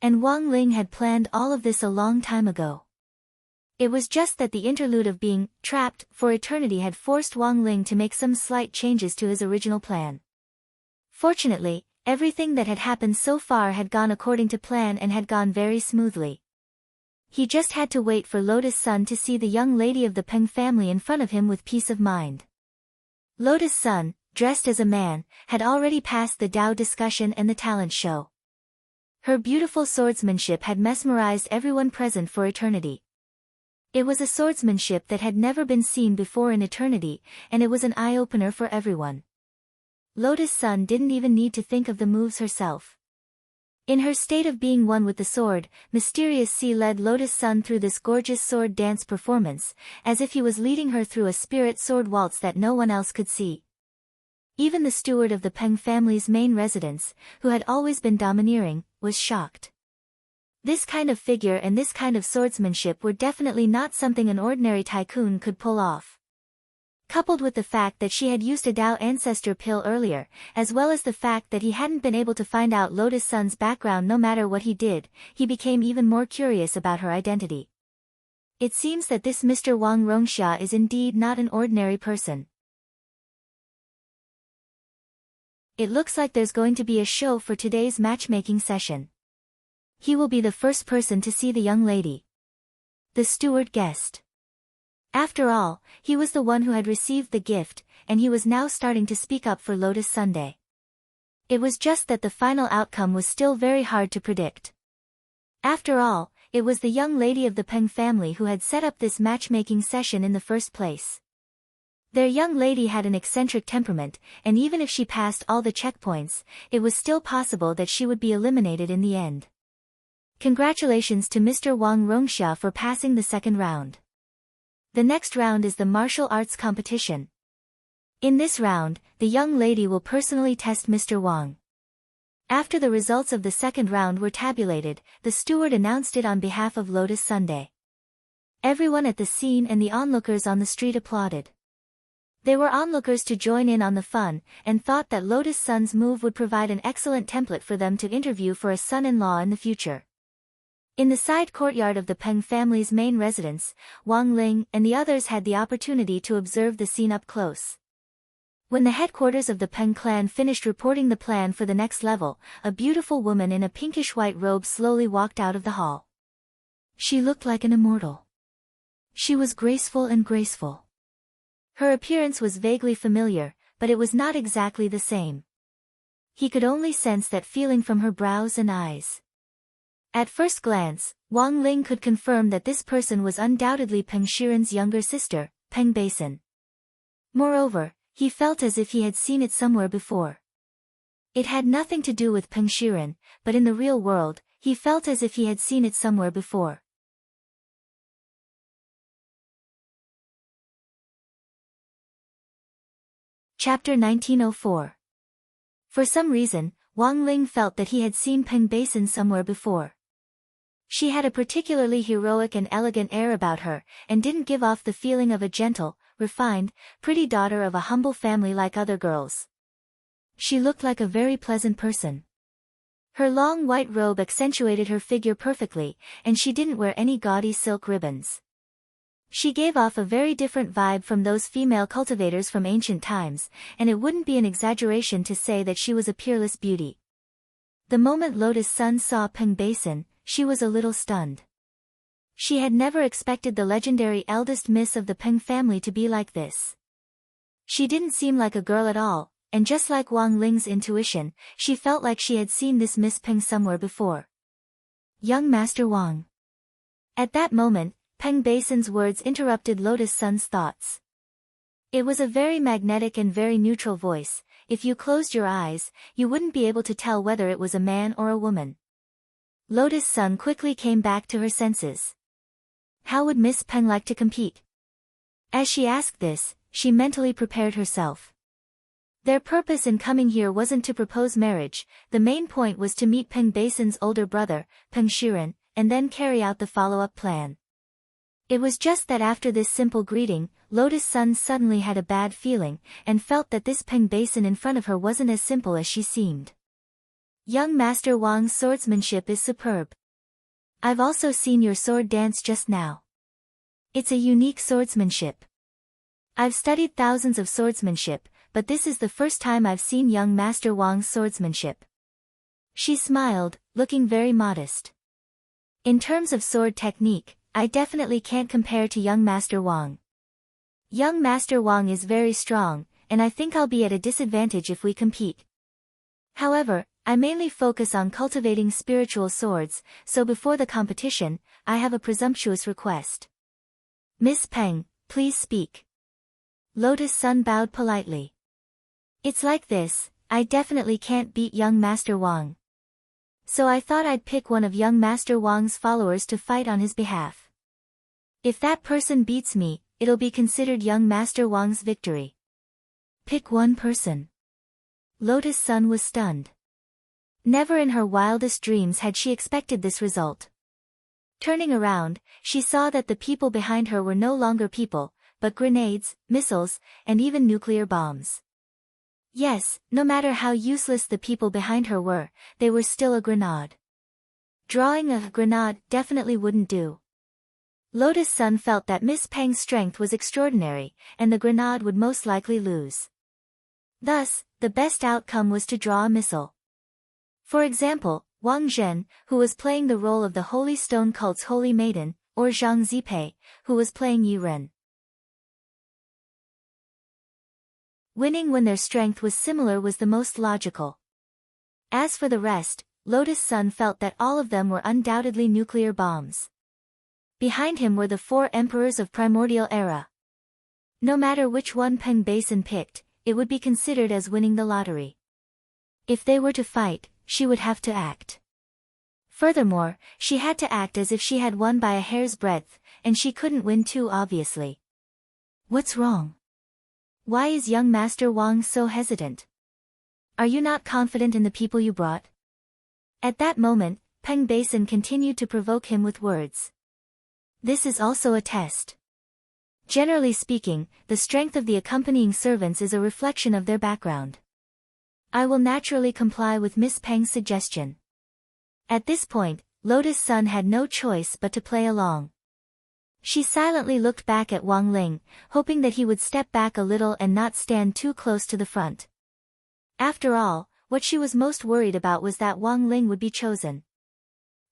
A: And Wang Ling had planned all of this a long time ago. It was just that the interlude of being trapped for eternity had forced Wang Ling to make some slight changes to his original plan. Fortunately, everything that had happened so far had gone according to plan and had gone very smoothly. He just had to wait for Lotus Sun to see the young lady of the Peng family in front of him with peace of mind. Lotus Sun, dressed as a man, had already passed the Dao discussion and the talent show. Her beautiful swordsmanship had mesmerized everyone present for eternity. It was a swordsmanship that had never been seen before in eternity, and it was an eye-opener for everyone. Lotus Sun didn't even need to think of the moves herself. In her state of being one with the sword, Mysterious Sea led Lotus Sun through this gorgeous sword dance performance, as if he was leading her through a spirit sword waltz that no one else could see. Even the steward of the Peng family's main residence, who had always been domineering, was shocked. This kind of figure and this kind of swordsmanship were definitely not something an ordinary tycoon could pull off. Coupled with the fact that she had used a Dao ancestor pill earlier, as well as the fact that he hadn't been able to find out Lotus Sun's background no matter what he did, he became even more curious about her identity. It seems that this Mr. Wang Rongxia is indeed not an ordinary person. It looks like there's going to be a show for today's matchmaking session. He will be the first person to see the young lady. The steward guessed. After all, he was the one who had received the gift, and he was now starting to speak up for Lotus Sunday. It was just that the final outcome was still very hard to predict. After all, it was the young lady of the Peng family who had set up this matchmaking session in the first place. Their young lady had an eccentric temperament, and even if she passed all the checkpoints, it was still possible that she would be eliminated in the end. Congratulations to Mr. Wang Rongxia for passing the second round. The next round is the martial arts competition. In this round, the young lady will personally test Mr. Wang. After the results of the second round were tabulated, the steward announced it on behalf of Lotus Sunday. Everyone at the scene and the onlookers on the street applauded. They were onlookers to join in on the fun, and thought that Lotus Sun's move would provide an excellent template for them to interview for a son-in-law in the future. In the side courtyard of the Peng family's main residence, Wang Ling and the others had the opportunity to observe the scene up close. When the headquarters of the Peng clan finished reporting the plan for the next level, a beautiful woman in a pinkish-white robe slowly walked out of the hall. She looked like an immortal. She was graceful and graceful. Her appearance was vaguely familiar, but it was not exactly the same. He could only sense that feeling from her brows and eyes. At first glance, Wang Ling could confirm that this person was undoubtedly Peng Shiren's younger sister, Peng Basin. Moreover, he felt as if he had seen it somewhere before. It had nothing to do with Peng Shiren, but in the real world, he felt as if he had seen it somewhere before. Chapter 1904. For some reason, Wang Ling felt that he had seen Peng Basin somewhere before. She had a particularly heroic and elegant air about her, and didn't give off the feeling of a gentle, refined, pretty daughter of a humble family like other girls. She looked like a very pleasant person. Her long white robe accentuated her figure perfectly, and she didn't wear any gaudy silk ribbons. She gave off a very different vibe from those female cultivators from ancient times, and it wouldn't be an exaggeration to say that she was a peerless beauty. The moment Lotus Sun saw Peng Basin, she was a little stunned. She had never expected the legendary eldest miss of the Peng family to be like this. She didn't seem like a girl at all, and just like Wang Ling's intuition, she felt like she had seen this Miss Peng somewhere before. Young Master Wang. At that moment, Peng Basin's words interrupted Lotus Sun's thoughts. It was a very magnetic and very neutral voice. If you closed your eyes, you wouldn't be able to tell whether it was a man or a woman. Lotus Sun quickly came back to her senses. How would Miss Peng like to compete? As she asked this, she mentally prepared herself. Their purpose in coming here wasn't to propose marriage, the main point was to meet Peng Basin's older brother, Peng Shiren, and then carry out the follow-up plan. It was just that after this simple greeting, Lotus Sun suddenly had a bad feeling, and felt that this Peng Basin in front of her wasn't as simple as she seemed. Young Master Wang's swordsmanship is superb. I've also seen your sword dance just now. It's a unique swordsmanship. I've studied thousands of swordsmanship, but this is the first time I've seen young Master Wang's swordsmanship. She smiled, looking very modest. In terms of sword technique, I definitely can't compare to young Master Wang. Young Master Wang is very strong, and I think I'll be at a disadvantage if we compete. However, I mainly focus on cultivating spiritual swords, so before the competition, I have a presumptuous request. Miss Peng, please speak. Lotus Sun bowed politely. It's like this, I definitely can't beat young Master Wang. So I thought I'd pick one of young Master Wang's followers to fight on his behalf. If that person beats me, it'll be considered young Master Wang's victory. Pick one person. Lotus Sun was stunned. Never in her wildest dreams had she expected this result. Turning around, she saw that the people behind her were no longer people, but grenades, missiles, and even nuclear bombs. Yes, no matter how useless the people behind her were, they were still a grenade. Drawing a grenade definitely wouldn't do. Lotus Sun felt that Miss Peng's strength was extraordinary, and the grenade would most likely lose. Thus, the best outcome was to draw a missile. For example, Wang Zhen, who was playing the role of the Holy Stone Cult's Holy Maiden, or Zhang Zipei, who was playing Yi Ren. Winning when their strength was similar was the most logical. As for the rest, Lotus Sun felt that all of them were undoubtedly nuclear bombs. Behind him were the 4 emperors of primordial era. No matter which one Peng Basin picked, it would be considered as winning the lottery. If they were to fight, she would have to act. Furthermore, she had to act as if she had won by a hair's breadth, and she couldn't win too obviously. What's wrong? Why is young Master Wang so hesitant? Are you not confident in the people you brought? At that moment, Peng Basin continued to provoke him with words. This is also a test. Generally speaking, the strength of the accompanying servants is a reflection of their background. I will naturally comply with Miss Peng's suggestion. At this point, Lotus Sun had no choice but to play along. She silently looked back at Wang Ling, hoping that he would step back a little and not stand too close to the front. After all, what she was most worried about was that Wang Ling would be chosen.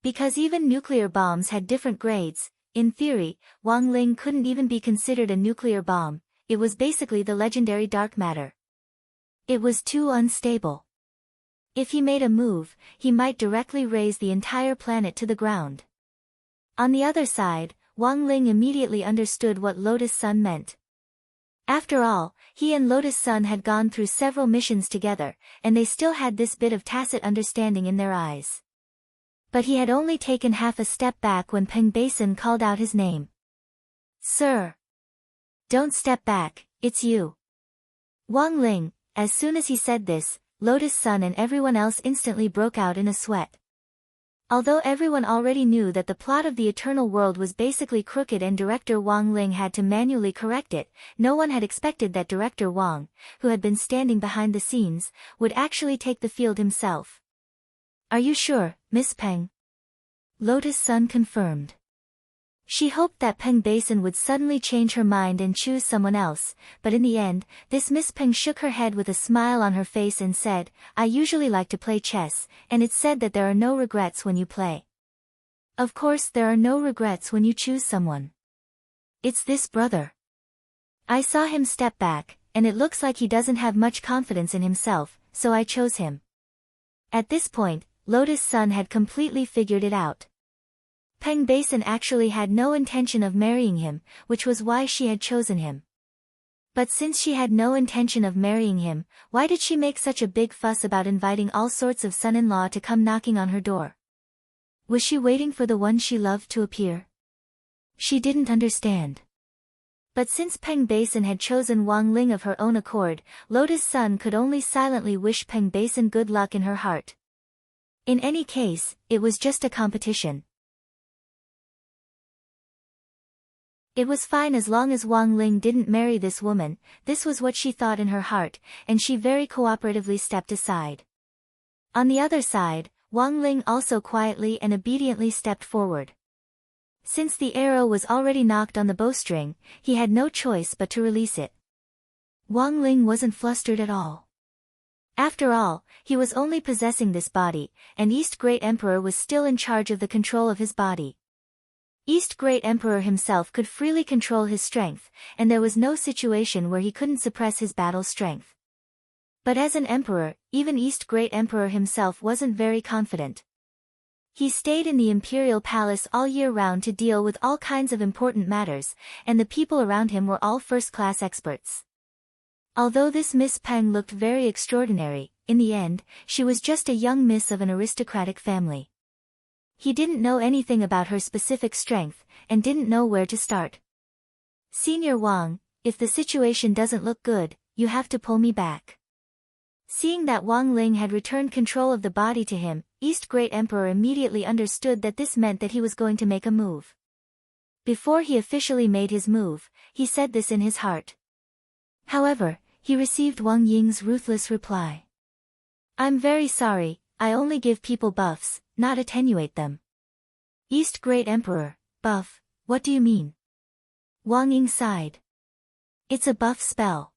A: Because even nuclear bombs had different grades, in theory, Wang Ling couldn't even be considered a nuclear bomb, it was basically the legendary dark matter. It was too unstable. If he made a move, he might directly raise the entire planet to the ground. On the other side, Wang Ling immediately understood what Lotus Sun meant. After all, he and Lotus Sun had gone through several missions together, and they still had this bit of tacit understanding in their eyes. But he had only taken half a step back when Peng Basin called out his name. Sir! Don't step back, it's you. Wang Ling. As soon as he said this, Lotus Sun and everyone else instantly broke out in a sweat. Although everyone already knew that the plot of the Eternal World was basically crooked and director Wang Ling had to manually correct it, no one had expected that director Wang, who had been standing behind the scenes, would actually take the field himself. Are you sure, Miss Peng? Lotus Sun confirmed. She hoped that Peng Basin would suddenly change her mind and choose someone else, but in the end, this Miss Peng shook her head with a smile on her face and said, "I usually like to play chess, and it's said that there are no regrets when you play." Of course there are no regrets when you choose someone. It's this brother. I saw him step back, and it looks like he doesn't have much confidence in himself, so I chose him. At this point, Lotus Sun had completely figured it out. Peng Basin actually had no intention of marrying him, which was why she had chosen him. But since she had no intention of marrying him, why did she make such a big fuss about inviting all sorts of son-in-law to come knocking on her door? Was she waiting for the one she loved to appear? She didn't understand. But since Peng Basin had chosen Wang Ling of her own accord, Lotus Sun could only silently wish Peng Basin good luck in her heart. In any case, it was just a competition. It was fine as long as Wang Ling didn't marry this woman, this was what she thought in her heart, and she very cooperatively stepped aside. On the other side, Wang Ling also quietly and obediently stepped forward. Since the arrow was already knocked on the bowstring, he had no choice but to release it. Wang Ling wasn't flustered at all. After all, he was only possessing this body, and East Great Emperor was still in charge of the control of his body. East Great Emperor himself could freely control his strength, and there was no situation where he couldn't suppress his battle strength. But as an emperor, even East Great Emperor himself wasn't very confident. He stayed in the imperial palace all year round to deal with all kinds of important matters, and the people around him were all first-class experts. Although this Miss Peng looked very extraordinary, in the end, she was just a young miss of an aristocratic family. He didn't know anything about her specific strength, and didn't know where to start. "Senior Wang, if the situation doesn't look good, you have to pull me back." Seeing that Wang Ling had returned control of the body to him, East Great Emperor immediately understood that this meant that he was going to make a move. Before he officially made his move, he said this in his heart. However, he received Wang Ying's ruthless reply. "I'm very sorry, I only give people buffs, not attenuate them." East Great Emperor, buff, what do you mean? Wang Ying sighed. "It's a buff spell."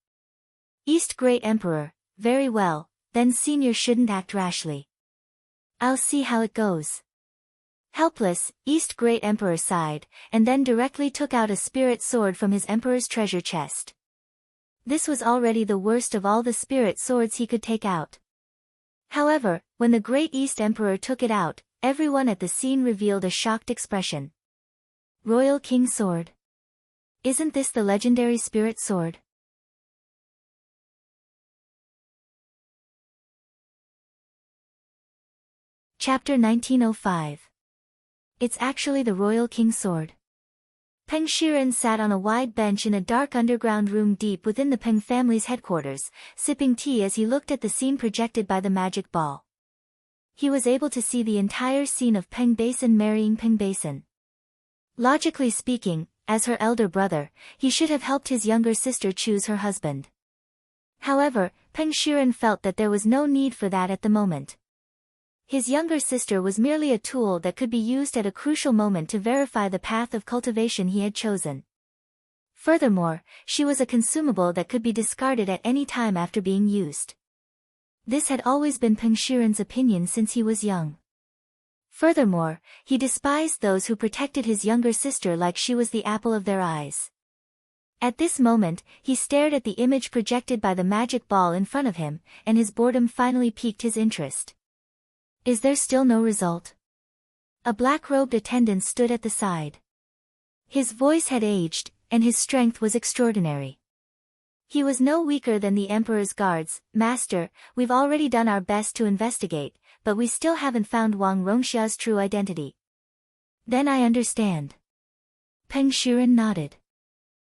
A: East Great Emperor, very well, then senior shouldn't act rashly. I'll see how it goes. Helpless, East Great Emperor sighed, and then directly took out a spirit sword from his emperor's treasure chest. This was already the worst of all the spirit swords he could take out. However, when the Great East Emperor took it out, everyone at the scene revealed a shocked expression. Royal King Sword. Isn't this the legendary spirit sword? Chapter 1905. It's actually the Royal King Sword. Peng Shiren sat on a wide bench in a dark underground room deep within the Peng family's headquarters, sipping tea as he looked at the scene projected by the magic ball. He was able to see the entire scene of Peng Basin marrying Peng Basin. Logically speaking, as her elder brother, he should have helped his younger sister choose her husband. However, Peng Shiren felt that there was no need for that at the moment. His younger sister was merely a tool that could be used at a crucial moment to verify the path of cultivation he had chosen. Furthermore, she was a consumable that could be discarded at any time after being used. This had always been Peng Shiren's opinion since he was young. Furthermore, he despised those who protected his younger sister like she was the apple of their eyes. At this moment, he stared at the image projected by the magic ball in front of him, and his boredom finally piqued his interest. Is there still no result? A black-robed attendant stood at the side. His voice had aged, and his strength was extraordinary. He was no weaker than the Emperor's guards. "Master, we've already done our best to investigate, but we still haven't found Wang Rongxia's true identity." "Then I understand." Peng Shiren nodded.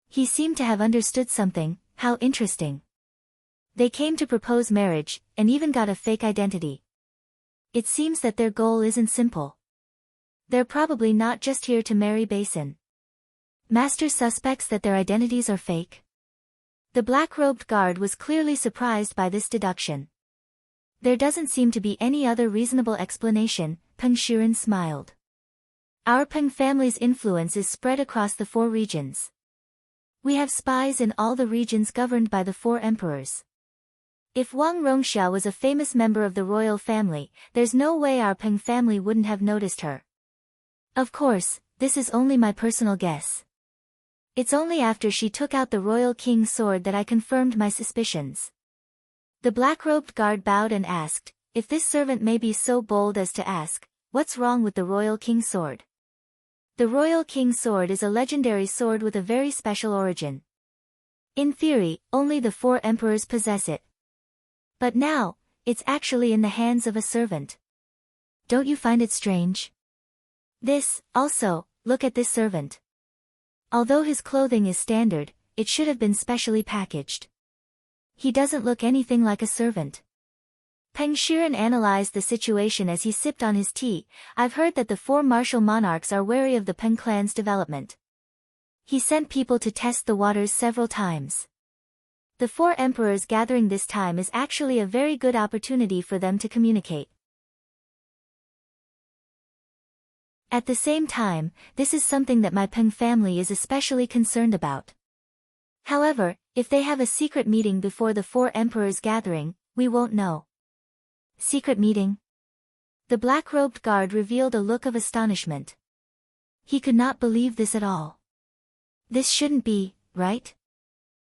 A: He seemed to have understood something. How interesting. They came to propose marriage, and even got a fake identity. It seems that their goal isn't simple. They're probably not just here to marry Basin. Master suspects that their identities are fake? The black-robed guard was clearly surprised by this deduction. There doesn't seem to be any other reasonable explanation, Peng Shiren smiled. Our Peng family's influence is spread across the 4 regions. We have spies in all the regions governed by the 4 emperors. If Wang Rongxia was a famous member of the royal family, there's no way our Peng family wouldn't have noticed her. Of course, this is only my personal guess. It's only after she took out the royal king's sword that I confirmed my suspicions. The black-robed guard bowed and asked, if this servant may be so bold as to ask, what's wrong with the royal king's sword? The royal king's sword is a legendary sword with a very special origin. In theory, only the 4 emperors possess it. But now, it's actually in the hands of a servant. Don't you find it strange? Look at this servant. Although his clothing is standard, it should have been specially packaged. He doesn't look anything like a servant. Peng Shiren analyzed the situation as he sipped on his tea. I've heard that the 4 martial monarchs are wary of the Peng clan's development. He sent people to test the waters several times. The 4 emperors gathering this time is actually a very good opportunity for them to communicate. At the same time, this is something that my Peng family is especially concerned about. However, if they have a secret meeting before the 4 emperors gathering, we won't know. Secret meeting? The black-robed guard revealed a look of astonishment. He could not believe this at all. This shouldn't be, right?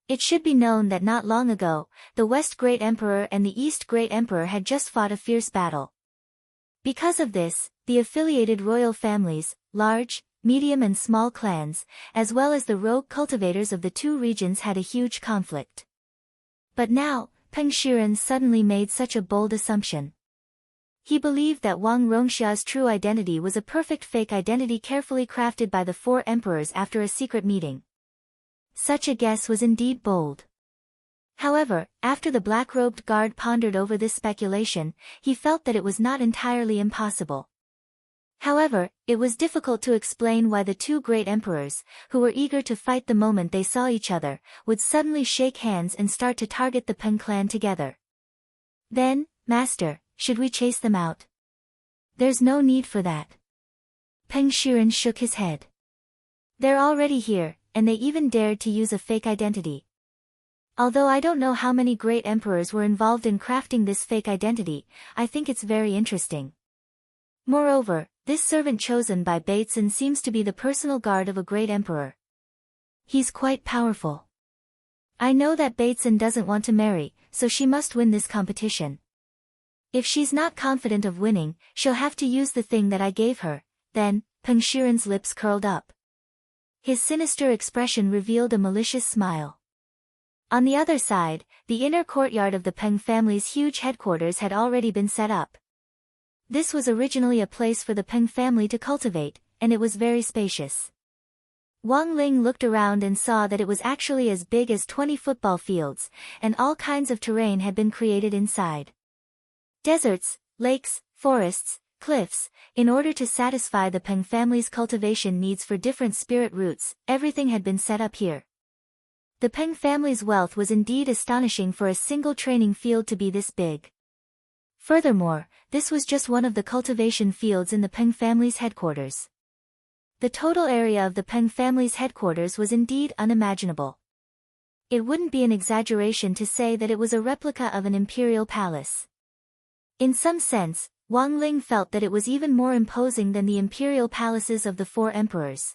A: It should be known that not long ago, the West Great Emperor and the East Great Emperor had just fought a fierce battle. Because of this, the affiliated royal families, large, medium and small clans, as well as the rogue cultivators of the 2 regions had a huge conflict. But now, Peng Shiren suddenly made such a bold assumption. He believed that Wang Rongxia's true identity was a perfect fake identity carefully crafted by the 4 emperors after a secret meeting. Such a guess was indeed bold. However, after the black-robed guard pondered over this speculation, he felt that it was not entirely impossible. However, it was difficult to explain why the 2 great emperors, who were eager to fight the moment they saw each other, would suddenly shake hands and start to target the Peng clan together. Then, Master, should we chase them out? There's no need for that. Peng Shiren shook his head. They're already here, and they even dared to use a fake identity. Although I don't know how many great emperors were involved in crafting this fake identity, I think it's very interesting. Moreover, this servant chosen by Bateson seems to be the personal guard of a great emperor. He's quite powerful. I know that Bateson doesn't want to marry, so she must win this competition. If she's not confident of winning, she'll have to use the thing that I gave her. Then, Peng Shiren's lips curled up. His sinister expression revealed a malicious smile. On the other side, the inner courtyard of the Peng family's huge headquarters had already been set up. This was originally a place for the Peng family to cultivate, and it was very spacious. Wang Ling looked around and saw that it was actually as big as 20 football fields, and all kinds of terrain had been created inside. Deserts, lakes, forests, cliffs, in order to satisfy the Peng family's cultivation needs for different spirit roots, everything had been set up here. The Peng family's wealth was indeed astonishing for a single training field to be this big. Furthermore, this was just one of the cultivation fields in the Peng family's headquarters. The total area of the Peng family's headquarters was indeed unimaginable. It wouldn't be an exaggeration to say that it was a replica of an imperial palace. In some sense, Wang Ling felt that it was even more imposing than the imperial palaces of the 4 emperors.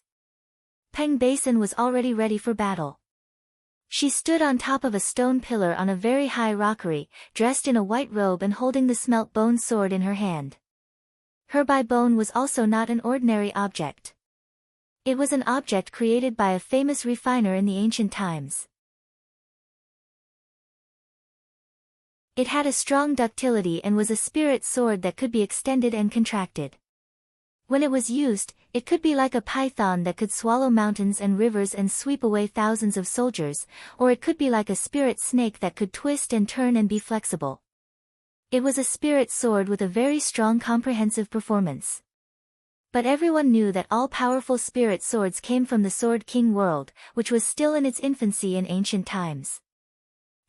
A: Peng Basin was already ready for battle. She stood on top of a stone pillar on a very high rockery, dressed in a white robe and holding the smelt bone sword in her hand. Her bai bone was also not an ordinary object. It was an object created by a famous refiner in the ancient times. It had a strong ductility and was a spirit sword that could be extended and contracted. When it was used, it could be like a python that could swallow mountains and rivers and sweep away thousands of soldiers, or it could be like a spirit snake that could twist and turn and be flexible. It was a spirit sword with a very strong comprehensive performance. But everyone knew that all-powerful spirit swords came from the Sword King world, which was still in its infancy in ancient times.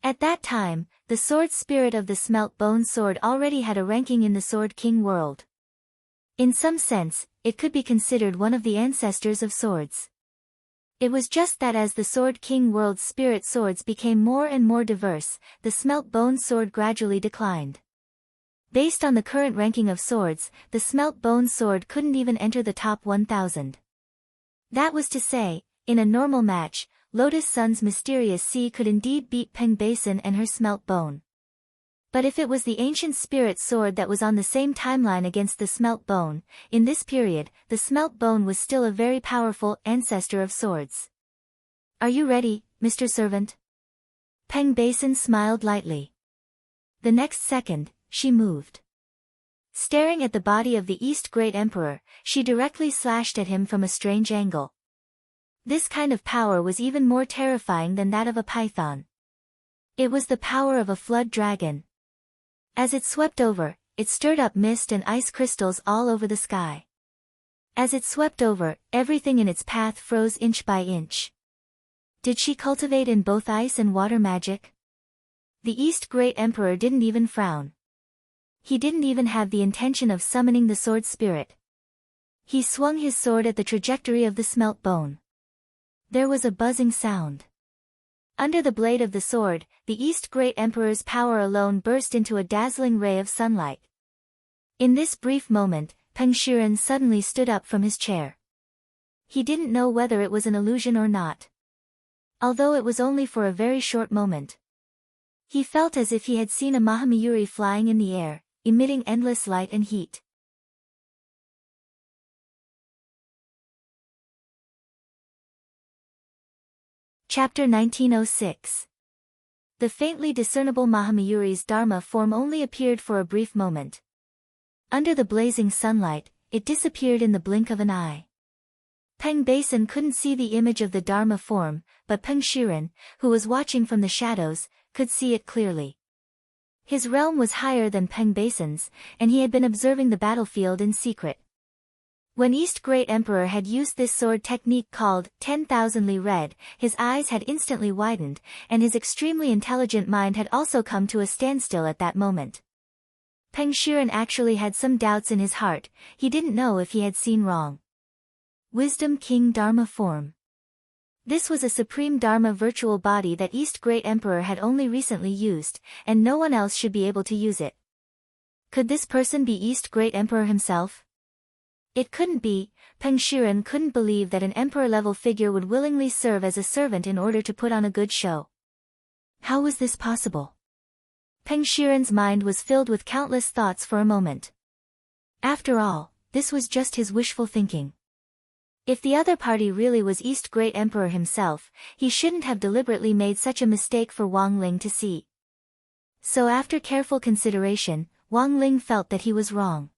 A: At that time, the sword spirit of the smelt bone sword already had a ranking in the Sword King world. In some sense, it could be considered one of the ancestors of swords. It was just that as the Sword King world's spirit swords became more and more diverse, the smelt bone sword gradually declined. Based on the current ranking of swords, the smelt bone sword couldn't even enter the top 1,000. That was to say, in a normal match, Lotus Sun's mysterious sea could indeed beat Peng Basin and her smelt bone. But if it was the ancient spirit sword that was on the same timeline against the smelt bone, in this period, the smelt bone was still a very powerful ancestor of swords. "Are you ready, Mr. Servant?" Peng Basin smiled lightly. The next second, she moved. Staring at the body of the East Great Emperor, she directly slashed at him from a strange angle. This kind of power was even more terrifying than that of a python. It was the power of a flood dragon. As it swept over, it stirred up mist and ice crystals all over the sky. As it swept over, everything in its path froze inch by inch. Did she cultivate in both ice and water magic? The East Great Emperor didn't even frown. He didn't even have the intention of summoning the sword spirit. He swung his sword at the trajectory of the smelt bone. There was a buzzing sound. Under the blade of the sword, the East Great Emperor's power alone burst into a dazzling ray of sunlight. In this brief moment, Peng Shiren suddenly stood up from his chair. He didn't know whether it was an illusion or not. Although it was only for a very short moment. He felt as if he had seen a Mahamayuri flying in the air, emitting endless light and heat. Chapter 1906. The faintly discernible Mahamayuri's Dharma form only appeared for a brief moment. Under the blazing sunlight, it disappeared in the blink of an eye. Peng Basin couldn't see the image of the Dharma form, but Peng Shiren, who was watching from the shadows, could see it clearly. His realm was higher than Peng Basin's, and he had been observing the battlefield in secret. When East Great Emperor had used this sword technique called 10,000 Li Red, his eyes had instantly widened, and his extremely intelligent mind had also come to a standstill at that moment. Peng Shiren actually had some doubts in his heart. He didn't know if he had seen wrong. Wisdom King Dharma form. This was a supreme Dharma virtual body that East Great Emperor had only recently used, and no one else should be able to use it. Could this person be East Great Emperor himself? It couldn't be. Peng Shiren couldn't believe that an emperor-level figure would willingly serve as a servant in order to put on a good show. How was this possible? Peng Shiren's mind was filled with countless thoughts for a moment. After all, this was just his wishful thinking. If the other party really was East Great Emperor himself, he shouldn't have deliberately made such a mistake for Wang Ling to see. So after careful consideration, Wang Ling felt that he was wrong.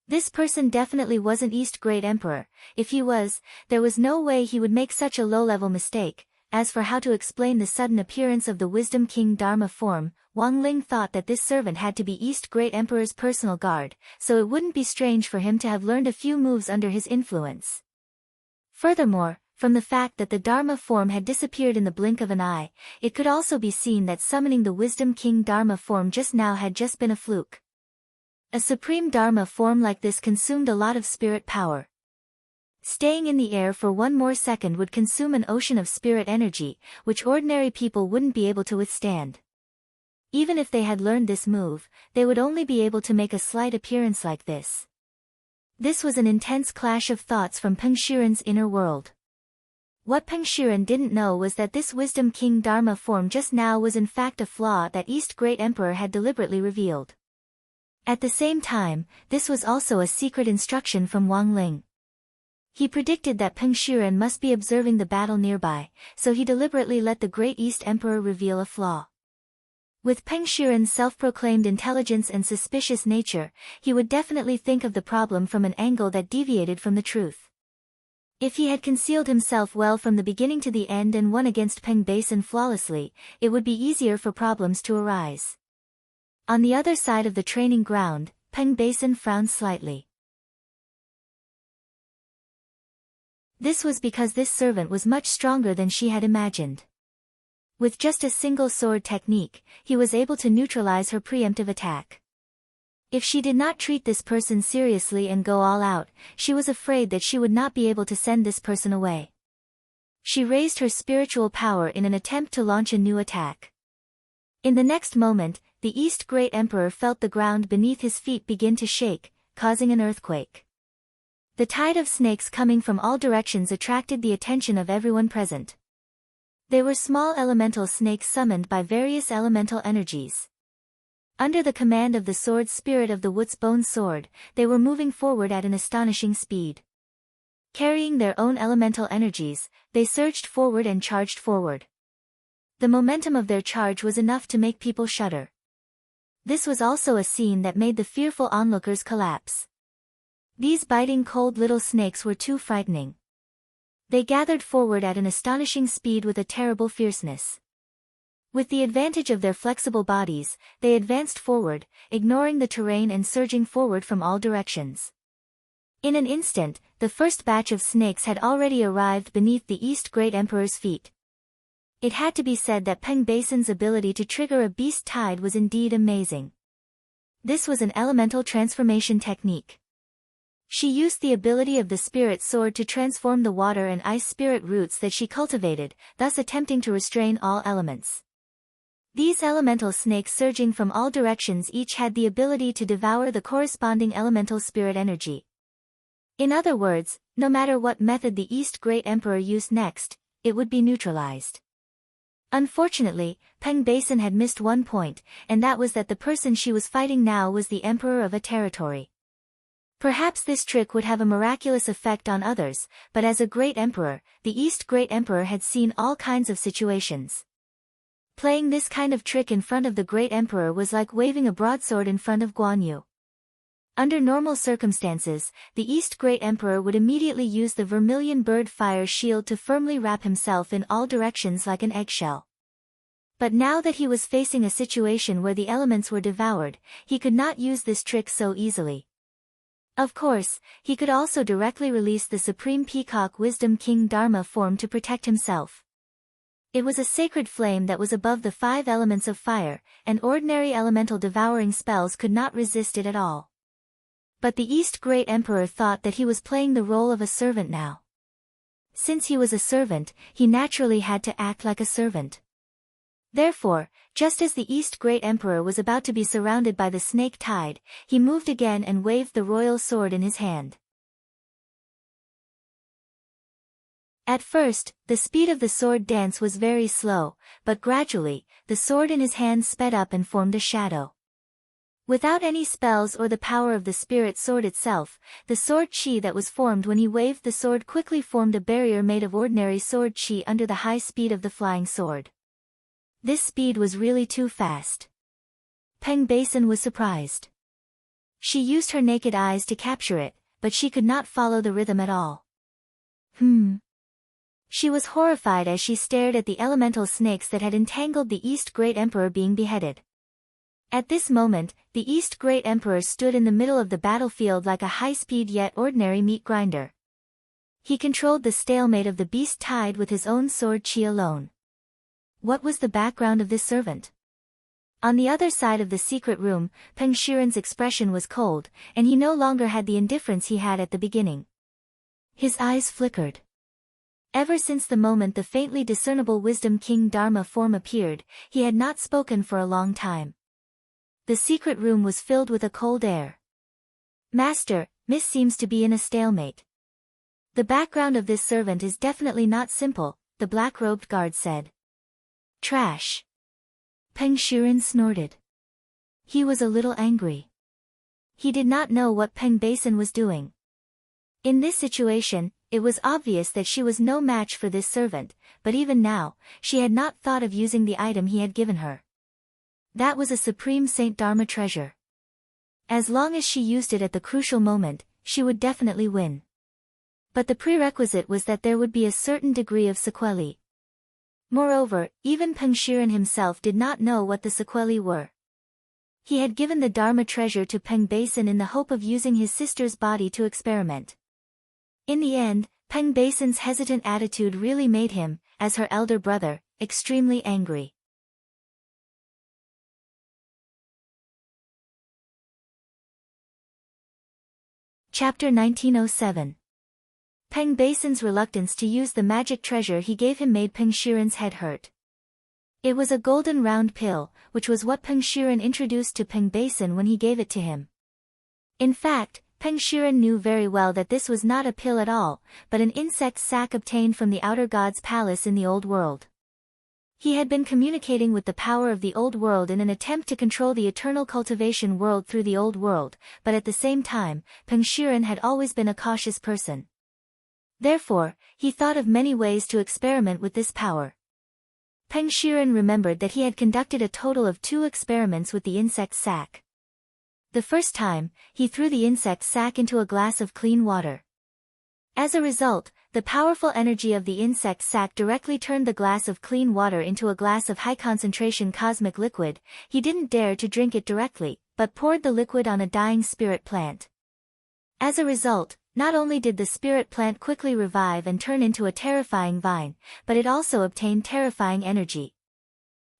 A: This person definitely wasn't East Great Emperor. If he was, there was no way he would make such a low-level mistake. As for how to explain the sudden appearance of the Wisdom King Dharma form, Wang Ling thought that this servant had to be East Great Emperor's personal guard, so it wouldn't be strange for him to have learned a few moves under his influence. Furthermore, from the fact that the Dharma form had disappeared in the blink of an eye, it could also be seen that summoning the Wisdom King Dharma form just now had just been a fluke. A supreme Dharma form like this consumed a lot of spirit power. Staying in the air for one more second would consume an ocean of spirit energy, which ordinary people wouldn't be able to withstand. Even if they had learned this move, they would only be able to make a slight appearance like this. This was an intense clash of thoughts from Peng Shiren's inner world. What Peng Shiren didn't know was that this Wisdom King Dharma form just now was in fact a flaw that East Great Emperor had deliberately revealed. At the same time, this was also a secret instruction from Wang Ling. He predicted that Peng Shiren must be observing the battle nearby, so he deliberately let the Great East Emperor reveal a flaw. With Peng Shiren's self-proclaimed intelligence and suspicious nature, he would definitely think of the problem from an angle that deviated from the truth. If he had concealed himself well from the beginning to the end and won against Peng Basin flawlessly, it would be easier for problems to arise. On the other side of the training ground, Peng Basin frowned slightly. This was because this servant was much stronger than she had imagined. With just a single sword technique, he was able to neutralize her preemptive attack. If she did not treat this person seriously and go all out, she was afraid that she would not be able to send this person away. She raised her spiritual power in an attempt to launch a new attack. In the next moment, the East Great Emperor felt the ground beneath his feet begin to shake, causing an earthquake. The tide of snakes coming from all directions attracted the attention of everyone present. They were small elemental snakes summoned by various elemental energies. Under the command of the sword spirit of the Woot's Bone Sword, they were moving forward at an astonishing speed. Carrying their own elemental energies, they surged forward and charged forward. The momentum of their charge was enough to make people shudder. This was also a scene that made the fearful onlookers collapse. These biting cold little snakes were too frightening. They gathered forward at an astonishing speed with a terrible fierceness. With the advantage of their flexible bodies, they advanced forward, ignoring the terrain and surging forward from all directions. In an instant, the first batch of snakes had already arrived beneath the East Great Emperor's feet. It had to be said that Peng Basin's ability to trigger a beast tide was indeed amazing. This was an elemental transformation technique. She used the ability of the spirit sword to transform the water and ice spirit roots that she cultivated, thus attempting to restrain all elements. These elemental snakes surging from all directions each had the ability to devour the corresponding elemental spirit energy. In other words, no matter what method the East Great Emperor used next, it would be neutralized. Unfortunately, Peng Basin had missed one point, and that was that the person she was fighting now was the emperor of a territory. Perhaps this trick would have a miraculous effect on others, but as a great emperor, the East Great Emperor had seen all kinds of situations. Playing this kind of trick in front of the Great Emperor was like waving a broadsword in front of Guan Yu. Under normal circumstances, the East Great Emperor would immediately use the vermilion bird fire shield to firmly wrap himself in all directions like an eggshell. But now that he was facing a situation where the elements were devoured, he could not use this trick so easily. Of course, he could also directly release the Supreme Peacock Wisdom King Dharma form to protect himself. It was a sacred flame that was above the 5 elements of fire, and ordinary elemental devouring spells could not resist it at all. But the East Great Emperor thought that he was playing the role of a servant now. Since he was a servant, he naturally had to act like a servant. Therefore, just as the East Great Emperor was about to be surrounded by the snake tide, he moved again and waved the royal sword in his hand. At first, the speed of the sword dance was very slow, but gradually, the sword in his hand sped up and formed a shadow. Without any spells or the power of the spirit sword itself, the sword chi that was formed when he waved the sword quickly formed a barrier made of ordinary sword chi under the high speed of the flying sword. This speed was really too fast. Peng Basin was surprised. She used her naked eyes to capture it, but she could not follow the rhythm at all. She was horrified as she stared at the elemental snakes that had entangled the East Great Emperor being beheaded. At this moment, the East Great Emperor stood in the middle of the battlefield like a high-speed yet ordinary meat grinder. He controlled the stalemate of the beast tide with his own sword chi alone. What was the background of this servant? On the other side of the secret room, Peng Shiren's expression was cold, and he no longer had the indifference he had at the beginning. His eyes flickered. Ever since the moment the faintly discernible Wisdom King Dharma form appeared, he had not spoken for a long time. The secret room was filled with a cold air. Master, Miss seems to be in a stalemate. The background of this servant is definitely not simple, the black-robed guard said. Trash. Peng Shiren snorted. He was a little angry. He did not know what Peng Basin was doing. In this situation, it was obvious that she was no match for this servant, but even now, she had not thought of using the item he had given her. That was a Supreme Saint Dharma treasure. As long as she used it at the crucial moment, she would definitely win. But the prerequisite was that there would be a certain degree of sequelae. Moreover, even Peng Shiren himself did not know what the sequelae were. He had given the Dharma treasure to Peng Basin in the hope of using his sister's body to experiment. In the end, Peng Basin's hesitant attitude really made him, as her elder brother, extremely angry. Chapter 1907. Peng Basin's reluctance to use the magic treasure he gave him made Peng Shiren's head hurt. It was a golden round pill, which was what Peng Shiren introduced to Peng Basin when he gave it to him. In fact, Peng Shiren knew very well that this was not a pill at all, but an insect sac obtained from the outer god's palace in the old world. He had been communicating with the power of the old world in an attempt to control the eternal cultivation world through the old world, but at the same time, Peng Shiren had always been a cautious person. Therefore, he thought of many ways to experiment with this power. Peng Shiren remembered that he had conducted a total of 2 experiments with the insect sac. The first time, he threw the insect sac into a glass of clean water. As a result, the powerful energy of the insect sac directly turned the glass of clean water into a glass of high-concentration cosmic liquid. He didn't dare to drink it directly, but poured the liquid on a dying spirit plant. As a result, not only did the spirit plant quickly revive and turn into a terrifying vine, but it also obtained terrifying energy.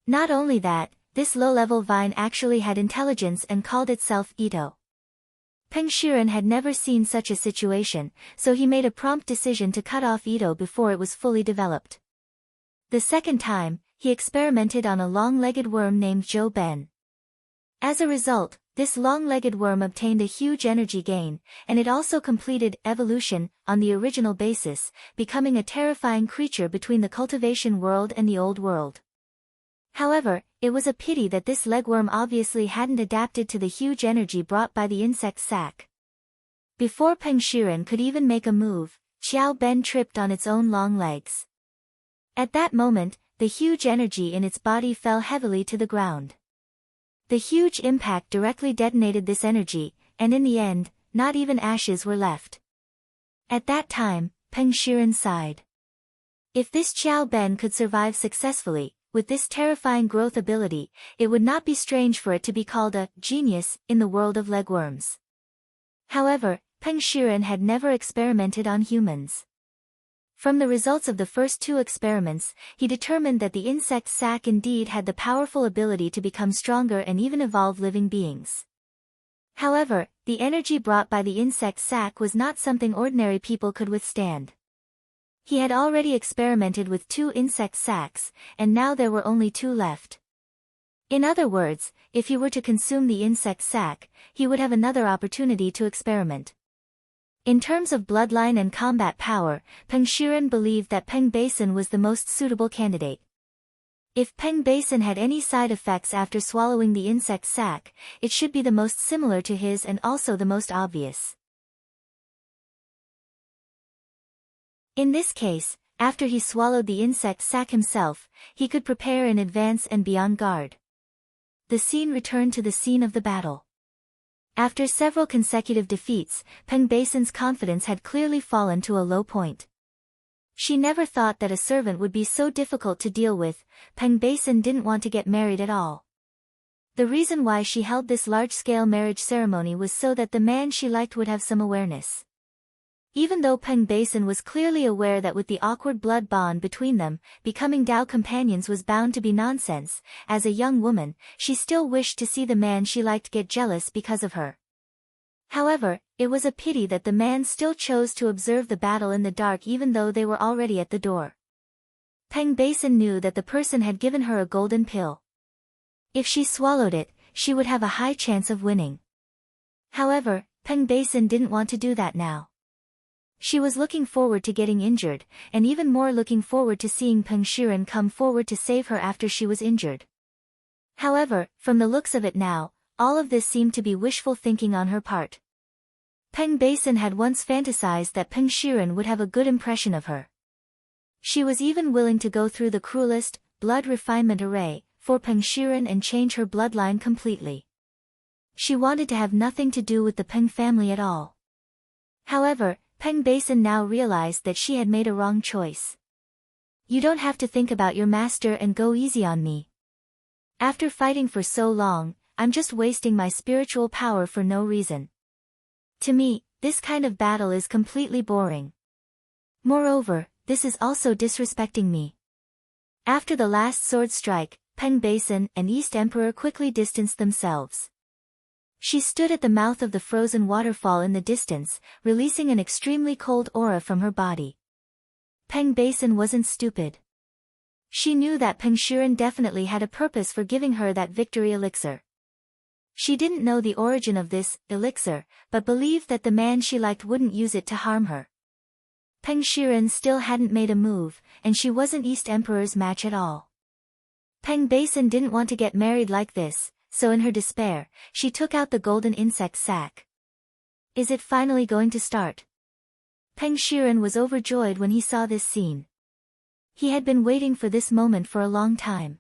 A: Not only that, this low-level vine actually had intelligence and called itself Ito. Peng Shiren had never seen such a situation, so he made a prompt decision to cut off Ito before it was fully developed. The second time, he experimented on a long-legged worm named Zhou Ben. As a result, this long-legged worm obtained a huge energy gain, and it also completed evolution on the original basis, becoming a terrifying creature between the cultivation world and the old world. However, it was a pity that this legworm obviously hadn't adapted to the huge energy brought by the insect sac. Before Peng Shiren could even make a move, Xiao Ben tripped on its own long legs. At that moment, the huge energy in its body fell heavily to the ground. The huge impact directly detonated this energy, and in the end, not even ashes were left. At that time, Peng Shiren sighed. If this Xiao Ben could survive successfully, with this terrifying growth ability, it would not be strange for it to be called a genius in the world of legworms. However, Peng Shiren had never experimented on humans. From the results of the first 2 experiments, he determined that the insect sac indeed had the powerful ability to become stronger and even evolve living beings. However, the energy brought by the insect sac was not something ordinary people could withstand. He had already experimented with 2 insect sacs, and now there were only 2 left. In other words, if he were to consume the insect sac, he would have another opportunity to experiment. In terms of bloodline and combat power, Peng Shiren believed that Peng Basin was the most suitable candidate. If Peng Basin had any side effects after swallowing the insect sac, it should be the most similar to his and also the most obvious. In this case, after he swallowed the insect sac himself, he could prepare in advance and be on guard. The scene returned to the scene of the battle. After several consecutive defeats, Peng Basin's confidence had clearly fallen to a low point. She never thought that a servant would be so difficult to deal with. Peng Basin didn't want to get married at all. The reason why she held this large-scale marriage ceremony was so that the man she liked would have some awareness. Even though Peng Basin was clearly aware that with the awkward blood bond between them, becoming Dao companions was bound to be nonsense, as a young woman, she still wished to see the man she liked get jealous because of her. However, it was a pity that the man still chose to observe the battle in the dark even though they were already at the door. Peng Basin knew that the person had given her a golden pill. If she swallowed it, she would have a high chance of winning. However, Peng Basin didn't want to do that now. She was looking forward to getting injured, and even more looking forward to seeing Peng Shiren come forward to save her after she was injured. However, from the looks of it now, all of this seemed to be wishful thinking on her part. Peng Basin had once fantasized that Peng Shiren would have a good impression of her. She was even willing to go through the cruelest, blood refinement array, for Peng Shiren and change her bloodline completely. She wanted to have nothing to do with the Peng family at all. However, Peng Basin now realized that she had made a wrong choice. You don't have to think about your master and go easy on me. After fighting for so long, I'm just wasting my spiritual power for no reason. To me, this kind of battle is completely boring. Moreover, this is also disrespecting me. After the last sword strike, Peng Basin and East Emperor quickly distanced themselves. She stood at the mouth of the frozen waterfall in the distance, releasing an extremely cold aura from her body. Peng Basin wasn't stupid. She knew that Peng Shiren definitely had a purpose for giving her that victory elixir. She didn't know the origin of this elixir, but believed that the man she liked wouldn't use it to harm her. Peng Shiren still hadn't made a move, and she wasn't East Emperor's match at all. Peng Basin didn't want to get married like this, so in her despair, she took out the golden insect sack. Is it finally going to start? Peng Shiren was overjoyed when he saw this scene. He had been waiting for this moment for a long time.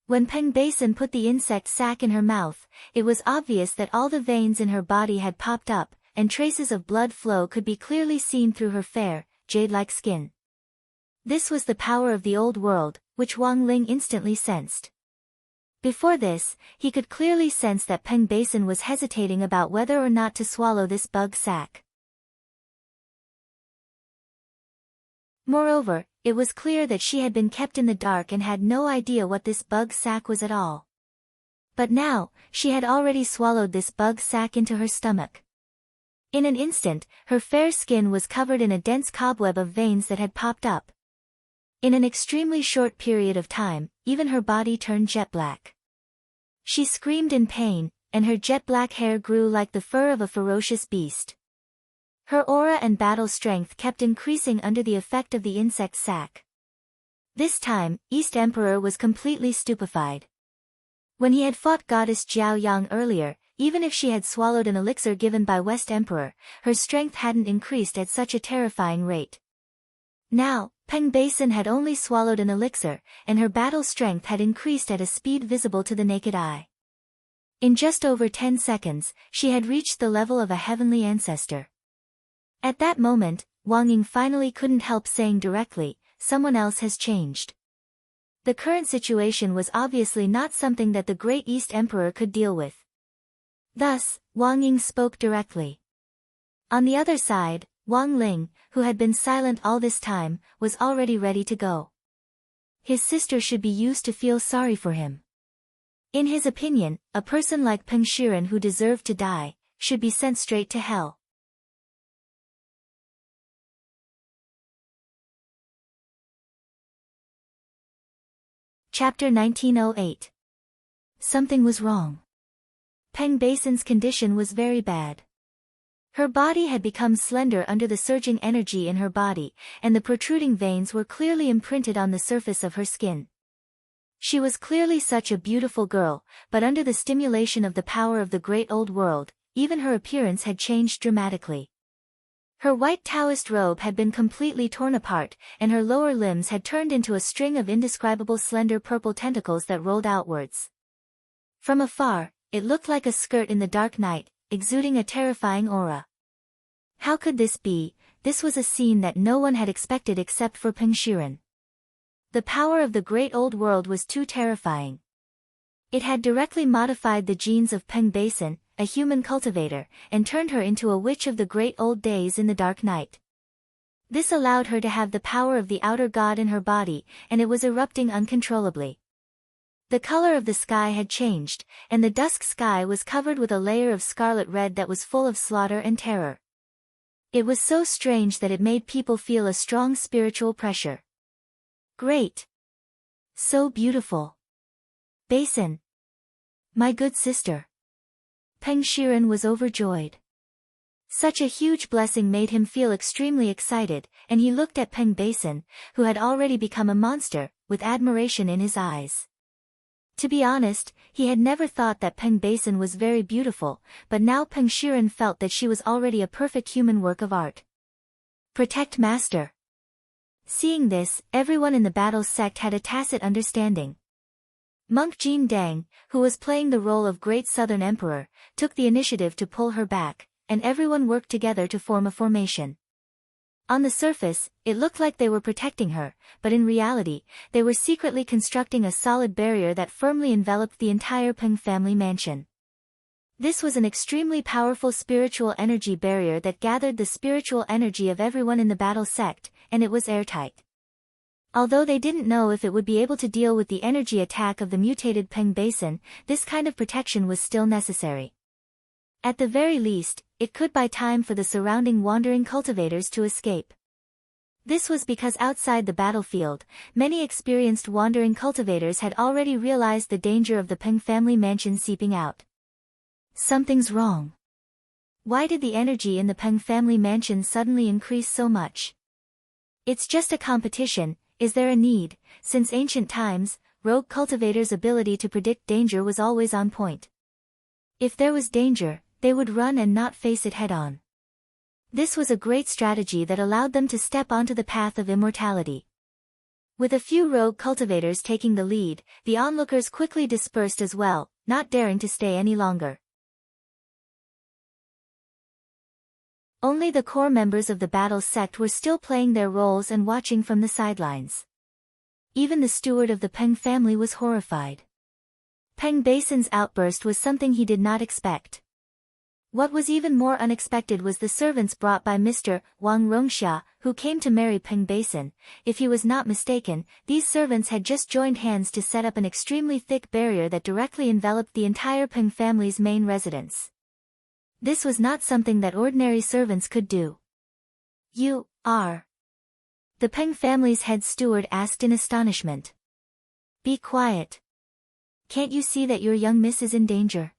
A: When Peng Basin put the insect sac in her mouth, it was obvious that all the veins in her body had popped up, and traces of blood flow could be clearly seen through her fair, jade-like skin. This was the power of the old world, which Wang Ling instantly sensed. Before this, he could clearly sense that Peng Basin was hesitating about whether or not to swallow this bug sac. Moreover, it was clear that she had been kept in the dark and had no idea what this bug sac was at all. But now, she had already swallowed this bug sac into her stomach. In an instant, her fair skin was covered in a dense cobweb of veins that had popped up. In an extremely short period of time, even her body turned jet black. She screamed in pain, and her jet black hair grew like the fur of a ferocious beast. Her aura and battle strength kept increasing under the effect of the insect sac. This time, East Emperor was completely stupefied. When he had fought Goddess Jiao Yang earlier, even if she had swallowed an elixir given by West Emperor, her strength hadn't increased at such a terrifying rate. Now, Peng Basin had only swallowed an elixir, and her battle strength had increased at a speed visible to the naked eye. In just over 10 seconds, she had reached the level of a heavenly ancestor. At that moment, Wang Ying finally couldn't help saying directly, "Someone else has changed." The current situation was obviously not something that the great East Emperor could deal with. Thus, Wang Ying spoke directly. On the other side, Wang Ling, who had been silent all this time, was already ready to go. His sister should be used to feel sorry for him. In his opinion, a person like Peng Shiren who deserved to die, should be sent straight to hell. Chapter 1908. Something was wrong. Peng Basin's condition was very bad. Her body had become slender under the surging energy in her body, and the protruding veins were clearly imprinted on the surface of her skin. She was clearly such a beautiful girl, but under the stimulation of the power of the great old world, even her appearance had changed dramatically. Her white Taoist robe had been completely torn apart, and her lower limbs had turned into a string of indescribable slender purple tentacles that rolled outwards. From afar, it looked like a skirt in the dark night, exuding a terrifying aura. How could this be? This was a scene that no one had expected except for Peng Shiren. The power of the great old world was too terrifying. It had directly modified the genes of Peng Basin, a human cultivator, and turned her into a witch of the great old days in the dark night. This allowed her to have the power of the outer god in her body, and it was erupting uncontrollably. The color of the sky had changed, and the dusk sky was covered with a layer of scarlet red that was full of slaughter and terror. It was so strange that it made people feel a strong spiritual pressure. Great! So beautiful! Basin! My good sister! Peng Shiren was overjoyed. Such a huge blessing made him feel extremely excited, and he looked at Peng Basin, who had already become a monster, with admiration in his eyes. To be honest, he had never thought that Peng Basin was very beautiful, but now Peng Shiren felt that she was already a perfect human work of art. Protect Master! Seeing this, everyone in the battle sect had a tacit understanding. Monk Jin Dang, who was playing the role of Great Southern Emperor, took the initiative to pull her back, and everyone worked together to form a formation. On the surface, it looked like they were protecting her, but in reality, they were secretly constructing a solid barrier that firmly enveloped the entire Peng family mansion. This was an extremely powerful spiritual energy barrier that gathered the spiritual energy of everyone in the battle sect, and it was airtight. Although they didn't know if it would be able to deal with the energy attack of the mutated Peng Basin, this kind of protection was still necessary. At the very least, it could buy time for the surrounding wandering cultivators to escape. This was because outside the battlefield, many experienced wandering cultivators had already realized the danger of the Peng family mansion seeping out. Something's wrong. Why did the energy in the Peng family mansion suddenly increase so much? It's just a competition. Is there a need? Since ancient times, rogue cultivators' ability to predict danger was always on point. If there was danger, they would run and not face it head-on. This was a great strategy that allowed them to step onto the path of immortality. With a few rogue cultivators taking the lead, the onlookers quickly dispersed as well, not daring to stay any longer. Only the core members of the battle sect were still playing their roles and watching from the sidelines. Even the steward of the Peng family was horrified. Peng Basin's outburst was something he did not expect. What was even more unexpected was the servants brought by Mr. Wang Rongxia, who came to marry Peng Basin. If he was not mistaken, these servants had just joined hands to set up an extremely thick barrier that directly enveloped the entire Peng family's main residence. This was not something that ordinary servants could do. "You are?" the Peng family's head steward asked in astonishment. "Be quiet. Can't you see that your young miss is in danger?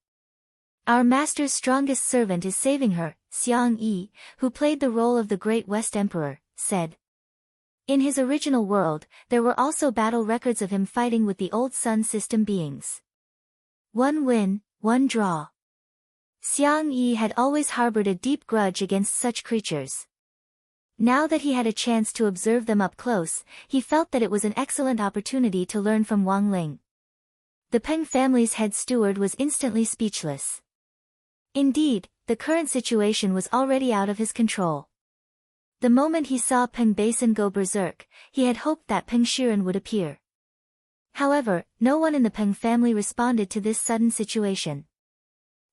A: Our master's strongest servant is saving her," Xiang Yi, who played the role of the Great West Emperor, said. In his original world, there were also battle records of him fighting with the old Sun system beings. One win, one draw. Xiang Yi had always harbored a deep grudge against such creatures. Now that he had a chance to observe them up close, he felt that it was an excellent opportunity to learn from Wang Ling. The Peng family's head steward was instantly speechless. Indeed, the current situation was already out of his control. The moment he saw Peng Basin go berserk, he had hoped that Peng Shiren would appear. However, no one in the Peng family responded to this sudden situation.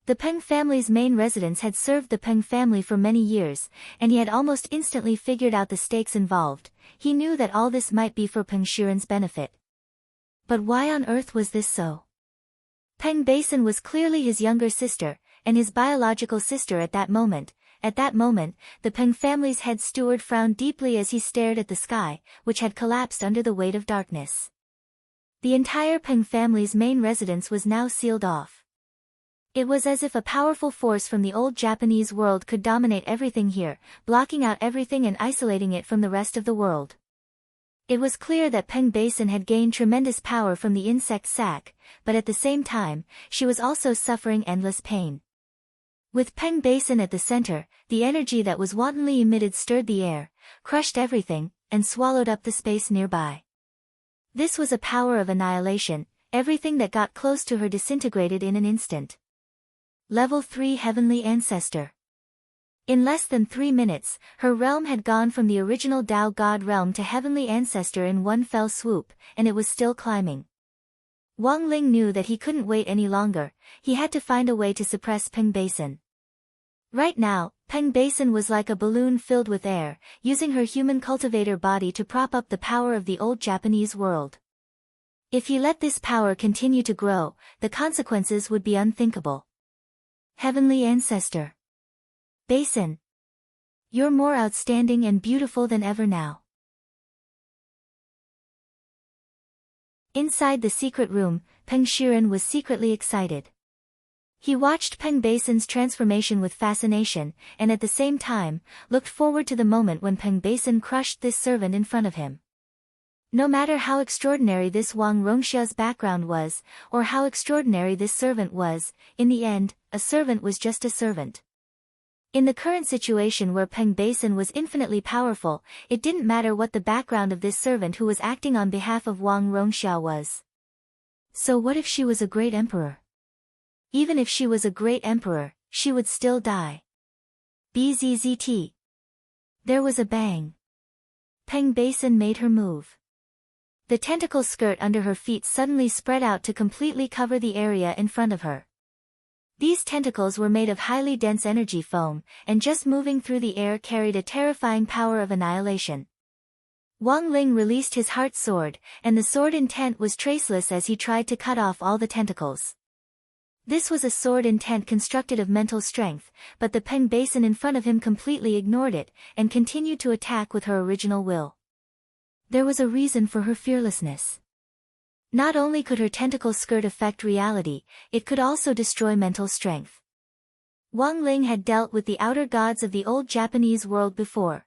A: The Peng family's main residence had served the Peng family for many years, and he had almost instantly figured out the stakes involved. He knew that all this might be for Peng Shiren's benefit. But why on earth was this so? Peng Basin was clearly his younger sister, and his biological sister at that moment. At that moment, the Peng family's head steward frowned deeply as he stared at the sky, which had collapsed under the weight of darkness. The entire Peng family's main residence was now sealed off. It was as if a powerful force from the old Japanese world could dominate everything here, blocking out everything and isolating it from the rest of the world. It was clear that Peng Basin had gained tremendous power from the insect sac, but at the same time, she was also suffering endless pain. With Peng Basin at the center, the energy that was wantonly emitted stirred the air, crushed everything, and swallowed up the space nearby. This was a power of annihilation. Everything that got close to her disintegrated in an instant. Level 3 Heavenly Ancestor. In less than 3 minutes, her realm had gone from the original Tao God realm to Heavenly Ancestor in one fell swoop, and it was still climbing. Wang Ling knew that he couldn't wait any longer. He had to find a way to suppress Peng Basin. Right now, Peng Basin was like a balloon filled with air, using her human cultivator body to prop up the power of the old Japanese world. If he let this power continue to grow, the consequences would be unthinkable. Heavenly Ancestor. Basin. You're more outstanding and beautiful than ever now. Inside the secret room, Peng Shiren was secretly excited. He watched Peng Basin's transformation with fascination, and at the same time, looked forward to the moment when Peng Basin crushed this servant in front of him. No matter how extraordinary this Wang Rongxia's background was, or how extraordinary this servant was, in the end, a servant was just a servant. In the current situation where Peng Basin was infinitely powerful, it didn't matter what the background of this servant who was acting on behalf of Wang Rongxia was. So what if she was a great emperor? Even if she was a great emperor, she would still die. Bzzzt. There was a bang. Peng Basin made her move. The tentacle skirt under her feet suddenly spread out to completely cover the area in front of her. These tentacles were made of highly dense energy foam, and just moving through the air carried a terrifying power of annihilation. Wang Ling released his heart sword, and the sword intent was traceless as he tried to cut off all the tentacles. This was a sword intent constructed of mental strength, but the Peng Basin in front of him completely ignored it, and continued to attack with her original will. There was a reason for her fearlessness. Not only could her tentacle skirt affect reality, it could also destroy mental strength. Wang Ling had dealt with the outer gods of the old Japanese world before.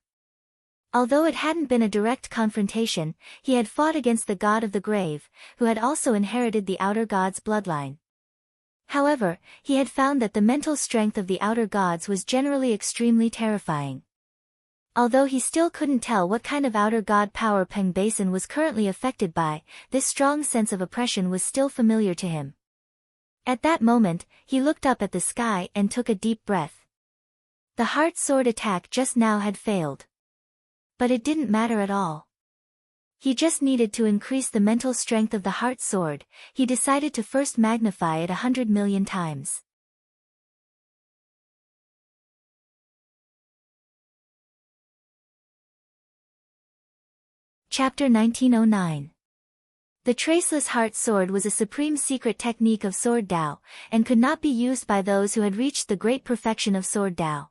A: Although it hadn't been a direct confrontation, he had fought against the god of the grave, who had also inherited the outer god's bloodline. However, he had found that the mental strength of the outer gods was generally extremely terrifying. Although he still couldn't tell what kind of outer god power Peng Basin was currently affected by, this strong sense of oppression was still familiar to him. At that moment, he looked up at the sky and took a deep breath. The heart sword attack just now had failed. But it didn't matter at all. He just needed to increase the mental strength of the heart sword. He decided to first magnify it 100 million times. Chapter 1909. The traceless heart sword was a supreme secret technique of sword Dao, and could not be used by those who had reached the great perfection of sword Dao.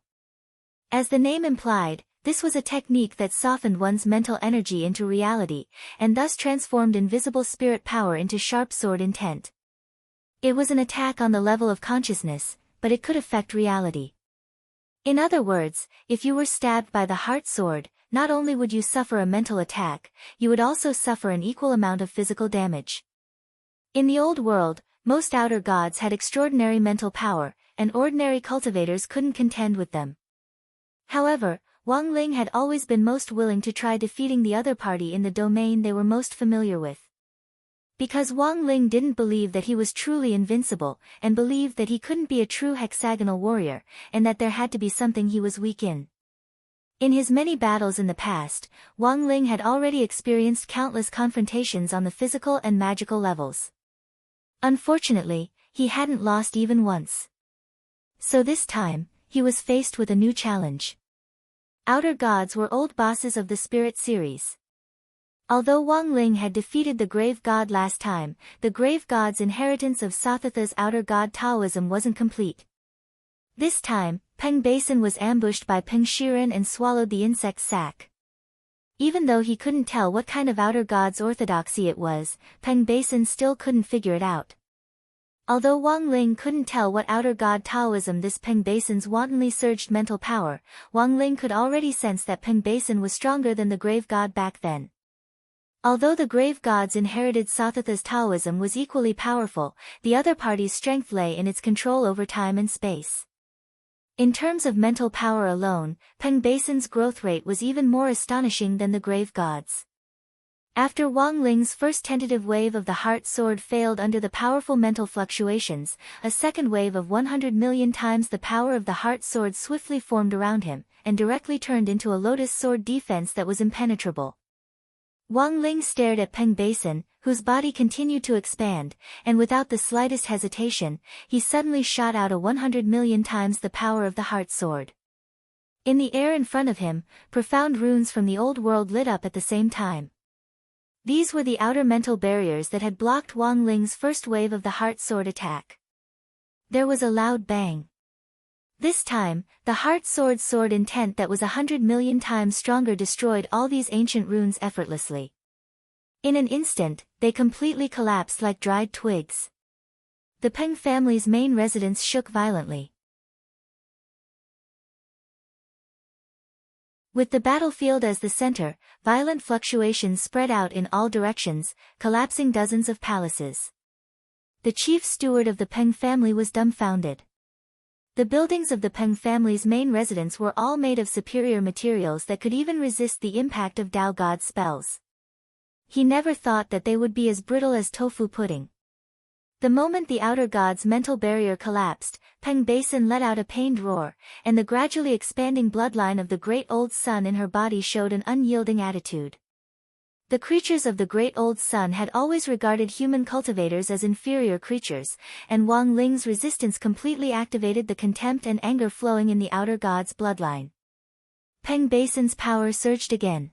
A: As the name implied, this was a technique that softened one's mental energy into reality, and thus transformed invisible spirit power into sharp sword intent. It was an attack on the level of consciousness, but it could affect reality. In other words, if you were stabbed by the heart sword, not only would you suffer a mental attack, you would also suffer an equal amount of physical damage. In the old world, most outer gods had extraordinary mental power, and ordinary cultivators couldn't contend with them. However, Wang Ling had always been most willing to try defeating the other party in the domain they were most familiar with. Because Wang Ling didn't believe that he was truly invincible, and believed that he couldn't be a true hexagonal warrior, and that there had to be something he was weak in. In his many battles in the past, Wang Ling had already experienced countless confrontations on the physical and magical levels. Unfortunately, he hadn't lost even once. So this time, he was faced with a new challenge. Outer gods were old bosses of the Spirit series. Although Wang Ling had defeated the Grave God last time, the Grave God's inheritance of Sathatha's outer god Taoism wasn't complete. This time, Peng Basin was ambushed by Peng Shiren and swallowed the insect sac. Even though he couldn't tell what kind of outer god's orthodoxy it was, Peng Basin still couldn't figure it out. Although Wang Ling couldn't tell what outer god Taoism this Peng Basin's wantonly surged mental power, Wang Ling could already sense that Peng Basin was stronger than the Grave God back then. Although the Grave God's inherited Sathatha's Taoism was equally powerful, the other party's strength lay in its control over time and space. In terms of mental power alone, Peng Basin's growth rate was even more astonishing than the Grave God's. After Wang Ling's first tentative wave of the heart sword failed under the powerful mental fluctuations, a second wave of 100 million times the power of the heart sword swiftly formed around him, and directly turned into a lotus sword defense that was impenetrable. Wang Ling stared at Peng Basin, whose body continued to expand, and without the slightest hesitation, he suddenly shot out a 100 million times the power of the heart sword. In the air in front of him, profound runes from the old world lit up at the same time. These were the outer mental barriers that had blocked Wang Ling's first wave of the heart sword attack. There was a loud bang. This time, the heart sword intent that was 100 million times stronger destroyed all these ancient runes effortlessly. In an instant, they completely collapsed like dried twigs. The Peng family's main residence shook violently. With the battlefield as the center, violent fluctuations spread out in all directions, collapsing dozens of palaces. The chief steward of the Peng family was dumbfounded. The buildings of the Peng family's main residence were all made of superior materials that could even resist the impact of Dao God spells. He never thought that they would be as brittle as tofu pudding. The moment the outer god's mental barrier collapsed, Peng Basin let out a pained roar, and the gradually expanding bloodline of the great old sun in her body showed an unyielding attitude. The creatures of the Great Old Sun had always regarded human cultivators as inferior creatures, and Wang Ling's resistance completely activated the contempt and anger flowing in the outer god's bloodline. Peng Basin's power surged again.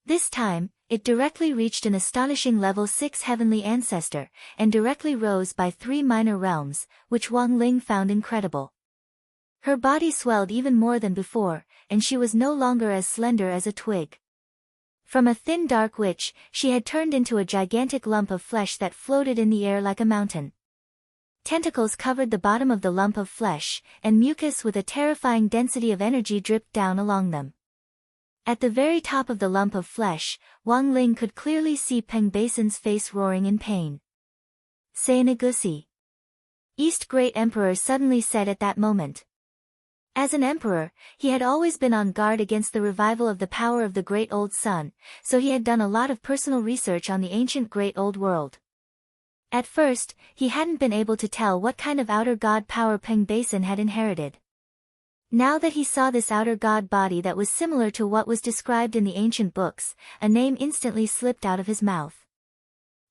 A: This time, it directly reached an astonishing level 6 heavenly ancestor, and directly rose by 3 minor realms, which Wang Ling found incredible. Her body swelled even more than before, and she was no longer as slender as a twig. From a thin dark witch, she had turned into a gigantic lump of flesh that floated in the air like a mountain. Tentacles covered the bottom of the lump of flesh, and mucus with a terrifying density of energy dripped down along them. At the very top of the lump of flesh, Wang Ling could clearly see Peng Basin's face roaring in pain. Sainagusi. East Great Emperor suddenly said at that moment. As an emperor, he had always been on guard against the revival of the power of the Great Old Sun, so he had done a lot of personal research on the ancient Great Old World. At first, he hadn't been able to tell what kind of outer god power Peng Basin had inherited. Now that he saw this outer god body that was similar to what was described in the ancient books, a name instantly slipped out of his mouth.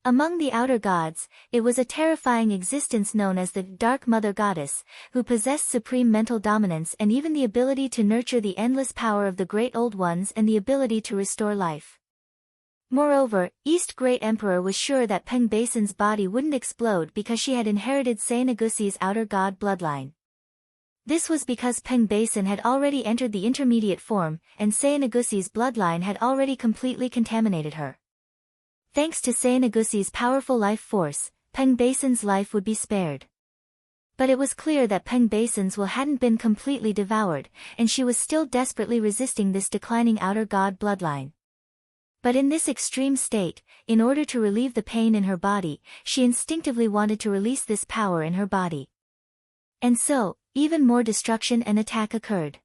A: Among the outer gods, it was a terrifying existence known as the Dark Mother Goddess, who possessed supreme mental dominance and even the ability to nurture the endless power of the Great Old Ones and the ability to restore life. Moreover, East Great Emperor was sure that Peng Basin's body wouldn't explode because she had inherited Sainagusi's outer god bloodline. This was because Peng Basin had already entered the intermediate form, and Sainagusi's bloodline had already completely contaminated her. Thanks to Sainagusi's powerful life force, Peng Basin's life would be spared. But it was clear that Peng Basin's will hadn't been completely devoured, and she was still desperately resisting this declining outer god bloodline. But in this extreme state, in order to relieve the pain in her body, she instinctively wanted to release this power in her body. And so, even more destruction and attack occurred.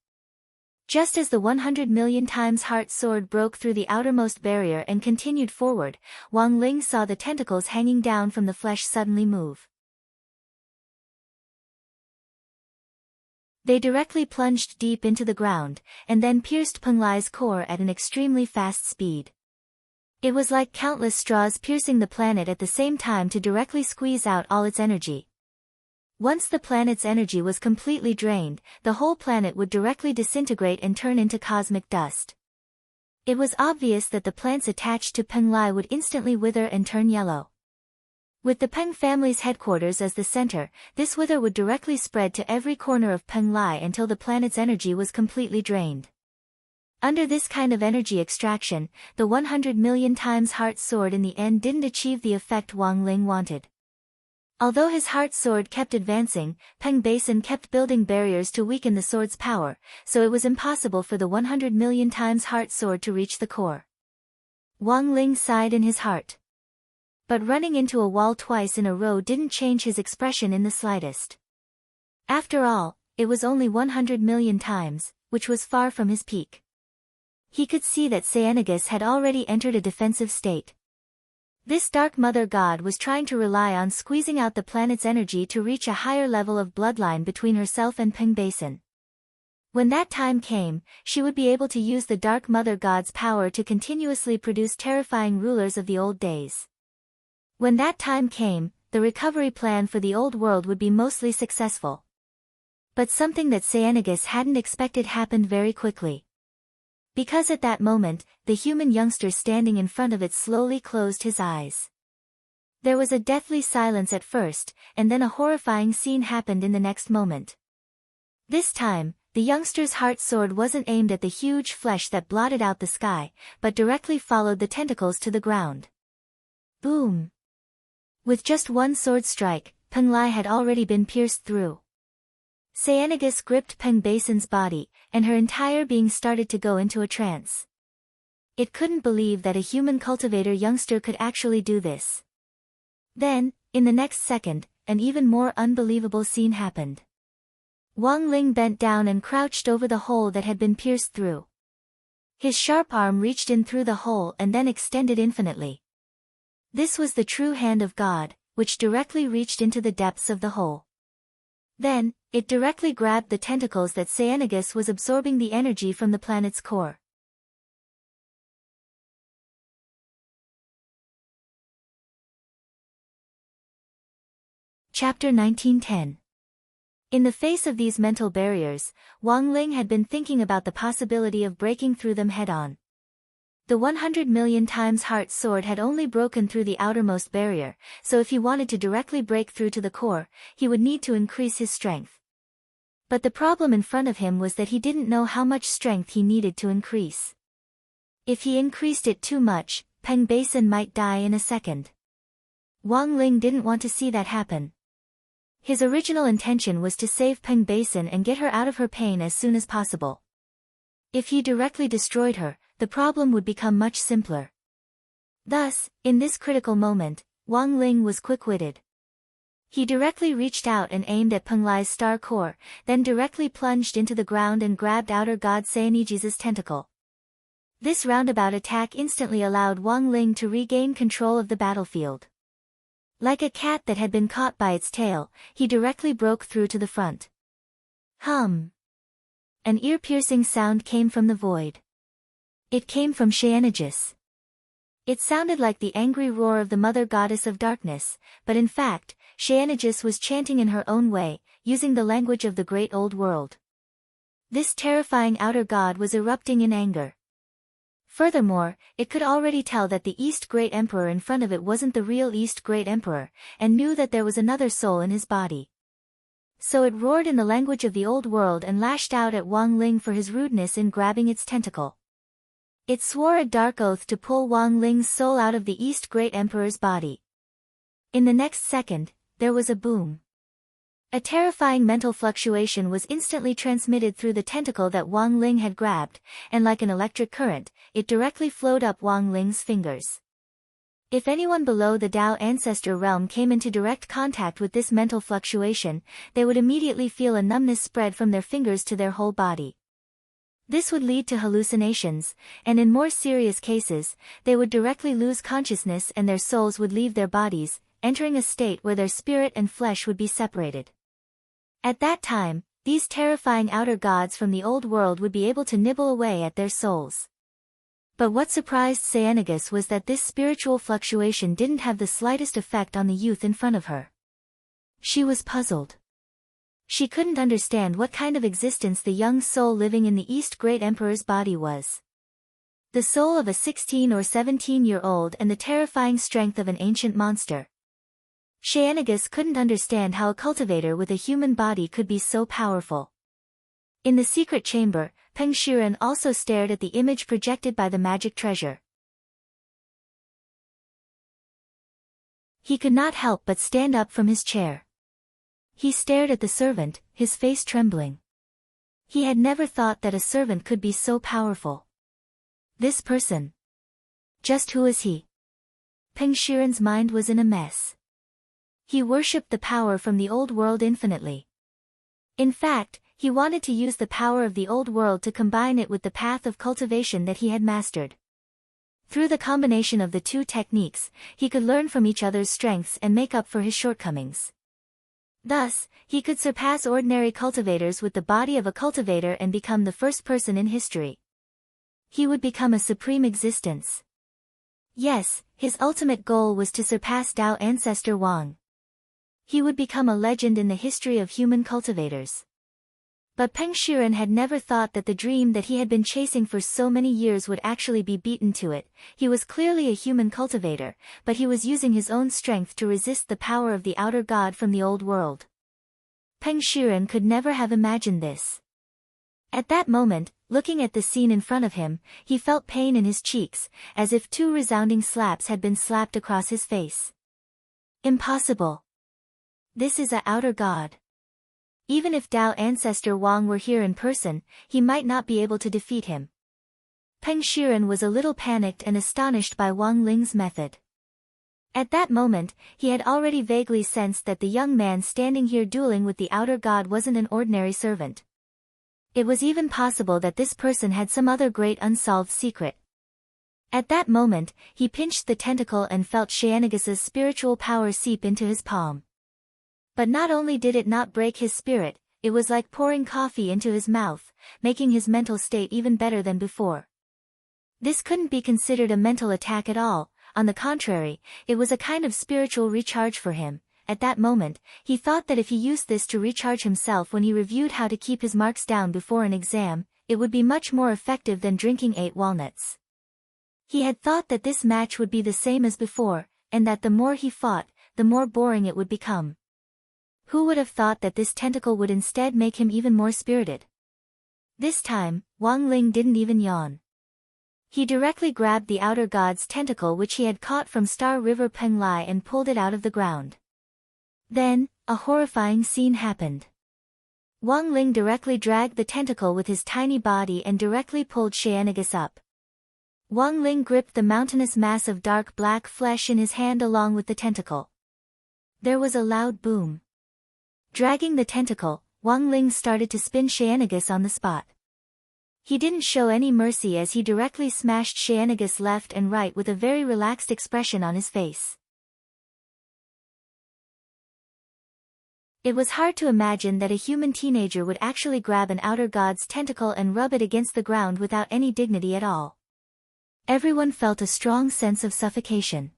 A: Just as the 100 million times heart sword broke through the outermost barrier and continued forward, Wang Ling saw the tentacles hanging down from the flesh suddenly move. They directly plunged deep into the ground, and then pierced Peng Lai's core at an extremely fast speed. It was like countless straws piercing the planet at the same time to directly squeeze out all its energy. Once the planet's energy was completely drained, the whole planet would directly disintegrate and turn into cosmic dust. It was obvious that the plants attached to Peng Lai would instantly wither and turn yellow. With the Peng family's headquarters as the center, this wither would directly spread to every corner of Peng Lai until the planet's energy was completely drained. Under this kind of energy extraction, the 100 million times heart sword in the end didn't achieve the effect Wang Ling wanted. Although his heart sword kept advancing, Peng Basin kept building barriers to weaken the sword's power, so it was impossible for the 100 million times heart sword to reach the core. Wang Ling sighed in his heart. But running into a wall twice in a row didn't change his expression in the slightest. After all, it was only 100 million times, which was far from his peak. He could see that Sainagus had already entered a defensive state. This Dark Mother God was trying to rely on squeezing out the planet's energy to reach a higher level of bloodline between herself and Peng Basin. When that time came, she would be able to use the Dark Mother God's power to continuously produce terrifying rulers of the old days. When that time came, the recovery plan for the old world would be mostly successful. But something that Sainagus hadn't expected happened very quickly. Because at that moment, the human youngster standing in front of it slowly closed his eyes. There was a deathly silence at first, and then a horrifying scene happened in the next moment. This time, the youngster's heart sword wasn't aimed at the huge flesh that blotted out the sky, but directly followed the tentacles to the ground. Boom! With just one sword strike, Peng Lai had already been pierced through. Sainagus gripped Peng Basin's body, and her entire being started to go into a trance. It couldn't believe that a human cultivator youngster could actually do this. Then, in the next second, an even more unbelievable scene happened. Wang Ling bent down and crouched over the hole that had been pierced through. His sharp arm reached in through the hole and then extended infinitely. This was the true hand of God, which directly reached into the depths of the hole. Then, it directly grabbed the tentacles that Sainagus was absorbing the energy from the planet's core. Chapter 1910. In the face of these mental barriers, Wang Ling had been thinking about the possibility of breaking through them head-on. The 100 million times heart sword had only broken through the outermost barrier, so if he wanted to directly break through to the core, he would need to increase his strength. But the problem in front of him was that he didn't know how much strength he needed to increase. If he increased it too much, Peng Basin might die in a second. Wang Ling didn't want to see that happen. His original intention was to save Peng Basin and get her out of her pain as soon as possible. If he directly destroyed her, the problem would become much simpler. Thus, in this critical moment, Wang Ling was quick-witted. He directly reached out and aimed at Peng Lai's star core, then directly plunged into the ground and grabbed outer god Seoniji's tentacle. This roundabout attack instantly allowed Wang Ling to regain control of the battlefield. Like a cat that had been caught by its tail, he directly broke through to the front. Hum! An ear-piercing sound came from the void. It came from Seonijis. It sounded like the angry roar of the mother goddess of darkness, but in fact, Seonijis was chanting in her own way, using the language of the great old world. This terrifying outer god was erupting in anger. Furthermore, it could already tell that the East Great Emperor in front of it wasn't the real East Great Emperor, and knew that there was another soul in his body. So it roared in the language of the old world and lashed out at Wang Ling for his rudeness in grabbing its tentacle. It swore a dark oath to pull Wang Ling's soul out of the East Great Emperor's body. In the next second, there was a boom. A terrifying mental fluctuation was instantly transmitted through the tentacle that Wang Ling had grabbed, and like an electric current, it directly flowed up Wang Ling's fingers. If anyone below the Tao ancestor realm came into direct contact with this mental fluctuation, they would immediately feel a numbness spread from their fingers to their whole body. This would lead to hallucinations, and in more serious cases, they would directly lose consciousness and their souls would leave their bodies, entering a state where their spirit and flesh would be separated. At that time, these terrifying outer gods from the old world would be able to nibble away at their souls. But what surprised Seonijis was that this spiritual fluctuation didn't have the slightest effect on the youth in front of her. She was puzzled. She couldn't understand what kind of existence the young soul living in the East Great Emperor's body was. The soul of a 16 or 17-year-old and the terrifying strength of an ancient monster. Seonijis couldn't understand how a cultivator with a human body could be so powerful. In the secret chamber, Peng Shiren also stared at the image projected by the magic treasure. He could not help but stand up from his chair. He stared at the servant, his face trembling. He had never thought that a servant could be so powerful. This person. Just who is he? Peng Shiren's mind was in a mess. He worshipped the power from the old world infinitely. In fact, he wanted to use the power of the old world to combine it with the path of cultivation that he had mastered. Through the combination of the two techniques, he could learn from each other's strengths and make up for his shortcomings. Thus, he could surpass ordinary cultivators with the body of a cultivator and become the first person in history. He would become a supreme existence. Yes, his ultimate goal was to surpass Tao ancestor Wang. He would become a legend in the history of human cultivators. But Peng Shiren had never thought that the dream that he had been chasing for so many years would actually be beaten to it. He was clearly a human cultivator, but he was using his own strength to resist the power of the outer god from the old world. Peng Shiren could never have imagined this. At that moment, looking at the scene in front of him, he felt pain in his cheeks, as if two resounding slaps had been slapped across his face. Impossible. This is a outer god. Even if Tao ancestor Wang were here in person, he might not be able to defeat him. Peng Shiren was a little panicked and astonished by Wang Ling's method. At that moment, he had already vaguely sensed that the young man standing here dueling with the outer god wasn't an ordinary servant. It was even possible that this person had some other great unsolved secret. At that moment, he pinched the tentacle and felt Seonigis's spiritual power seep into his palm. But not only did it not break his spirit, it was like pouring coffee into his mouth, making his mental state even better than before. This couldn't be considered a mental attack at all, on the contrary, it was a kind of spiritual recharge for him. At that moment, he thought that if he used this to recharge himself when he reviewed how to keep his marks down before an exam, it would be much more effective than drinking 8 walnuts. He had thought that this match would be the same as before, and that the more he fought, the more boring it would become. Who would have thought that this tentacle would instead make him even more spirited? This time, Wang Ling didn't even yawn. He directly grabbed the outer god's tentacle which he had caught from Star River Penglai and pulled it out of the ground. Then, a horrifying scene happened. Wang Ling directly dragged the tentacle with his tiny body and directly pulled Xianagus up. Wang Ling gripped the mountainous mass of dark black flesh in his hand along with the tentacle. There was a loud boom. Dragging the tentacle, Wang Ling started to spin Xianagus on the spot. He didn't show any mercy as he directly smashed Xianagus left and right with a very relaxed expression on his face. It was hard to imagine that a human teenager would actually grab an outer god's tentacle and rub it against the ground without any dignity at all. Everyone felt a strong sense of suffocation.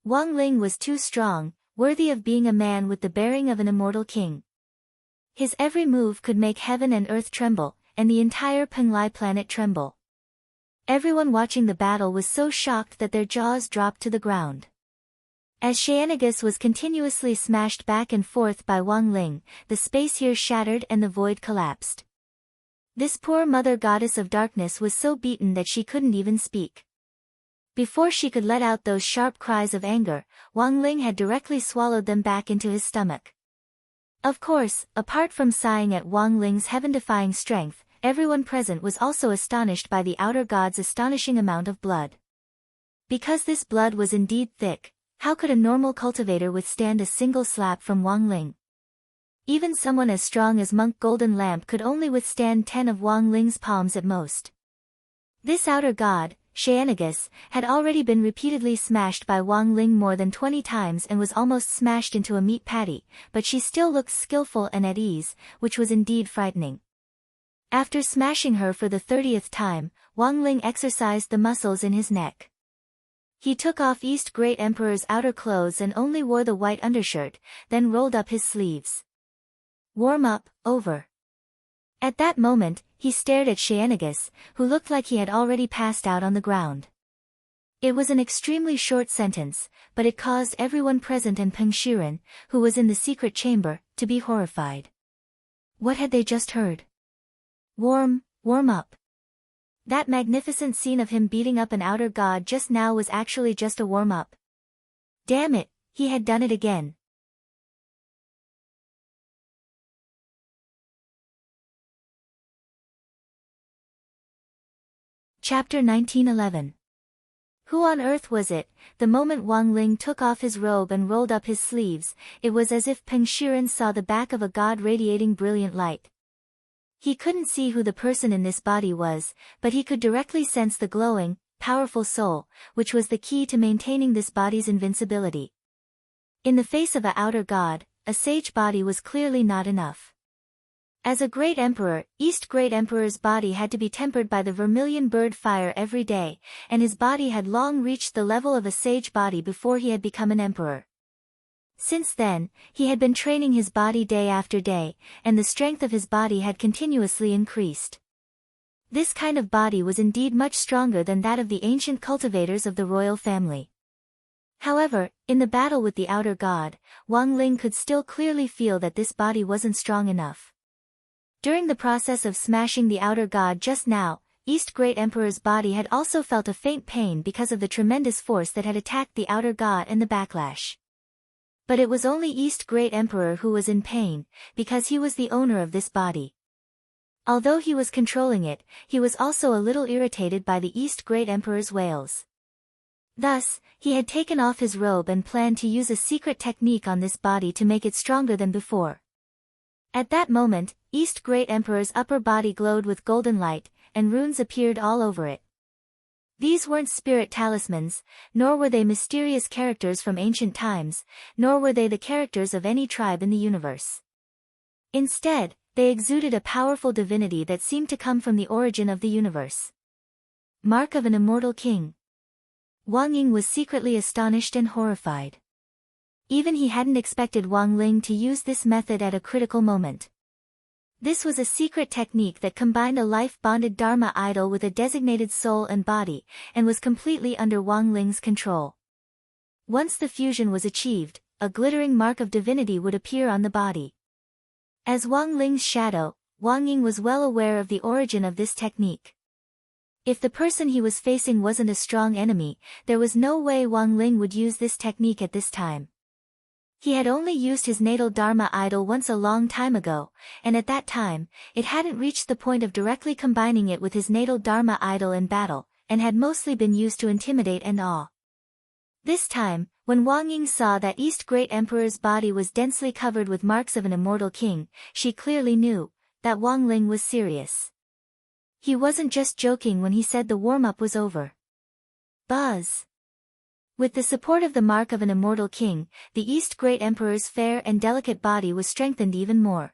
A: Wang Ling was too strong, worthy of being a man with the bearing of an immortal king. His every move could make heaven and earth tremble, and the entire Penglai planet tremble. Everyone watching the battle was so shocked that their jaws dropped to the ground. As Xianagus was continuously smashed back and forth by Wang Ling, the space here shattered and the void collapsed. This poor mother goddess of darkness was so beaten that she couldn't even speak. Before she could let out those sharp cries of anger, Wang Ling had directly swallowed them back into his stomach. Of course, apart from sighing at Wang Ling's heaven-defying strength, everyone present was also astonished by the outer god's astonishing amount of blood. Because this blood was indeed thick, how could a normal cultivator withstand a single slap from Wang Ling? Even someone as strong as Monk Golden Lamp could only withstand 10 of Wang Ling's palms at most. This outer god, Xianagus, had already been repeatedly smashed by Wang Ling more than 20 times and was almost smashed into a meat patty, but she still looked skillful and at ease, which was indeed frightening. After smashing her for the 30th time, Wang Ling exercised the muscles in his neck. He took off East Great Emperor's outer clothes and only wore the white undershirt, then rolled up his sleeves. Warm up, over. At that moment, he stared at Xianagus, who looked like he had already passed out on the ground. It was an extremely short sentence, but it caused everyone present and Peng Shiren, who was in the secret chamber, to be horrified. What had they just heard? Warm up. That magnificent scene of him beating up an outer god just now was actually just a warm-up. Damn it, he had done it again. Chapter 1911. Who on earth was it? The moment Wang Ling took off his robe and rolled up his sleeves, it was as if Peng Shiren saw the back of a god radiating brilliant light. He couldn't see who the person in this body was, but he could directly sense the glowing, powerful soul, which was the key to maintaining this body's invincibility. In the face of an outer god, a sage body was clearly not enough. As a great emperor, East Great Emperor's body had to be tempered by the vermilion bird fire every day, and his body had long reached the level of a sage body before he had become an emperor. Since then, he had been training his body day after day, and the strength of his body had continuously increased. This kind of body was indeed much stronger than that of the ancient cultivators of the royal family. However, in the battle with the outer god, Wang Ling could still clearly feel that this body wasn't strong enough. During the process of smashing the outer god just now, East Great Emperor's body had also felt a faint pain because of the tremendous force that had attacked the outer god and the backlash. But it was only East Great Emperor who was in pain, because he was the owner of this body. Although he was controlling it, he was also a little irritated by the East Great Emperor's wails. Thus, he had taken off his robe and planned to use a secret technique on this body to make it stronger than before. At that moment, East Great Emperor's upper body glowed with golden light, and runes appeared all over it. These weren't spirit talismans, nor were they mysterious characters from ancient times, nor were they the characters of any tribe in the universe. Instead, they exuded a powerful divinity that seemed to come from the origin of the universe. Mark of an immortal king. Wang Ying was secretly astonished and horrified. Even he hadn't expected Wang Ling to use this method at a critical moment. This was a secret technique that combined a life-bonded Dharma idol with a designated soul and body, and was completely under Wang Ling's control. Once the fusion was achieved, a glittering mark of divinity would appear on the body. As Wang Ling's shadow, Wang Ying was well aware of the origin of this technique. If the person he was facing wasn't a strong enemy, there was no way Wang Ling would use this technique at this time. He had only used his natal Dharma idol once a long time ago, and at that time, it hadn't reached the point of directly combining it with his natal Dharma idol in battle, and had mostly been used to intimidate and awe. This time, when Wang Ying saw that East Great Emperor's body was densely covered with marks of an immortal king, she clearly knew that Wang Ling was serious. He wasn't just joking when he said the warm-up was over. Buzz! With the support of the mark of an immortal king, the East Great Emperor's fair and delicate body was strengthened even more.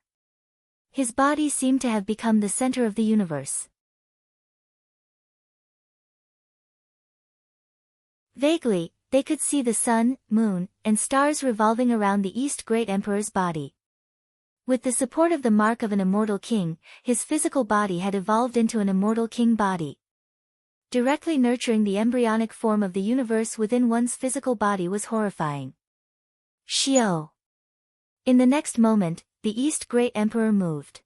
A: His body seemed to have become the center of the universe. Vaguely, they could see the sun, moon, and stars revolving around the East Great Emperor's body. With the support of the mark of an immortal king, his physical body had evolved into an immortal king body. Directly nurturing the embryonic form of the universe within one's physical body was horrifying. Xiao! In the next moment, the East Great Emperor moved.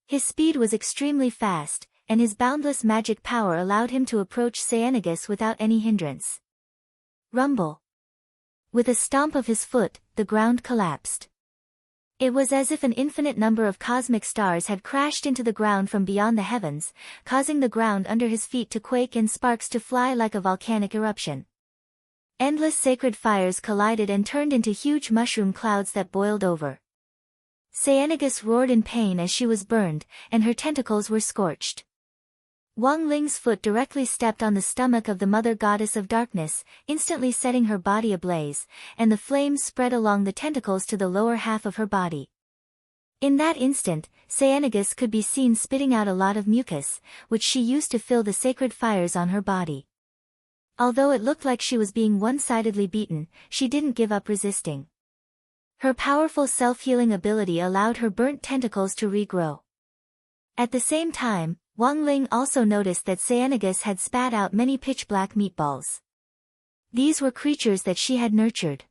A: His speed was extremely fast, and his boundless magic power allowed him to approach Cyanegus without any hindrance. Rumble! With a stomp of his foot, the ground collapsed. It was as if an infinite number of cosmic stars had crashed into the ground from beyond the heavens, causing the ground under his feet to quake and sparks to fly like a volcanic eruption. Endless sacred fires collided and turned into huge mushroom clouds that boiled over. Cyanegus roared in pain as she was burned, and her tentacles were scorched. Wang Ling's foot directly stepped on the stomach of the Mother Goddess of Darkness, instantly setting her body ablaze, and the flames spread along the tentacles to the lower half of her body. In that instant, Cyanegus could be seen spitting out a lot of mucus, which she used to fill the sacred fires on her body. Although it looked like she was being one-sidedly beaten, she didn't give up resisting. Her powerful self-healing ability allowed her burnt tentacles to regrow. At the same time, Wang Ling also noticed that Cyanegus had spat out many pitch-black meatballs. These were creatures that she had nurtured.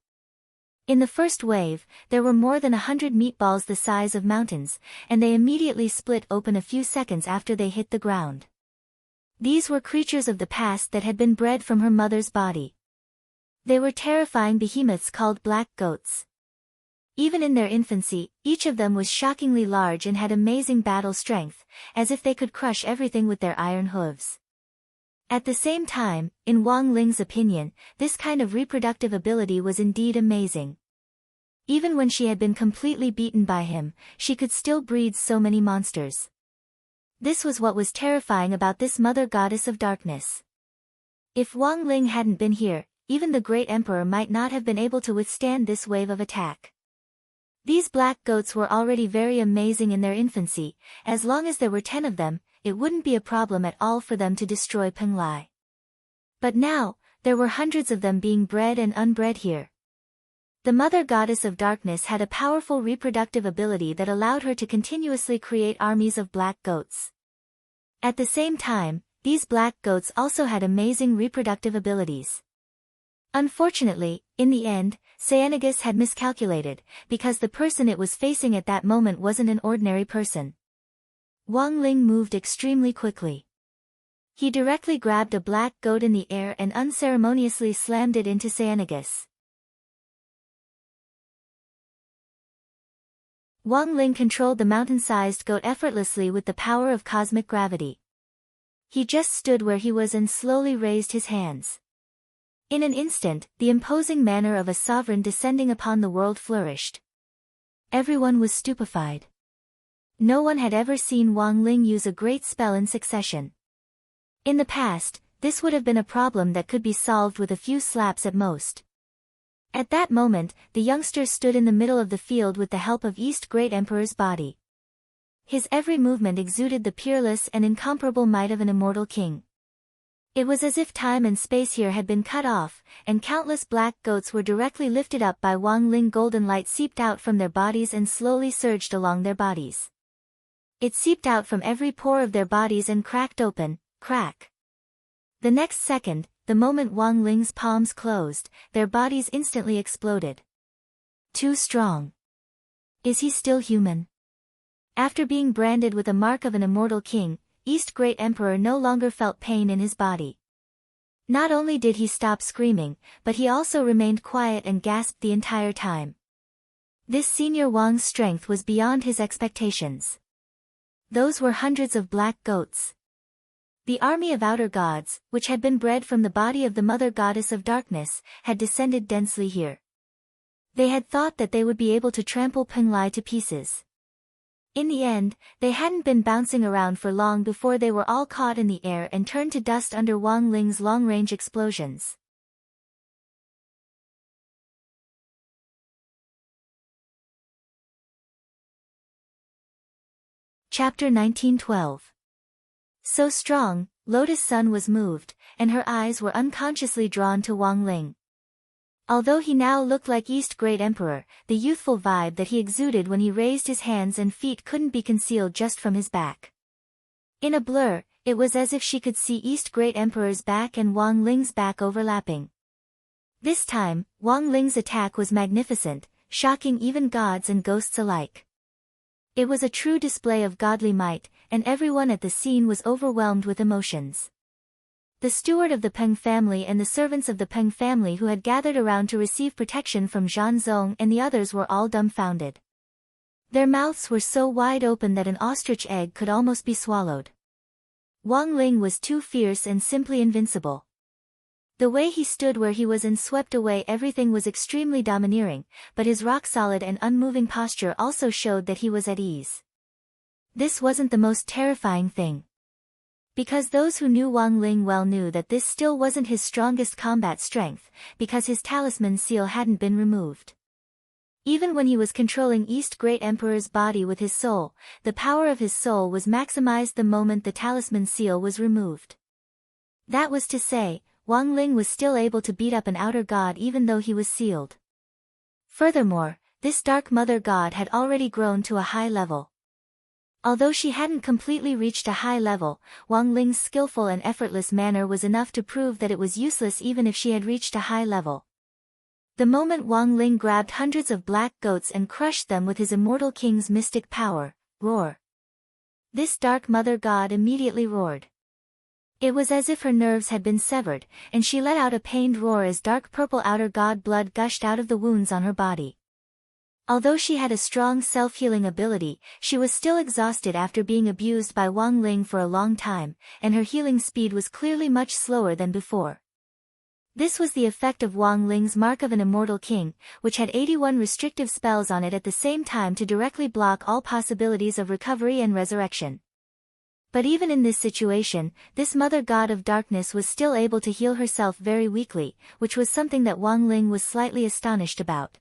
A: In the first wave, there were more than 100 meatballs the size of mountains, and they immediately split open a few seconds after they hit the ground. These were creatures of the past that had been bred from her mother's body. They were terrifying behemoths called black goats. Even in their infancy, each of them was shockingly large and had amazing battle strength, as if they could crush everything with their iron hooves. At the same time, in Wang Ling's opinion, this kind of reproductive ability was indeed amazing. Even when she had been completely beaten by him, she could still breed so many monsters. This was what was terrifying about this Mother Goddess of Darkness. If Wang Ling hadn't been here, even the Great Emperor might not have been able to withstand this wave of attack. These black goats were already very amazing in their infancy. As long as there were 10 of them, it wouldn't be a problem at all for them to destroy Penglai. But now, there were hundreds of them being bred and unbred here. The Mother Goddess of Darkness had a powerful reproductive ability that allowed her to continuously create armies of black goats. At the same time, these black goats also had amazing reproductive abilities. Unfortunately, in the end, Cyanegus had miscalculated, because the person it was facing at that moment wasn't an ordinary person. Wang Ling moved extremely quickly. He directly grabbed a black goat in the air and unceremoniously slammed it into Cyanegus. Wang Ling controlled the mountain-sized goat effortlessly with the power of cosmic gravity. He just stood where he was and slowly raised his hands. In an instant, the imposing manner of a sovereign descending upon the world flourished. Everyone was stupefied. No one had ever seen Wang Ling use a great spell in succession. In the past, this would have been a problem that could be solved with a few slaps at most. At that moment, the youngster stood in the middle of the field with the help of East Great Emperor's body. His every movement exuded the peerless and incomparable might of an immortal king. It was as if time and space here had been cut off, and countless black goats were directly lifted up by Wang Ling. Golden light seeped out from their bodies and slowly surged along their bodies. It seeped out from every pore of their bodies and cracked open, crack. The next second, the moment Wang Ling's palms closed, their bodies instantly exploded. Too strong. Is he still human? After being branded with a mark of an immortal king, East Great Emperor no longer felt pain in his body. Not only did he stop screaming, but he also remained quiet and gasped the entire time. This senior Wang's strength was beyond his expectations. Those were hundreds of black goats. The army of outer gods, which had been bred from the body of the mother goddess of darkness, had descended densely here. They had thought that they would be able to trample Penglai to pieces. In the end, they hadn't been bouncing around for long before they were all caught in the air and turned to dust under Wang Ling's long-range explosions. Chapter 1912. So strong, Lotus Sun was moved, and her eyes were unconsciously drawn to Wang Ling. Although he now looked like East Great Emperor, the youthful vibe that he exuded when he raised his hands and feet couldn't be concealed just from his back. In a blur, it was as if she could see East Great Emperor's back and Wang Ling's back overlapping. This time, Wang Ling's attack was magnificent, shocking even gods and ghosts alike. It was a true display of godly might, and everyone at the scene was overwhelmed with emotions. The steward of the Peng family and the servants of the Peng family who had gathered around to receive protection from Zhan Zong and the others were all dumbfounded. Their mouths were so wide open that an ostrich egg could almost be swallowed. Wang Ling was too fierce and simply invincible. The way he stood where he was and swept away everything was extremely domineering, but his rock-solid and unmoving posture also showed that he was at ease. This wasn't the most terrifying thing. Because those who knew Wang Ling well knew that this still wasn't his strongest combat strength, because his talisman seal hadn't been removed. Even when he was controlling East Great Emperor's body with his soul, the power of his soul was maximized the moment the talisman seal was removed. That was to say, Wang Ling was still able to beat up an outer god even though he was sealed. Furthermore, this Dark Mother God had already grown to a high level. Although she hadn't completely reached a high level, Wang Ling's skillful and effortless manner was enough to prove that it was useless even if she had reached a high level. The moment Wang Ling grabbed hundreds of black goats and crushed them with his immortal king's mystic power, roar. This Dark Mother God immediately roared. It was as if her nerves had been severed, and she let out a pained roar as dark purple outer god blood gushed out of the wounds on her body. Although she had a strong self-healing ability, she was still exhausted after being abused by Wang Ling for a long time, and her healing speed was clearly much slower than before. This was the effect of Wang Ling's Mark of an Immortal King, which had 81 restrictive spells on it at the same time to directly block all possibilities of recovery and resurrection. But even in this situation, this Mother God of Darkness was still able to heal herself very weakly, which was something that Wang Ling was slightly astonished about.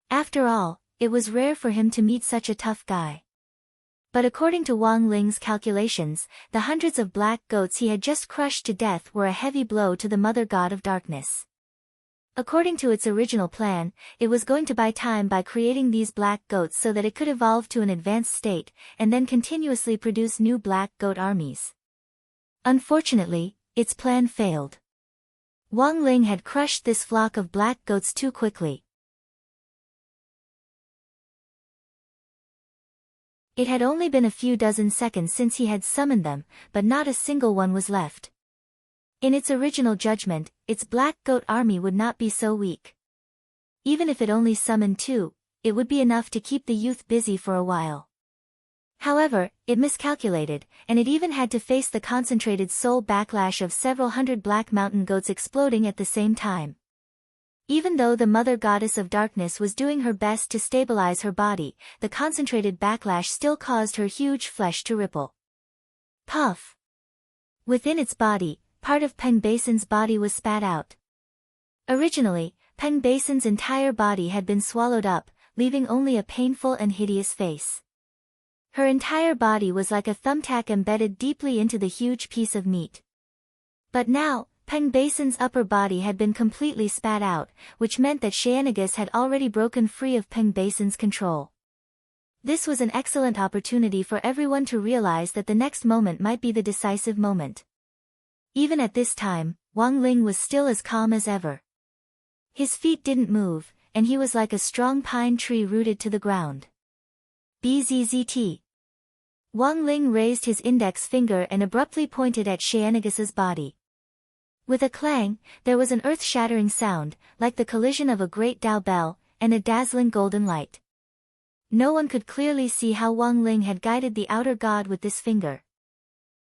A: After all, it was rare for him to meet such a tough guy. But according to Wang Ling's calculations, the hundreds of black goats he had just crushed to death were a heavy blow to the Mother God of Darkness. According to its original plan, it was going to buy time by creating these black goats so that it could evolve to an advanced state, and then continuously produce new black goat armies. Unfortunately, its plan failed. Wang Ling had crushed this flock of black goats too quickly. It had only been a few dozen seconds since he had summoned them, but not a single one was left. In its original judgment, its black goat army would not be so weak. Even if it only summoned 2, it would be enough to keep the youth busy for a while. However, it miscalculated, and it even had to face the concentrated soul backlash of several hundred black mountain goats exploding at the same time. Even though the Mother Goddess of Darkness was doing her best to stabilize her body, the concentrated backlash still caused her huge flesh to ripple. Puff! Within its body, part of Peng Basin's body was spat out. Originally, Peng Basin's entire body had been swallowed up, leaving only a painful and hideous face. Her entire body was like a thumbtack embedded deeply into the huge piece of meat. But now, Peng Basin's upper body had been completely spat out, which meant that Sheanagus had already broken free of Peng Basin's control. This was an excellent opportunity for everyone to realize that the next moment might be the decisive moment. Even at this time, Wang Ling was still as calm as ever. His feet didn't move, and he was like a strong pine tree rooted to the ground. Bzzzt. Wang Ling raised his index finger and abruptly pointed at Xianagus's body. With a clang, there was an earth-shattering sound, like the collision of a great Tao bell, and a dazzling golden light. No one could clearly see how Wang Ling had guided the outer god with this finger.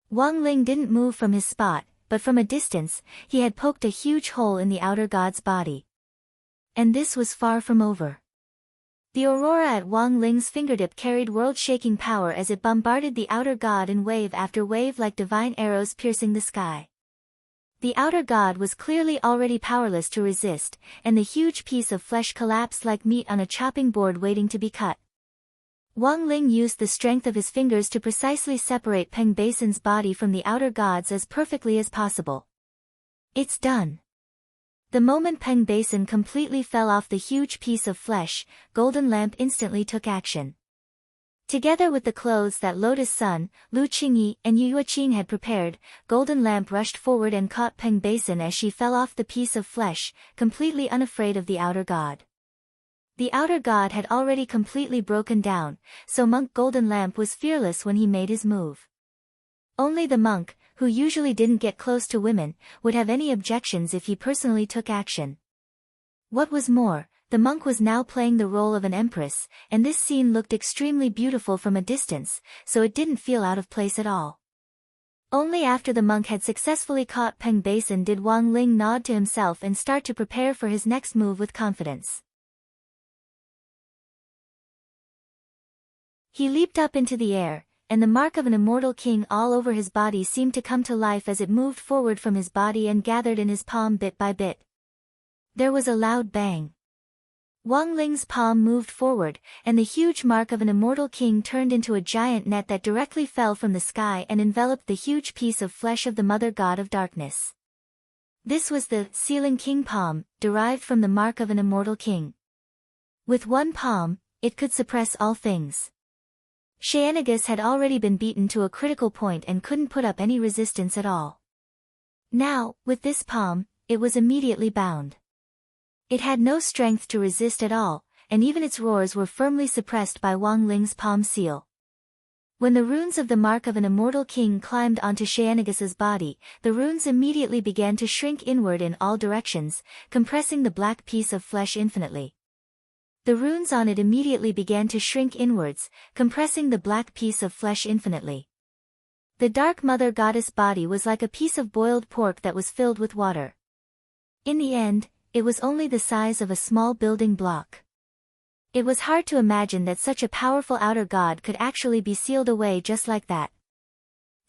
A: Wang Ling didn't move from his spot, but from a distance, he had poked a huge hole in the outer god's body. And this was far from over. The aurora at Wang Ling's fingertip carried world-shaking power as it bombarded the outer god in wave after wave like divine arrows piercing the sky. The outer god was clearly already powerless to resist, and the huge piece of flesh collapsed like meat on a chopping board waiting to be cut. Wang Ling used the strength of his fingers to precisely separate Peng Basin's body from the outer gods as perfectly as possible. It's done. The moment Peng Basin completely fell off the huge piece of flesh, Golden Lamp instantly took action. Together with the clothes that Lotus Sun, Lu Qingyi, and Yu Yuqing had prepared, Golden Lamp rushed forward and caught Peng Basin as she fell off the piece of flesh, completely unafraid of the outer god. The outer god had already completely broken down, so monk Golden Lamp was fearless when he made his move. Only the monk, who usually didn't get close to women, would have any objections if he personally took action. What was more, the monk was now playing the role of an empress, and this scene looked extremely beautiful from a distance, so it didn't feel out of place at all. Only after the monk had successfully caught Peng Basin did Wang Ling nod to himself and start to prepare for his next move with confidence. He leaped up into the air, and the mark of an immortal king all over his body seemed to come to life as it moved forward from his body and gathered in his palm bit by bit. There was a loud bang. Wang Ling's palm moved forward, and the huge mark of an immortal king turned into a giant net that directly fell from the sky and enveloped the huge piece of flesh of the mother god of darkness. This was the Sealing King palm, derived from the mark of an immortal king. With one palm, it could suppress all things. Xianagus had already been beaten to a critical point and couldn't put up any resistance at all. Now, with this palm, it was immediately bound. It had no strength to resist at all, and even its roars were firmly suppressed by Wang Ling's palm seal. When the runes of the mark of an immortal king climbed onto Xianagus's body, the runes immediately began to shrink inward in all directions, compressing the black piece of flesh infinitely. The runes on it immediately began to shrink inwards, compressing the black piece of flesh infinitely. The dark mother goddess body was like a piece of boiled pork that was filled with water. In the end, it was only the size of a small building block. It was hard to imagine that such a powerful outer god could actually be sealed away just like that.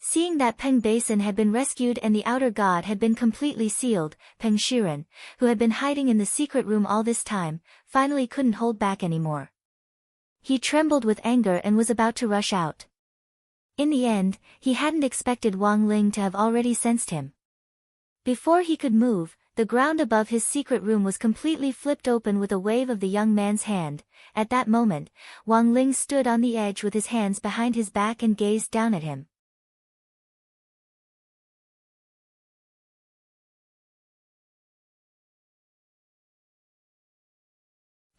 A: Seeing that Peng Basin had been rescued and the outer god had been completely sealed, Peng Shiren, who had been hiding in the secret room all this time, finally couldn't hold back anymore. He trembled with anger and was about to rush out. In the end, he hadn't expected Wang Ling to have already sensed him. Before he could move, the ground above his secret room was completely flipped open with a wave of the young man's hand. At that moment, Wang Ling stood on the edge with his hands behind his back and gazed down at him.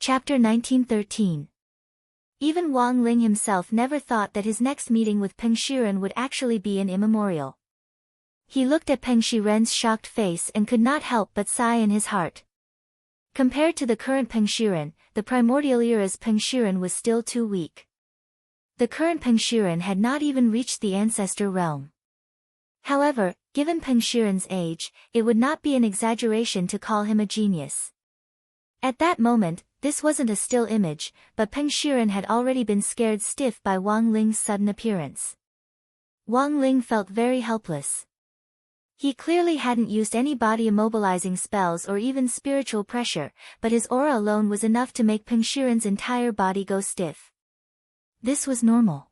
A: Chapter 1913. Even Wang Ling himself never thought that his next meeting with Peng Shiren would actually be an immemorial. He looked at Peng Shiren's shocked face and could not help but sigh in his heart. Compared to the current Peng Shiren, the primordial era's Peng Shiren was still too weak. The current Peng Shiren had not even reached the ancestor realm. However, given Peng Shiren's age, it would not be an exaggeration to call him a genius. At that moment, this wasn't a still image, but Peng Shiren had already been scared stiff by Wang Ling's sudden appearance. Wang Ling felt very helpless. He clearly hadn't used any body immobilizing spells or even spiritual pressure, but his aura alone was enough to make Peng Shiren's entire body go stiff. This was normal.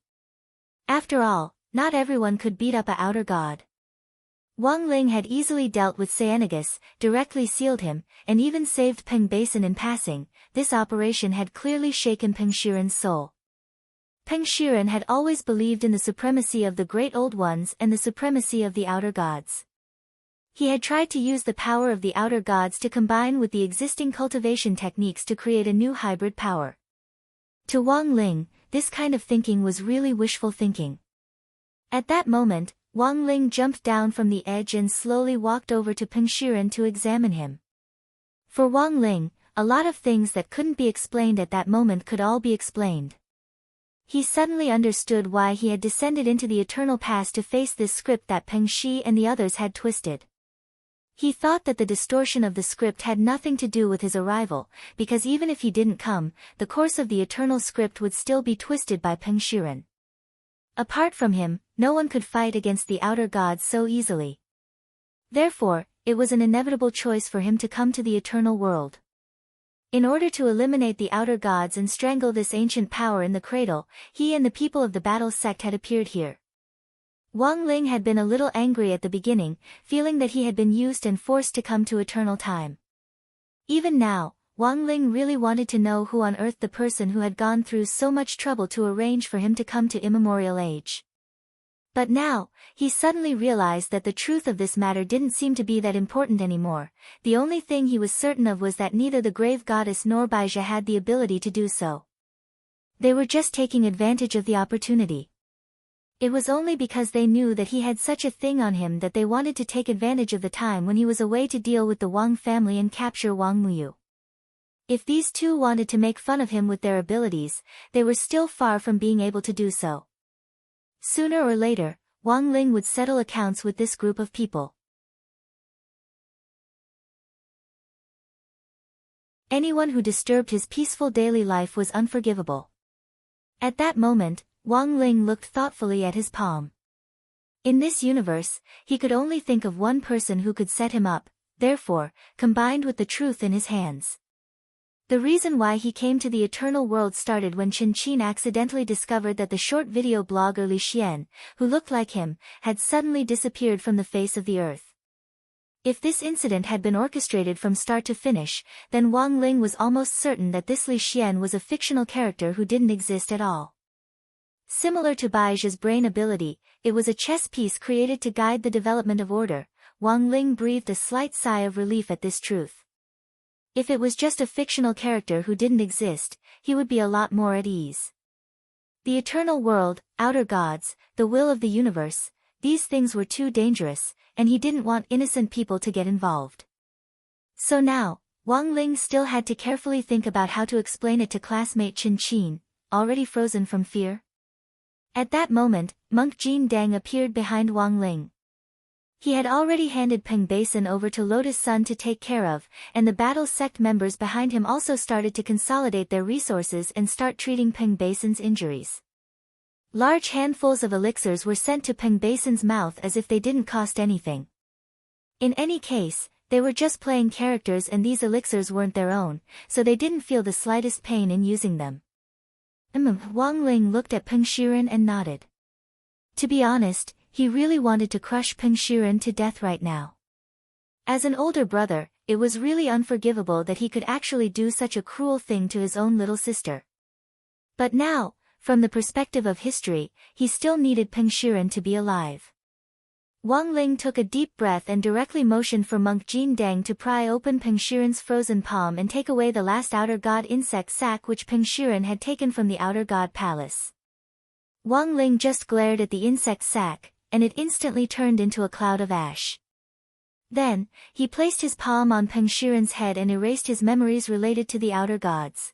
A: After all, not everyone could beat up a outer god. Wang Ling had easily dealt with Xianagus, directly sealed him, and even saved Peng Basin in passing. This operation had clearly shaken Peng Shiren's soul. Peng Shiren had always believed in the supremacy of the Great Old Ones and the supremacy of the Outer Gods. He had tried to use the power of the Outer Gods to combine with the existing cultivation techniques to create a new hybrid power. To Wang Ling, this kind of thinking was really wishful thinking. At that moment, Wang Ling jumped down from the edge and slowly walked over to Peng Shiren to examine him. For Wang Ling, a lot of things that couldn't be explained at that moment could all be explained. He suddenly understood why he had descended into the eternal past to face this script that Peng Shi and the others had twisted. He thought that the distortion of the script had nothing to do with his arrival, because even if he didn't come, the course of the eternal script would still be twisted by Peng Shiren. Apart from him, no one could fight against the Outer Gods so easily. Therefore, it was an inevitable choice for him to come to the eternal world. In order to eliminate the Outer Gods and strangle this ancient power in the cradle, he and the people of the battle sect had appeared here. Wang Ling had been a little angry at the beginning, feeling that he had been used and forced to come to eternal time. Even now, Wang Ling really wanted to know who on earth the person who had gone through so much trouble to arrange for him to come to immemorial age. But now, he suddenly realized that the truth of this matter didn't seem to be that important anymore. The only thing he was certain of was that neither the grave goddess nor Baizha had the ability to do so. They were just taking advantage of the opportunity. It was only because they knew that he had such a thing on him that they wanted to take advantage of the time when he was away to deal with the Wang family and capture Wang Muyu. If these two wanted to make fun of him with their abilities, they were still far from being able to do so. Sooner or later, Wang Ling would settle accounts with this group of people. Anyone who disturbed his peaceful daily life was unforgivable. At that moment, Wang Ling looked thoughtfully at his palm. In this universe, he could only think of one person who could set him up, therefore, combined with the truth in his hands. The reason why he came to the eternal world started when Chen Qin accidentally discovered that the short video blogger Li Xian, who looked like him, had suddenly disappeared from the face of the earth. If this incident had been orchestrated from start to finish, then Wang Ling was almost certain that this Li Xian was a fictional character who didn't exist at all. Similar to Baizha's brain ability, it was a chess piece created to guide the development of order. Wang Ling breathed a slight sigh of relief at this truth. If it was just a fictional character who didn't exist, he would be a lot more at ease. The eternal world, outer gods, the will of the universe, these things were too dangerous, and he didn't want innocent people to get involved. So now, Wang Ling still had to carefully think about how to explain it to classmate Chen Qin, already frozen from fear. At that moment, monk Jin Dang appeared behind Wang Ling. He had already handed Peng Basin over to Lotus Sun to take care of, and the battle sect members behind him also started to consolidate their resources and start treating Peng Basin's injuries. Large handfuls of elixirs were sent to Peng Basin's mouth as if they didn't cost anything. In any case, they were just playing characters and these elixirs weren't their own, so they didn't feel the slightest pain in using them. Wang Ling looked at Peng Shiren and nodded. To be honest, he really wanted to crush Peng Shiren to death right now. As an older brother, it was really unforgivable that he could actually do such a cruel thing to his own little sister. But now, from the perspective of history, he still needed Peng Shiren to be alive. Wang Ling took a deep breath and directly motioned for monk Jin Dang to pry open Peng Shiren's frozen palm and take away the last outer god insect sac which Peng Shiren had taken from the outer god palace. Wang Ling just glared at the insect sac, and it instantly turned into a cloud of ash. Then, he placed his palm on Peng Shiren's head and erased his memories related to the outer gods.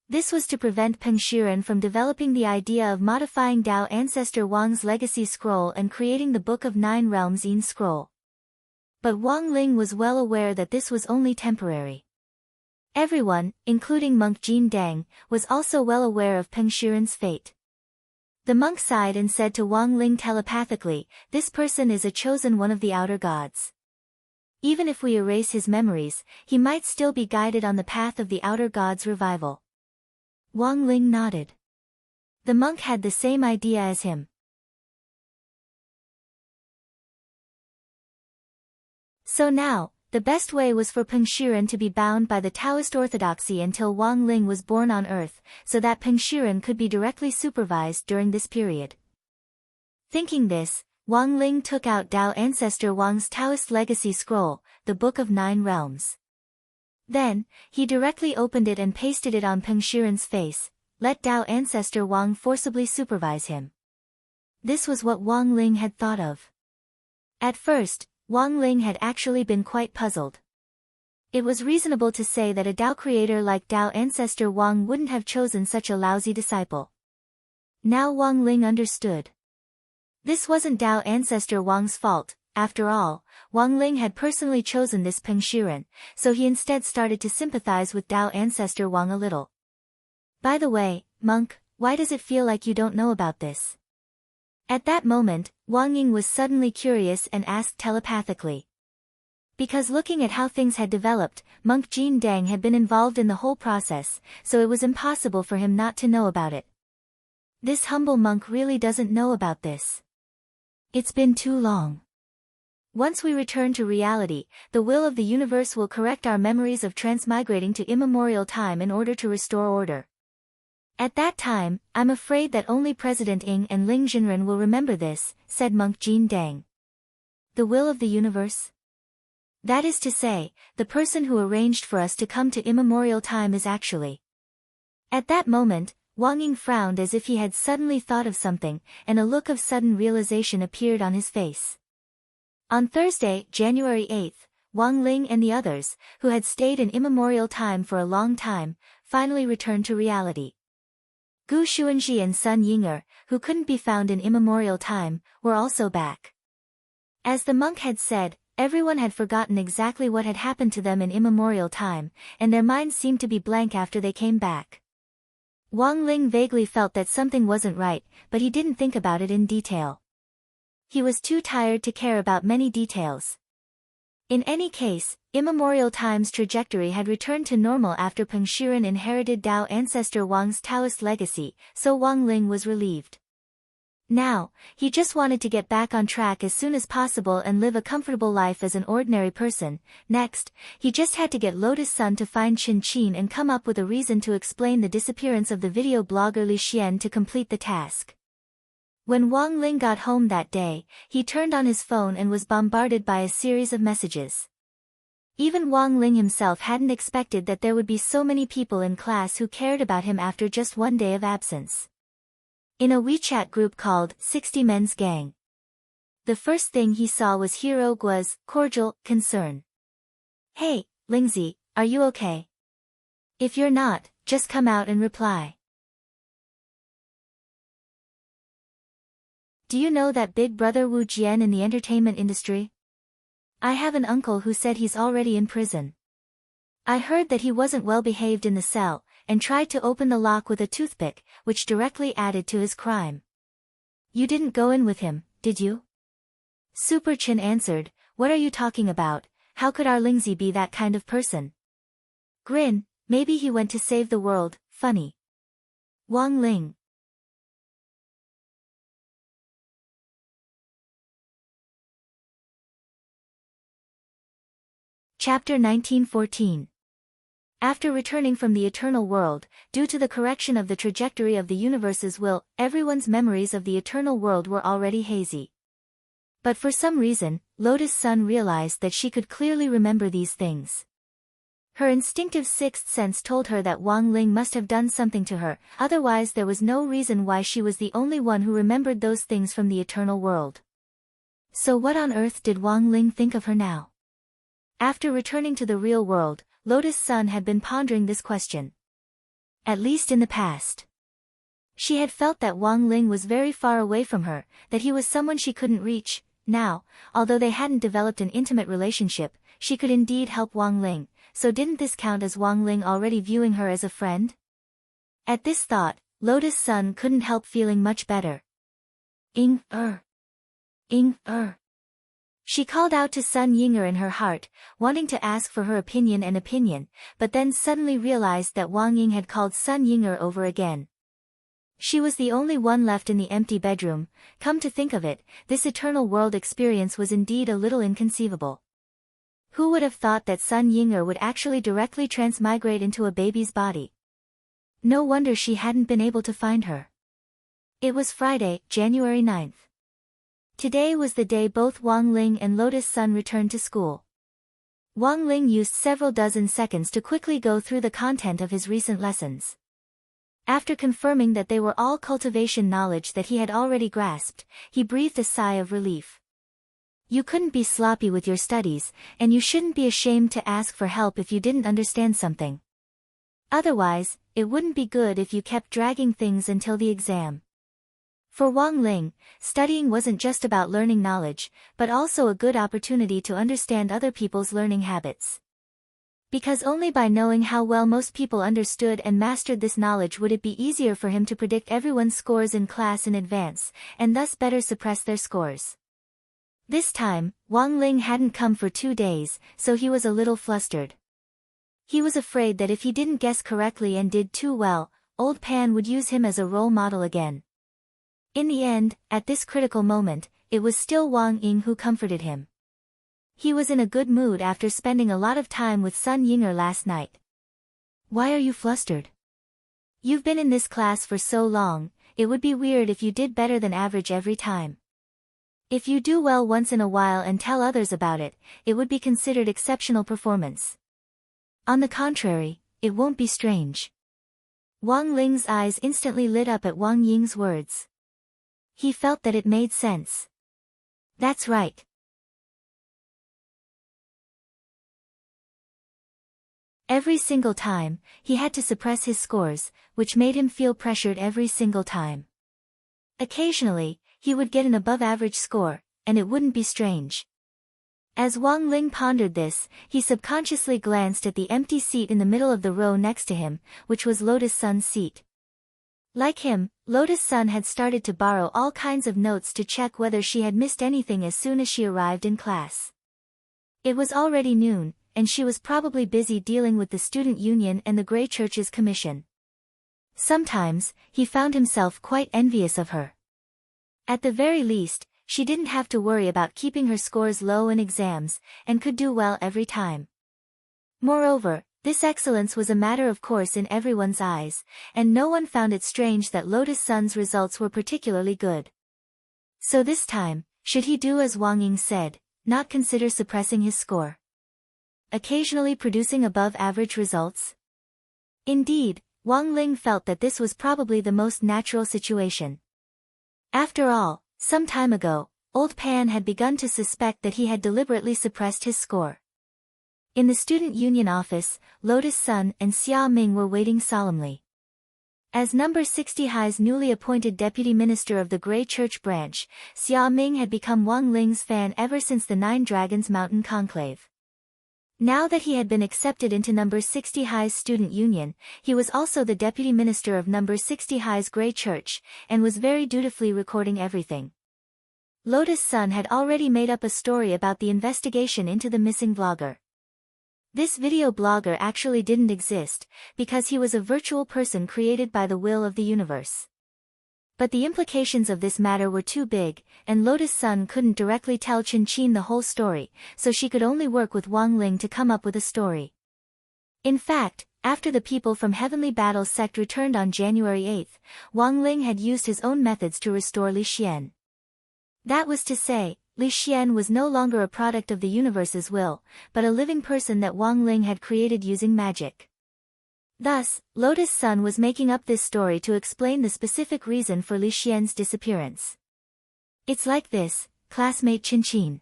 A: This was to prevent Peng Shiren from developing the idea of modifying Dao ancestor Wang's legacy scroll and creating the Book of Nine Realms Yin scroll. But Wang Ling was well aware that this was only temporary. Everyone, including monk Jin Dang, was also well aware of Peng Shiren's fate. The monk sighed and said to Wang Ling telepathically, "This person is a chosen one of the outer gods. Even if we erase his memories, he might still be guided on the path of the outer gods' revival." Wang Ling nodded. The monk had the same idea as him. So now, The best way was for Peng Shiren to be bound by the Taoist orthodoxy until Wang Ling was born on Earth, so that Peng Shiren could be directly supervised during this period. Thinking this, Wang Ling took out Dao ancestor Wang's Taoist legacy scroll, the Book of Nine Realms. Then, he directly opened it and pasted it on Peng Shiren's face. Let Dao ancestor Wang forcibly supervise him. This was what Wang Ling had thought of. At first, Wang Ling had actually been quite puzzled. It was reasonable to say that a Dao creator like Dao ancestor Wang wouldn't have chosen such a lousy disciple. Now Wang Ling understood. This wasn't Dao ancestor Wang's fault. After all, Wang Ling had personally chosen this Peng Shiren, so he instead started to sympathize with Dao ancestor Wang a little. By the way, monk, why does it feel like you don't know about this? At that moment, Wang Ying was suddenly curious and asked telepathically. Because looking at how things had developed, monk Jin Dang had been involved in the whole process, so it was impossible for him not to know about it. This humble monk really doesn't know about this. It's been too long. Once we return to reality, the will of the universe will correct our memories of transmigrating to immemorial time in order to restore order. At that time, I'm afraid that only President Ying and Ling Jinren will remember this, said monk Jin Dang. The will of the universe? That is to say, the person who arranged for us to come to immemorial time is actually. At that moment, Wang Ying frowned as if he had suddenly thought of something, and a look of sudden realization appeared on his face. On Thursday, January 8th, Wang Ling and the others, who had stayed in immemorial time for a long time, finally returned to reality. Gu Xuanji and Sun Yinger, who couldn't be found in immemorial time, were also back. As the monk had said, everyone had forgotten exactly what had happened to them in immemorial time, and their minds seemed to be blank after they came back. Wang Ling vaguely felt that something wasn't right, but he didn't think about it in detail. He was too tired to care about many details. In any case, immemorial time's trajectory had returned to normal after Peng Shiren inherited Dao ancestor Wang's Taoist legacy, so Wang Ling was relieved. Now, he just wanted to get back on track as soon as possible and live a comfortable life as an ordinary person. Next, he just had to get Lotus Sun to find Chen Qin and come up with a reason to explain the disappearance of the video blogger Li Xian to complete the task. When Wang Ling got home that day, he turned on his phone and was bombarded by a series of messages. Even Wang Ling himself hadn't expected that there would be so many people in class who cared about him after just one day of absence. In a WeChat group called 60 Men's Gang, the first thing he saw was Hero Gua's cordial concern. Hey, Lingzi, are you okay? If you're not, just come out and reply. Do you know that big brother Wu Jian in the entertainment industry? I have an uncle who said he's already in prison. I heard that he wasn't well behaved in the cell, and tried to open the lock with a toothpick, which directly added to his crime. You didn't go in with him, did you? Super Chen answered, what are you talking about? How could our Lingzi be that kind of person? Grin, maybe he went to save the world, funny. Wang Ling. Chapter 1914. After returning from the eternal world, due to the correction of the trajectory of the universe's will, everyone's memories of the eternal world were already hazy. But for some reason, Lotus Sun realized that she could clearly remember these things. Her instinctive sixth sense told her that Wang Ling must have done something to her, otherwise there was no reason why she was the only one who remembered those things from the eternal world. So what on earth did Wang Ling think of her now? After returning to the real world, Lotus Sun had been pondering this question. At least in the past. She had felt that Wang Ling was very far away from her, that he was someone she couldn't reach. Now, although they hadn't developed an intimate relationship, she could indeed help Wang Ling, so didn't this count as Wang Ling already viewing her as a friend? At this thought, Lotus Sun couldn't help feeling much better. Ying-er. Ying-er. She called out to Sun Yinger in her heart, wanting to ask for her opinion, but then suddenly realized that Wang Ying had called Sun Yinger over again. She was the only one left in the empty bedroom. Come to think of it, this eternal world experience was indeed a little inconceivable. Who would have thought that Sun Ying'er would actually directly transmigrate into a baby's body? No wonder she hadn't been able to find her. It was Friday, January 9th. Today was the day both Wang Ling and Lotus Sun returned to school. Wang Ling used several dozen seconds to quickly go through the content of his recent lessons. After confirming that they were all cultivation knowledge that he had already grasped, he breathed a sigh of relief. You couldn't be sloppy with your studies, and you shouldn't be ashamed to ask for help if you didn't understand something. Otherwise, it wouldn't be good if you kept dragging things until the exam. For Wang Ling, studying wasn't just about learning knowledge, but also a good opportunity to understand other people's learning habits. Because only by knowing how well most people understood and mastered this knowledge would it be easier for him to predict everyone's scores in class in advance, and thus better suppress their scores. This time, Wang Ling hadn't come for 2 days, so he was a little flustered. He was afraid that if he didn't guess correctly and did too well, Old Pan would use him as a role model again. In the end, at this critical moment, it was still Wang Ying who comforted him. He was in a good mood after spending a lot of time with Sun Ying'er last night. Why are you flustered? You've been in this class for so long, it would be weird if you did better than average every time. If you do well once in a while and tell others about it, it would be considered exceptional performance. On the contrary, it won't be strange. Wang Ling's eyes instantly lit up at Wang Ying's words. He felt that it made sense. That's right. Every single time, he had to suppress his scores, which made him feel pressured every single time. Occasionally, he would get an above-average score, and it wouldn't be strange. As Wang Ling pondered this, he subconsciously glanced at the empty seat in the middle of the row next to him, which was Lotus Sun's seat. Like him, Lotus Sun had started to borrow all kinds of notes to check whether she had missed anything as soon as she arrived in class. It was already noon, and she was probably busy dealing with the student union and the Grey Church's commission. Sometimes, he found himself quite envious of her. At the very least, she didn't have to worry about keeping her scores low in exams, and could do well every time. Moreover, this excellence was a matter of course in everyone's eyes, and no one found it strange that Lotus Sun's results were particularly good. So this time, should he do as Wang Ying said, not consider suppressing his score? Occasionally producing above-average results? Indeed, Wang Ling felt that this was probably the most natural situation. After all, some time ago, Old Pan had begun to suspect that he had deliberately suppressed his score. In the student union office, Lotus Sun and Xia Ming were waiting solemnly. As number 60 High's newly appointed deputy minister of the Grey Church branch, Xia Ming had become Wang Ling's fan ever since the Nine Dragons Mountain Conclave. Now that he had been accepted into number 60 High's student union, he was also the deputy minister of number 60 High's Grey Church, and was very dutifully recording everything. Lotus Sun had already made up a story about the investigation into the missing vlogger. This video blogger actually didn't exist, because he was a virtual person created by the will of the universe. But the implications of this matter were too big, and Lotus Sun couldn't directly tell Qin the whole story, so she could only work with Wang Ling to come up with a story. In fact, after the people from Heavenly Battle's sect returned on January 8th, Wang Ling had used his own methods to restore Li Xian. That was to say, Li Xian was no longer a product of the universe's will, but a living person that Wang Ling had created using magic. Thus, Lotus Sun was making up this story to explain the specific reason for Li Xian's disappearance. It's like this, classmate Qin.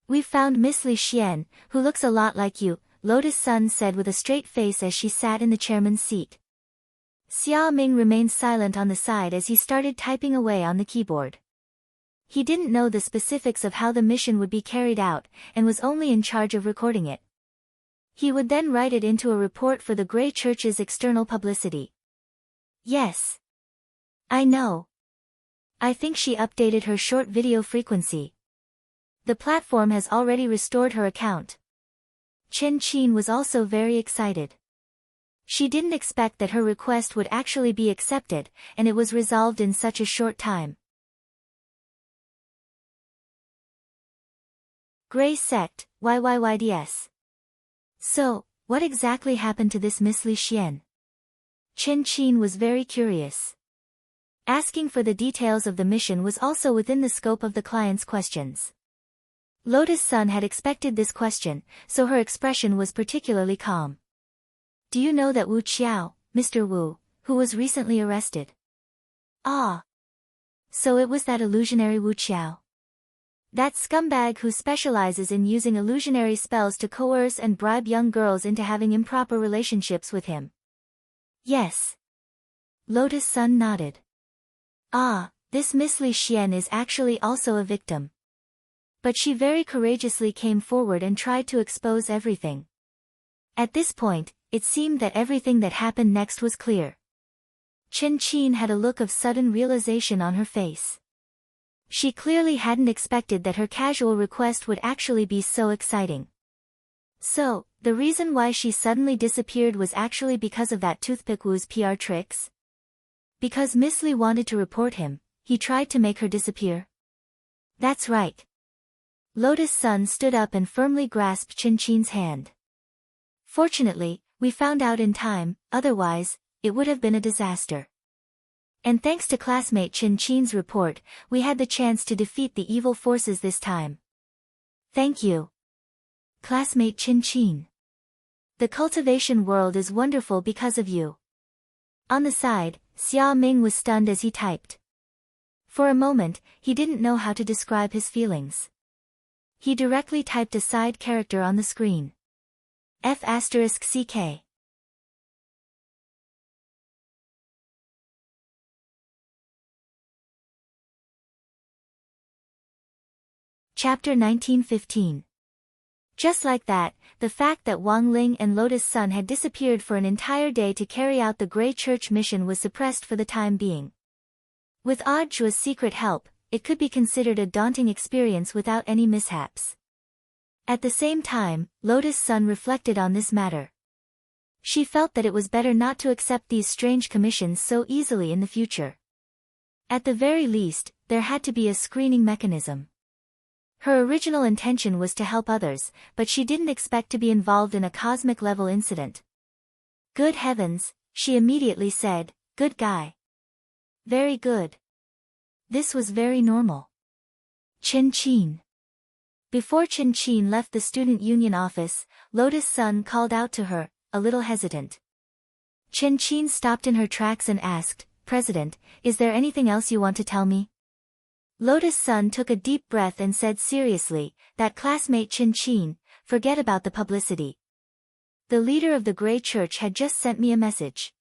A: We've found Miss Li Xian, who looks a lot like you, Lotus Sun said with a straight face as she sat in the chairman's seat. Xia Ming remained silent on the side as he started typing away on the keyboard. He didn't know the specifics of how the mission would be carried out, and was only in charge of recording it. He would then write it into a report for the Grey Church's external publicity. Yes. I know. I think she updated her short video frequency. The platform has already restored her account. Qin was also very excited. She didn't expect that her request would actually be accepted, and it was resolved in such a short time. Gray sect, YYYDS. So, what exactly happened to this Miss Li Xian? Chen Qin was very curious. Asking for the details of the mission was also within the scope of the client's questions. Lotus Sun had expected this question, so her expression was particularly calm. Do you know that Wu Qiao, Mr. Wu, who was recently arrested? Ah. So it was that illusionary Wu Qiao. That scumbag who specializes in using illusionary spells to coerce and bribe young girls into having improper relationships with him. Yes. Lotus Sun nodded. Ah, this Miss Li Xian is actually also a victim. But she very courageously came forward and tried to expose everything. At this point, it seemed that everything that happened next was clear. Chen Qin had a look of sudden realization on her face. She clearly hadn't expected that her casual request would actually be so exciting. So, the reason why she suddenly disappeared was actually because of that toothpick Wu's PR tricks? Because Miss Li wanted to report him, he tried to make her disappear? That's right. Lotus Sun stood up and firmly grasped Chen Qin's hand. Fortunately, we found out in time, otherwise, it would have been a disaster. And thanks to classmate Chen Qin's report, we had the chance to defeat the evil forces this time. Thank you. Classmate Chen Qin. The cultivation world is wonderful because of you. On the side, Xia Ming was stunned as he typed. For a moment, he didn't know how to describe his feelings. He directly typed a side character on the screen. F***CK. Chapter 1915. Just like that, the fact that Wang Ling and Lotus Sun had disappeared for an entire day to carry out the Grey Church mission was suppressed for the time being. With Odd Zhua's secret help, it could be considered a daunting experience without any mishaps. At the same time, Lotus Sun reflected on this matter. She felt that it was better not to accept these strange commissions so easily in the future. At the very least, there had to be a screening mechanism. Her original intention was to help others, but she didn't expect to be involved in a cosmic-level incident. Good heavens, she immediately said, good guy. Very good. This was very normal. Chen Qin. Before Chen Qin left the student union office, Lotus Sun called out to her, a little hesitant. Chen Qin stopped in her tracks and asked, President, is there anything else you want to tell me? Lotus Sun took a deep breath and said seriously, that classmate Chen Qin, forget about the publicity. The leader of the Grey Church had just sent me a message.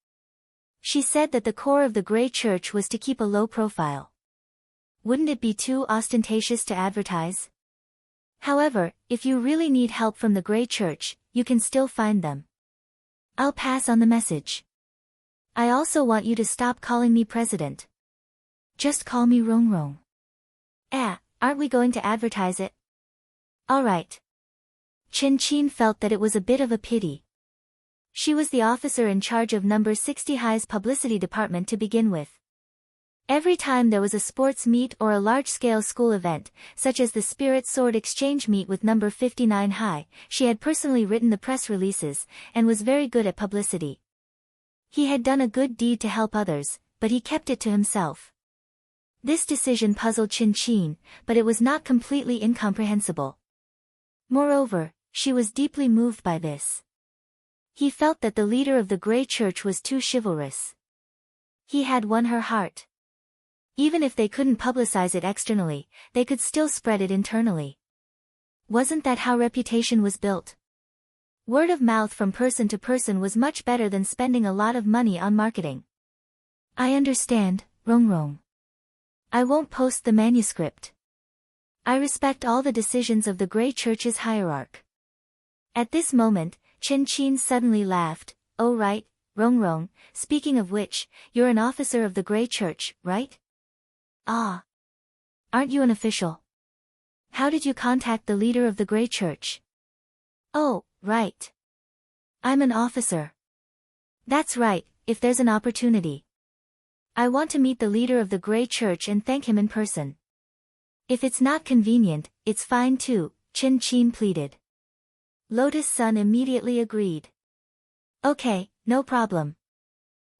A: She said that the core of the Grey Church was to keep a low profile. Wouldn't it be too ostentatious to advertise? However, if you really need help from the Grey Church, you can still find them. I'll pass on the message. I also want you to stop calling me president. Just call me Rong Rong. Aren't we going to advertise it? Alright. Chen Qin felt that it was a bit of a pity. She was the officer in charge of number 60 High's publicity department to begin with. Every time there was a sports meet or a large-scale school event, such as the Spirit Sword Exchange meet with number 59 High, she had personally written the press releases, and was very good at publicity. He had done a good deed to help others, but he kept it to himself. This decision puzzled Chen Qin, but it was not completely incomprehensible. Moreover, she was deeply moved by this. He felt that the leader of the Grey Church was too chivalrous. He had won her heart. Even if they couldn't publicize it externally, they could still spread it internally. Wasn't that how reputation was built? Word of mouth from person to person was much better than spending a lot of money on marketing. I understand, Rong Rong. I won't post the manuscript. I respect all the decisions of the Grey Church's hierarch. At this moment, Chen Qin suddenly laughed. Oh right, Rong Rong, speaking of which, you're an officer of the Grey Church, right? Ah. Aren't you an official? How did you contact the leader of the Grey Church? Oh, right. I'm an officer. That's right, if there's an opportunity. I want to meet the leader of the Grey Church and thank him in person. If it's not convenient, it's fine too, Chin pleaded. Lotus Sun immediately agreed. Okay, no problem.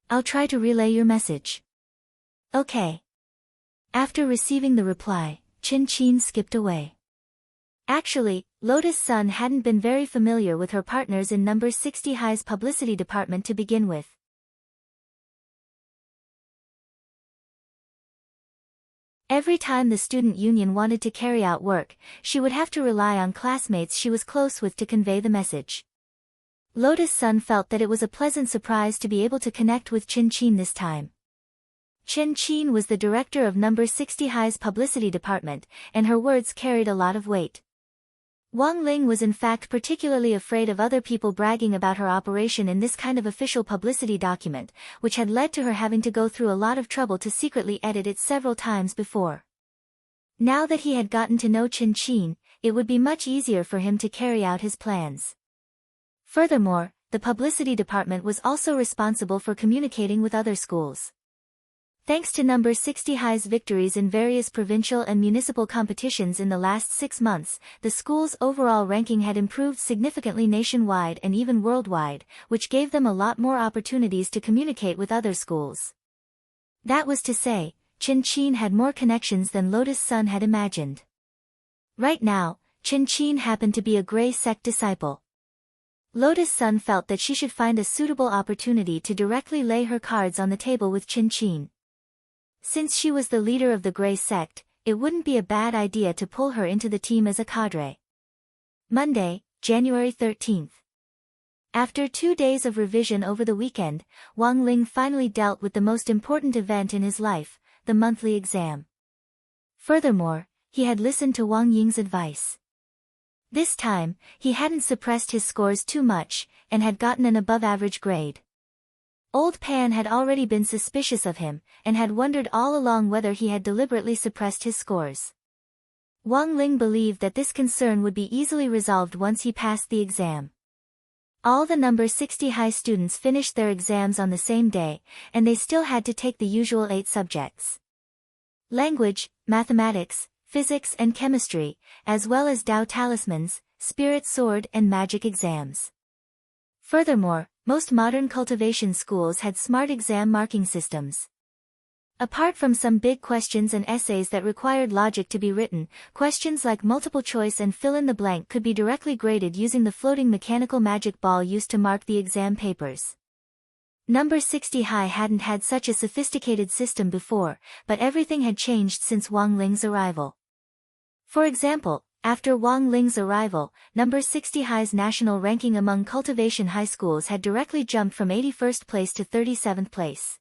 A: I'll try to relay your message. Okay. After receiving the reply, Chin skipped away. Actually, Lotus Sun hadn't been very familiar with her partners in number 60 High's publicity department to begin with. Every time the student union wanted to carry out work, she would have to rely on classmates she was close with to convey the message. Lotus Sun felt that it was a pleasant surprise to be able to connect with Chin this time. Chin was the director of number 60 High's publicity department, and her words carried a lot of weight. Wang Ling was in fact particularly afraid of other people bragging about her operation in this kind of official publicity document, which had led to her having to go through a lot of trouble to secretly edit it several times before. Now that he had gotten to know Chin, it would be much easier for him to carry out his plans. Furthermore, the publicity department was also responsible for communicating with other schools. Thanks to number 60 High's victories in various provincial and municipal competitions in the last 6 months, the school's overall ranking had improved significantly nationwide and even worldwide, which gave them a lot more opportunities to communicate with other schools. That was to say, Chin had more connections than Lotus Sun had imagined. Right now, Chin happened to be a Grey sect disciple. Lotus Sun felt that she should find a suitable opportunity to directly lay her cards on the table with Chin. Since she was the leader of the Grey sect, it wouldn't be a bad idea to pull her into the team as a cadre. Monday, January 13th. After 2 days of revision over the weekend, Wang Ling finally dealt with the most important event in his life, the monthly exam. Furthermore, he had listened to Wang Ying's advice. This time, he hadn't suppressed his scores too much, and had gotten an above-average grade. Old Pan had already been suspicious of him, and had wondered all along whether he had deliberately suppressed his scores. Wang Ling believed that this concern would be easily resolved once he passed the exam. All the number 60 High students finished their exams on the same day, and they still had to take the usual 8 subjects. Language, mathematics, physics and chemistry, as well as Tao talismans, spirit sword and magic exams. Furthermore, most modern cultivation schools had smart exam marking systems. Apart from some big questions and essays that required logic to be written, questions like multiple choice and fill-in-the-blank could be directly graded using the floating mechanical magic ball used to mark the exam papers. Number 60 High hadn't had such a sophisticated system before, but everything had changed since Wang Ling's arrival. For example, after Wang Ling's arrival, number 60 High's national ranking among cultivation high schools had directly jumped from 81st place to 37th place.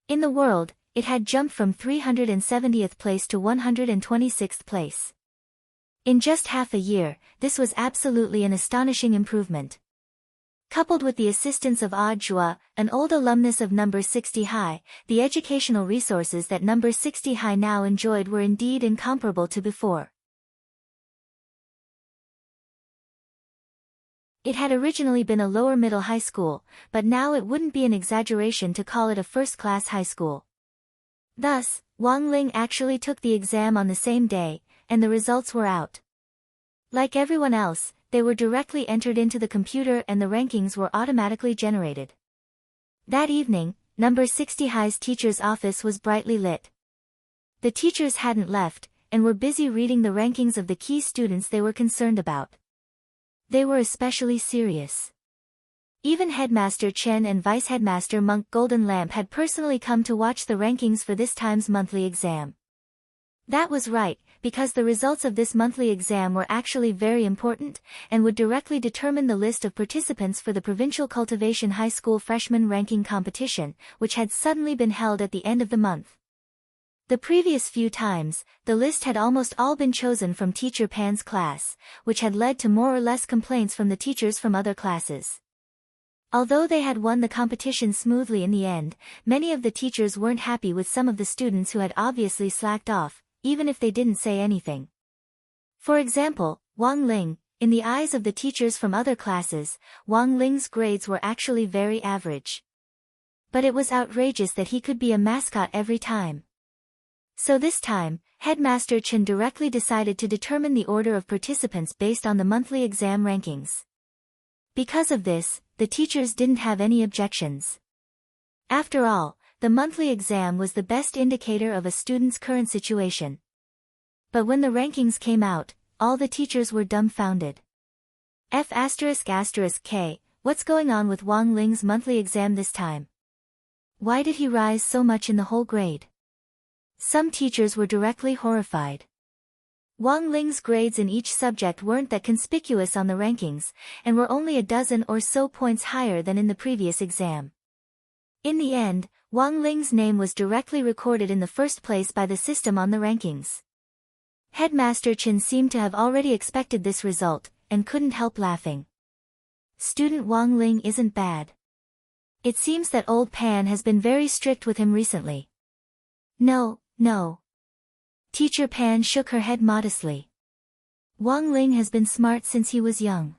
A: In the world, it had jumped from 370th place to 126th place. In just half a year, this was absolutely an astonishing improvement. Coupled with the assistance of Odd Zhua, an old alumnus of number 60 High, the educational resources that number 60 High now enjoyed were indeed incomparable to before. It had originally been a lower middle high school, but now it wouldn't be an exaggeration to call it a first-class high school. Thus, Wang Ling actually took the exam on the same day, and the results were out. Like everyone else, they were directly entered into the computer and the rankings were automatically generated. That evening, number 60 High's teacher's office was brightly lit. The teachers hadn't left, and were busy reading the rankings of the key students they were concerned about. They were especially serious. Even Headmaster Chen and Vice Headmaster Monk Golden Lamp had personally come to watch the rankings for this time's monthly exam. That was right, because the results of this monthly exam were actually very important, and would directly determine the list of participants for the Provincial Cultivation High School Freshman Ranking Competition, which had suddenly been held at the end of the month. The previous few times, the list had almost all been chosen from Teacher Pan's class, which had led to more or less complaints from the teachers from other classes. Although they had won the competition smoothly in the end, many of the teachers weren't happy with some of the students who had obviously slacked off, even if they didn't say anything. For example, Wang Ling. In the eyes of the teachers from other classes, Wang Ling's grades were actually very average. But it was outrageous that he could be a mascot every time. So this time, Headmaster Chen directly decided to determine the order of participants based on the monthly exam rankings. Because of this, the teachers didn't have any objections. After all, the monthly exam was the best indicator of a student's current situation. But when the rankings came out, all the teachers were dumbfounded. F***K, what's going on with Wang Ling's monthly exam this time? Why did he rise so much in the whole grade? Some teachers were directly horrified. Wang Ling's grades in each subject weren't that conspicuous on the rankings, and were only a dozen or so points higher than in the previous exam. In the end, Wang Ling's name was directly recorded in the first place by the system on the rankings. Headmaster Chen seemed to have already expected this result, and couldn't help laughing. Student Wang Ling isn't bad. It seems that old Pan has been very strict with him recently. No. Teacher Pan shook her head modestly. Wang Ling has been smart since he was young.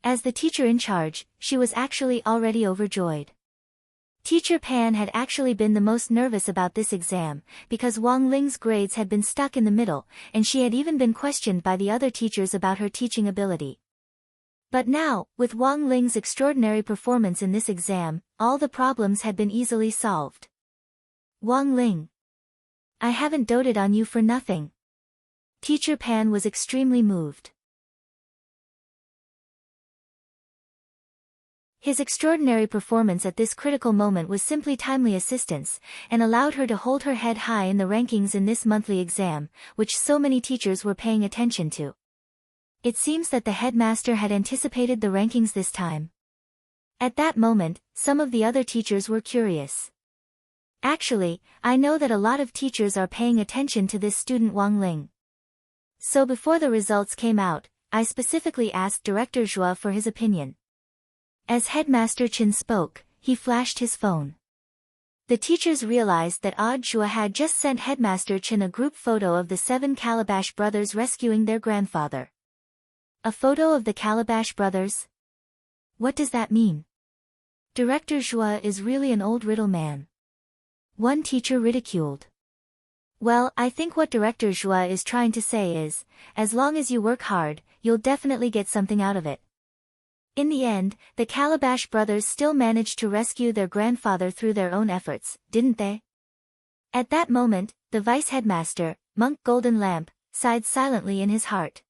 A: As the teacher in charge, she was actually already overjoyed. Teacher Pan had actually been the most nervous about this exam, because Wang Ling's grades had been stuck in the middle, and she had even been questioned by the other teachers about her teaching ability. But now, with Wang Ling's extraordinary performance in this exam, all the problems had been easily solved. Wang Ling, I haven't doted on you for nothing. Teacher Pan was extremely moved. His extraordinary performance at this critical moment was simply timely assistance, and allowed her to hold her head high in the rankings in this monthly exam, which so many teachers were paying attention to. It seems that the headmaster had anticipated the rankings this time. At that moment, some of the other teachers were curious. Actually, I know that a lot of teachers are paying attention to this student Wang Ling. So before the results came out, I specifically asked Director Zhua for his opinion. As Headmaster Chen spoke, he flashed his phone. The teachers realized that Zhua had just sent Headmaster Chen a group photo of the 7 Calabash brothers rescuing their grandfather. A photo of the Calabash brothers? What does that mean? Director Zhua is really an old riddle man. One teacher ridiculed. Well, I think what Director Zhua is trying to say is, as long as you work hard, you'll definitely get something out of it. In the end, the Calabash brothers still managed to rescue their grandfather through their own efforts, didn't they? At that moment, the vice headmaster, Monk Golden Lamp, sighed silently in his heart.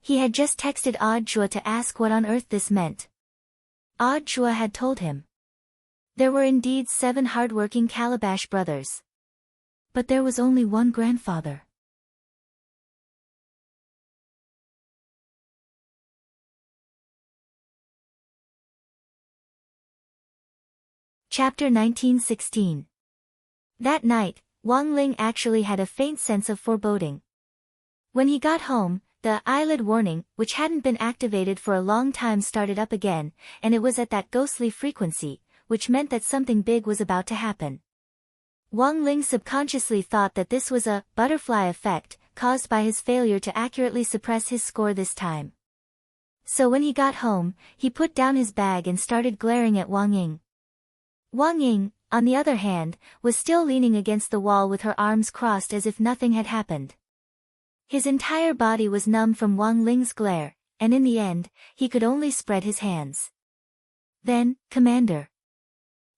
A: He had just texted Zhua to ask what on earth this meant. Zhua had told him. There were indeed 7 hard-working Calabash brothers. But there was only one grandfather. Chapter 1916. That night, Wang Ling actually had a faint sense of foreboding. When he got home, the eyelid warning, which hadn't been activated for a long time, started up again, and it was at that ghostly frequency, which meant that something big was about to happen. Wang Ling subconsciously thought that this was a butterfly effect, caused by his failure to accurately suppress his score this time. So when he got home, he put down his bag and started glaring at Wang Ying. Wang Ying, on the other hand, was still leaning against the wall with her arms crossed as if nothing had happened. His entire body was numb from Wang Ling's glare, and in the end, he could only spread his hands. Then, Commander.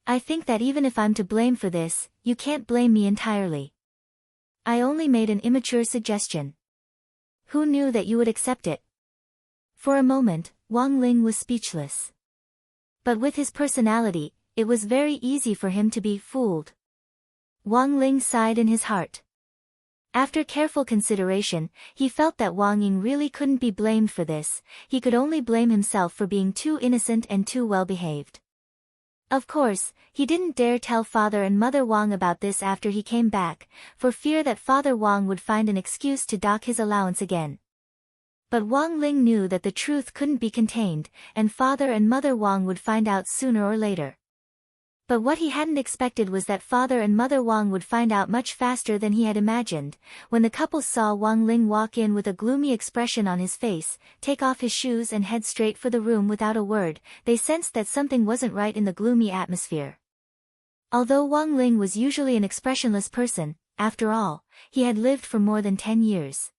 A: I think that even if I'm to blame for this, you can't blame me entirely. I only made an immature suggestion. Who knew that you would accept it? For a moment, Wang Ling was speechless. But with his personality, it was very easy for him to be fooled. Wang Ling sighed in his heart. After careful consideration, he felt that Wang Ying really couldn't be blamed for this, he could only blame himself for being too innocent and too well-behaved. Of course, he didn't dare tell Father and Mother Wang about this after he came back, for fear that Father Wang would find an excuse to dock his allowance again. But Wang Ling knew that the truth couldn't be contained, and Father and Mother Wang would find out sooner or later. But what he hadn't expected was that Father and Mother Wang would find out much faster than he had imagined. When the couple saw Wang Ling walk in with a gloomy expression on his face, take off his shoes and head straight for the room without a word, they sensed that something wasn't right in the gloomy atmosphere. Although Wang Ling was usually an expressionless person, after all, he had lived for more than 10 years.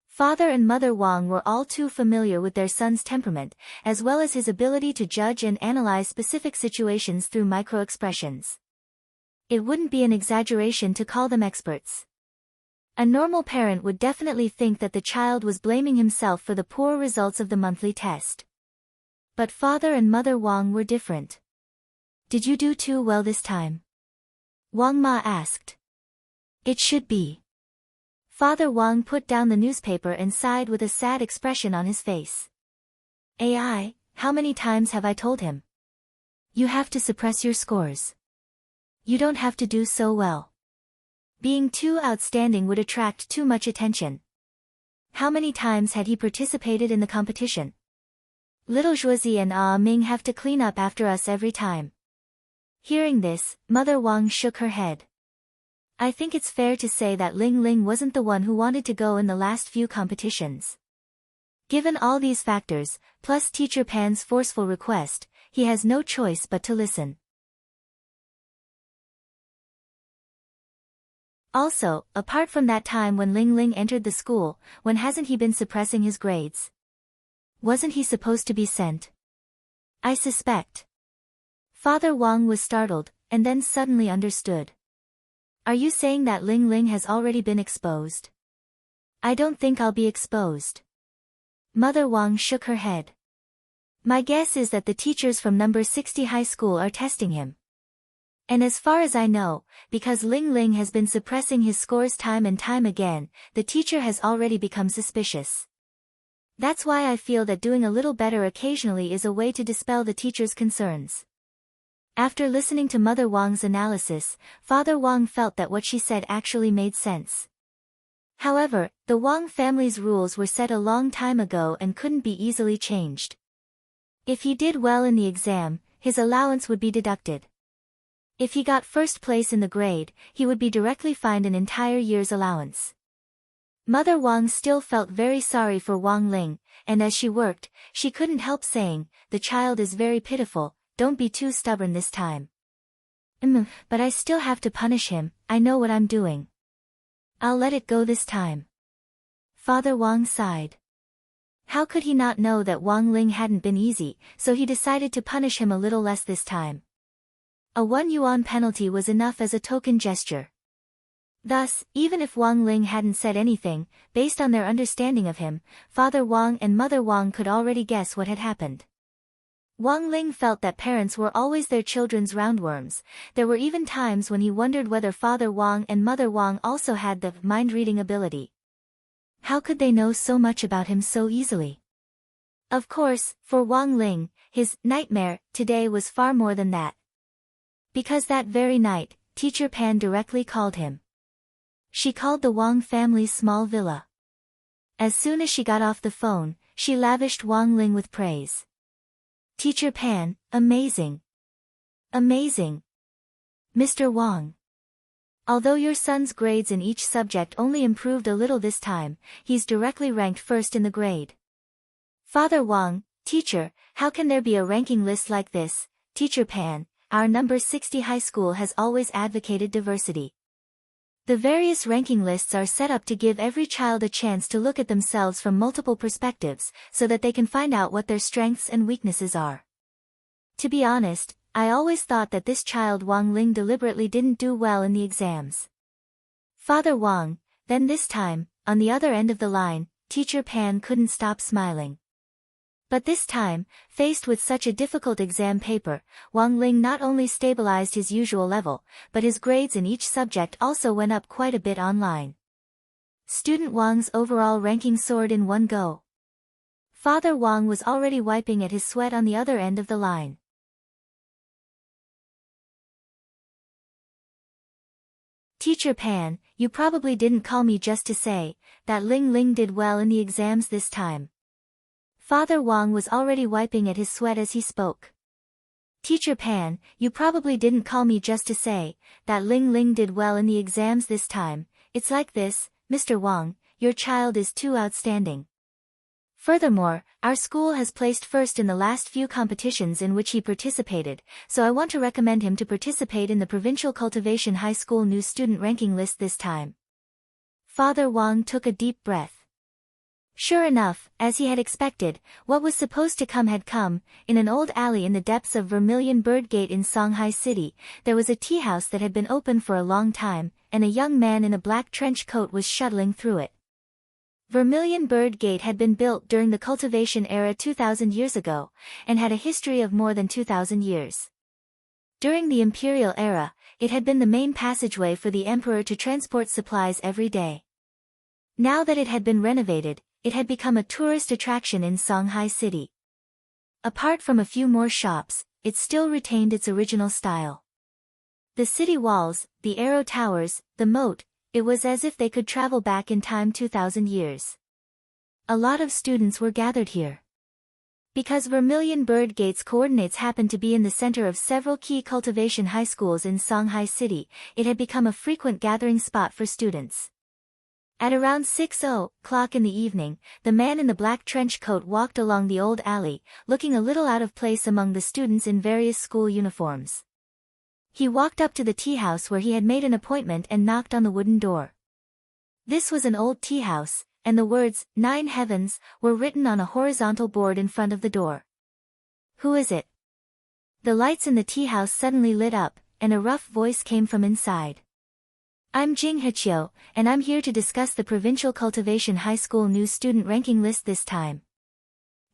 A: Father and Mother Wang were all too familiar with their son's temperament, as well as his ability to judge and analyze specific situations through micro-expressions. It wouldn't be an exaggeration to call them experts. A normal parent would definitely think that the child was blaming himself for the poor results of the monthly test. But Father and Mother Wang were different. "Did you do too well this time?" Wang Ma asked. "It should be." Father Wang put down the newspaper and sighed with a sad expression on his face. "Ai, how many times have I told him? You have to suppress your scores. You don't have to do so well. Being too outstanding would attract too much attention." How many times had he participated in the competition? "Little Zhuozi and Ming have to clean up after us every time." Hearing this, Mother Wang shook her head. "I think it's fair to say that Ling Ling wasn't the one who wanted to go in the last few competitions. Given all these factors, plus Teacher Pan's forceful request, he has no choice but to listen." Also, apart from that time when Ling Ling entered the school, when hasn't he been suppressing his grades? Wasn't he supposed to be sent? I suspect. Father Wang was startled, and then suddenly understood. "Are you saying that Ling Ling has already been exposed?" "I don't think I'll be exposed." Mother Wang shook her head. "My guess is that the teachers from number 60 high school are testing him. And as far as I know, because Ling Ling has been suppressing his scores time and time again, the teacher has already become suspicious. That's why I feel that doing a little better occasionally is a way to dispel the teacher's concerns." After listening to Mother Wang's analysis, Father Wang felt that what she said actually made sense. However, the Wang family's rules were set a long time ago and couldn't be easily changed. If he did well in the exam, his allowance would be deducted. If he got first place in the grade, he would be directly fined an entire year's allowance. Mother Wang still felt very sorry for Wang Ling, and as she worked, she couldn't help saying, "The child is very pitiful, don't be too stubborn this time." But I still have to punish him, I know what I'm doing. I'll let it go this time." Father Wang sighed. How could he not know that Wang Ling hadn't been easy, so he decided to punish him a little less this time. A 1 yuan penalty was enough as a token gesture. Thus, even if Wang Ling hadn't said anything, based on their understanding of him, Father Wang and Mother Wang could already guess what had happened. Wang Ling felt that parents were always their children's roundworms. There were even times when he wondered whether Father Wang and Mother Wang also had the mind-reading ability. How could they know so much about him so easily? Of course, for Wang Ling, his nightmare today was far more than that. Because that very night, Teacher Pan directly called him. She called the Wang family's small villa. As soon as she got off the phone, she lavished Wang Ling with praise. "Teacher Pan, amazing. Amazing. Mr. Wang. Although your son's grades in each subject only improved a little this time, he's directly ranked first in the grade." "Father Wang, teacher, how can there be a ranking list like this? Teacher Pan, our number 60 high school has always advocated diversity. The various ranking lists are set up to give every child a chance to look at themselves from multiple perspectives, so that they can find out what their strengths and weaknesses are. To be honest, I always thought that this child Wang Ling deliberately didn't do well in the exams." Father Wang, then this time, on the other end of the line, Teacher Pan couldn't stop smiling. But this time, faced with such a difficult exam paper, Wang Ling not only stabilized his usual level, but his grades in each subject also went up quite a bit online. Student Wang's overall ranking soared in one go. Father Wang was already wiping at his sweat on the other end of the line. "Teacher Pan, you probably didn't call me just to say that Ling Ling did well in the exams this time." Father Wang was already wiping at his sweat as he spoke. "Teacher Pan, you probably didn't call me just to say that Ling Ling did well in the exams this time. It's like this, Mr. Wang, your child is too outstanding." Furthermore, our school has placed first in the last few competitions in which he participated, so I want to recommend him to participate in the Provincial Cultivation High School new student ranking list this time. Father Wang took a deep breath. Sure enough, as he had expected, what was supposed to come had come. In an old alley in the depths of Vermilion Bird Gate in Shanghai City, there was a tea house that had been open for a long time, and a young man in a black trench coat was shuttling through it. Vermilion Bird Gate had been built during the cultivation era 2,000 years ago, and had a history of more than 2,000 years. During the imperial era, it had been the main passageway for the emperor to transport supplies every day. Now that it had been renovated, it had become a tourist attraction in Shanghai City. Apart from a few more shops, it still retained its original style. The city walls, the arrow towers, the moat, it was as if they could travel back in time 2,000 years. A lot of students were gathered here. Because Vermilion Bird Gate's coordinates happened to be in the center of several key cultivation high schools in Shanghai City, it had become a frequent gathering spot for students. At around 6:00 in the evening, the man in the black trench coat walked along the old alley, looking a little out of place among the students in various school uniforms. He walked up to the tea house where he had made an appointment and knocked on the wooden door. This was an old tea house, and the words, 9 Heavens, were written on a horizontal board in front of the door. Who is it? The lights in the tea house suddenly lit up, and a rough voice came from inside. I'm Jing Hechio, and I'm here to discuss the Provincial Cultivation High School new student ranking list this time.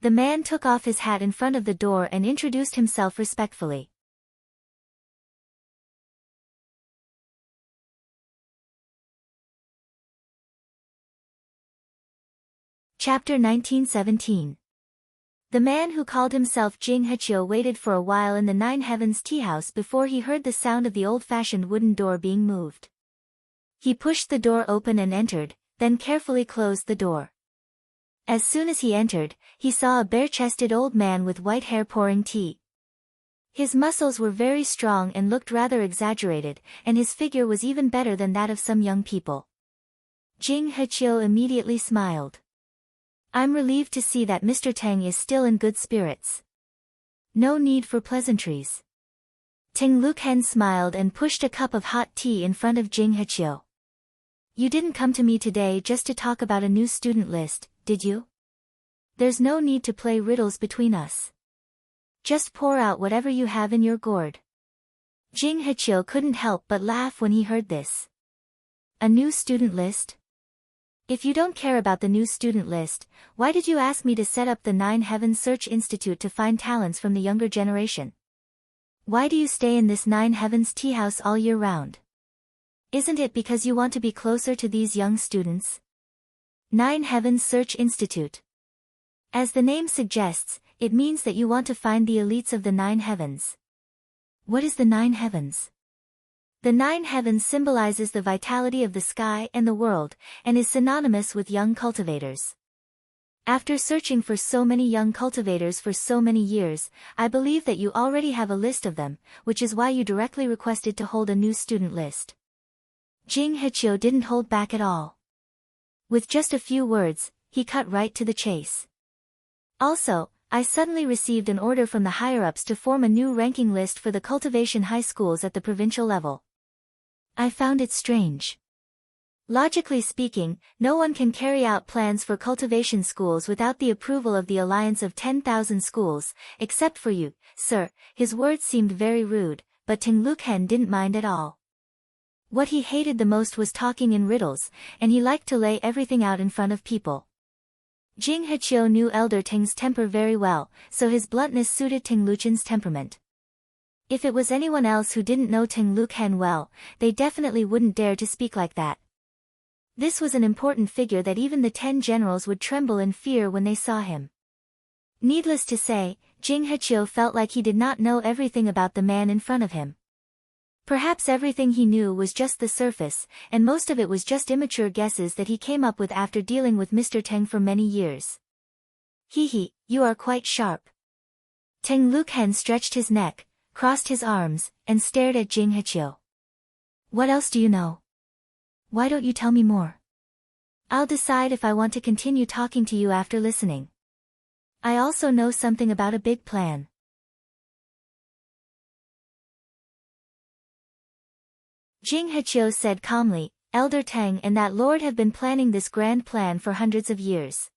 A: The man took off his hat in front of the door and introduced himself respectfully. Chapter 1917. The man who called himself Jing Hechio waited for a while in the 9 Heavens tea house before he heard the sound of the old-fashioned wooden door being moved. He pushed the door open and entered, then carefully closed the door. As soon as he entered, he saw a bare-chested old man with white hair pouring tea. His muscles were very strong and looked rather exaggerated, and his figure was even better than that of some young people. Jing Hechio immediately smiled. I'm relieved to see that Mr. Teng is still in good spirits. No need for pleasantries. Ting Luken smiled and pushed a cup of hot tea in front of Jing Hechio. You didn't come to me today just to talk about a new student list, did you? There's no need to play riddles between us. Just pour out whatever you have in your gourd. Jing Hechio couldn't help but laugh when he heard this. A new student list? If you don't care about the new student list, why did you ask me to set up the 9 Heavens Search Institute to find talents from the younger generation? Why do you stay in this 9 Heavens tea house all year round? Isn't it because you want to be closer to these young students? 9 Heavens Search Institute. As the name suggests, it means that you want to find the elites of the 9 Heavens. What is the 9 Heavens? The 9 Heavens symbolizes the vitality of the sky and the world, and is synonymous with young cultivators. After searching for so many young cultivators for so many years, I believe that you already have a list of them, which is why you directly requested to hold a new student list. Jing Hechio didn't hold back at all. With just a few words, he cut right to the chase. Also, I suddenly received an order from the higher-ups to form a new ranking list for the cultivation high schools at the provincial level. I found it strange. Logically speaking, no one can carry out plans for cultivation schools without the approval of the Alliance of 10,000 Schools, except for you, sir. His words seemed very rude, but Ting Luken didn't mind at all. What he hated the most was talking in riddles, and he liked to lay everything out in front of people. Jing Hechio knew Elder Ting's temper very well, so his bluntness suited Ting Luchen's temperament. If it was anyone else who didn't know Ting Luken well, they definitely wouldn't dare to speak like that. This was an important figure that even the 10 generals would tremble in fear when they saw him. Needless to say, Jing Hechio felt like he did not know everything about the man in front of him. Perhaps everything he knew was just the surface, and most of it was just immature guesses that he came up with after dealing with Mr. Teng for many years. He, you are quite sharp. Ting Luken stretched his neck, crossed his arms, and stared at Jing Hechio. What else do you know? Why don't you tell me more? I'll decide if I want to continue talking to you after listening. I also know something about a big plan. Jing Hechio said calmly, Elder Tang and that lord have been planning this grand plan for hundreds of years.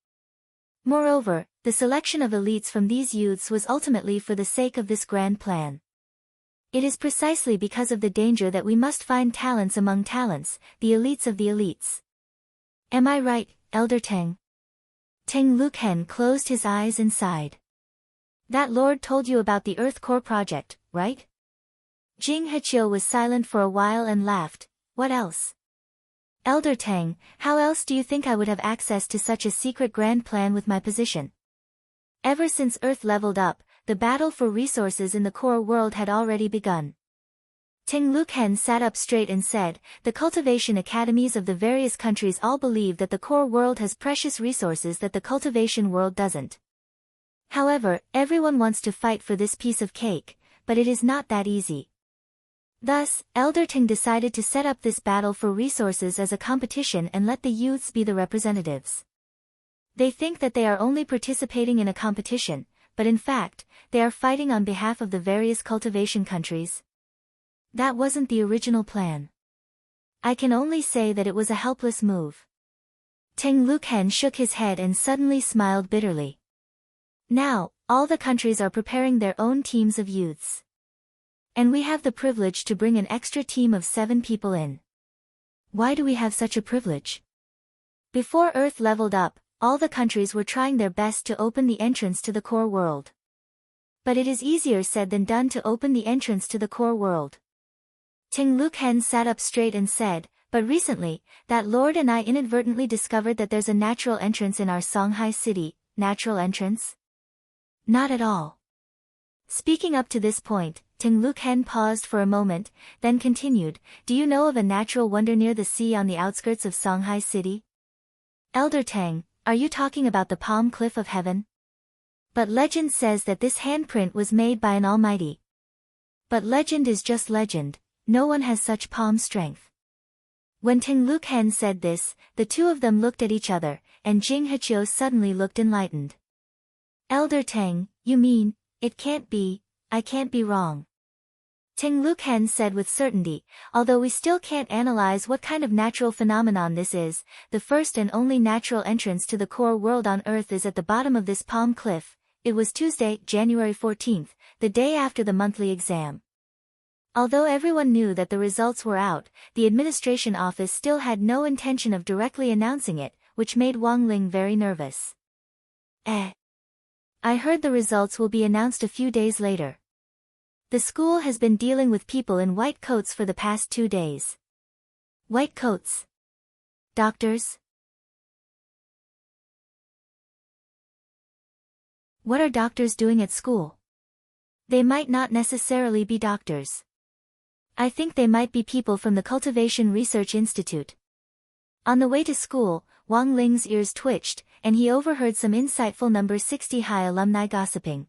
A: Moreover, the selection of elites from these youths was ultimately for the sake of this grand plan. It is precisely because of the danger that we must find talents among talents, the elites of the elites. Am I right, Elder Tang? Teng Luken closed his eyes and sighed. That lord told you about the Earth Core project, right? Jing Hechio was silent for a while and laughed. What else? Elder Tang, how else do you think I would have access to such a secret grand plan with my position? Ever since Earth leveled up, the battle for resources in the core world had already begun. Ting Luken sat up straight and said, the cultivation academies of the various countries all believe that the core world has precious resources that the cultivation world doesn't. However, everyone wants to fight for this piece of cake, but it is not that easy. Thus, Elder Ting decided to set up this battle for resources as a competition and let the youths be the representatives. They think that they are only participating in a competition, but in fact, they are fighting on behalf of the various cultivation countries. That wasn't the original plan. I can only say that it was a helpless move. Teng Luken shook his head and suddenly smiled bitterly. Now, all the countries are preparing their own teams of youths. And we have the privilege to bring an extra team of 7 people in. Why do we have such a privilege? Before Earth leveled up, all the countries were trying their best to open the entrance to the core world. But it is easier said than done to open the entrance to the core world. Ting Luken sat up straight and said, but recently, that lord and I inadvertently discovered that there's a natural entrance in our Songhai city. Natural entrance? Not at all. Speaking up to this point, Ting Luken paused for a moment, then continued, do you know of a natural wonder near the sea on the outskirts of Songhai city? Elder Tang, are you talking about the Palm Cliff of Heaven? But legend says that this handprint was made by an almighty. But legend is just legend, no one has such palm strength. When Ting Luken said this, the two of them looked at each other, and Jing Hechio suddenly looked enlightened. Elder Tang, you mean, it can't be, I can't be wrong. Ting Luken said with certainty, although we still can't analyze what kind of natural phenomenon this is, the first and only natural entrance to the core world on Earth is at the bottom of this palm cliff. It was Tuesday, January 14th, the day after the monthly exam. Although everyone knew that the results were out, the administration office still had no intention of directly announcing it, which made Wang Ling very nervous. I heard the results will be announced a few days later. The school has been dealing with people in white coats for the past 2 days. White coats? Doctors? What are doctors doing at school? They might not necessarily be doctors. I think they might be people from the Cultivation Research Institute. On the way to school, Wang Ling's ears twitched, and he overheard some insightful number 60 high alumni gossiping.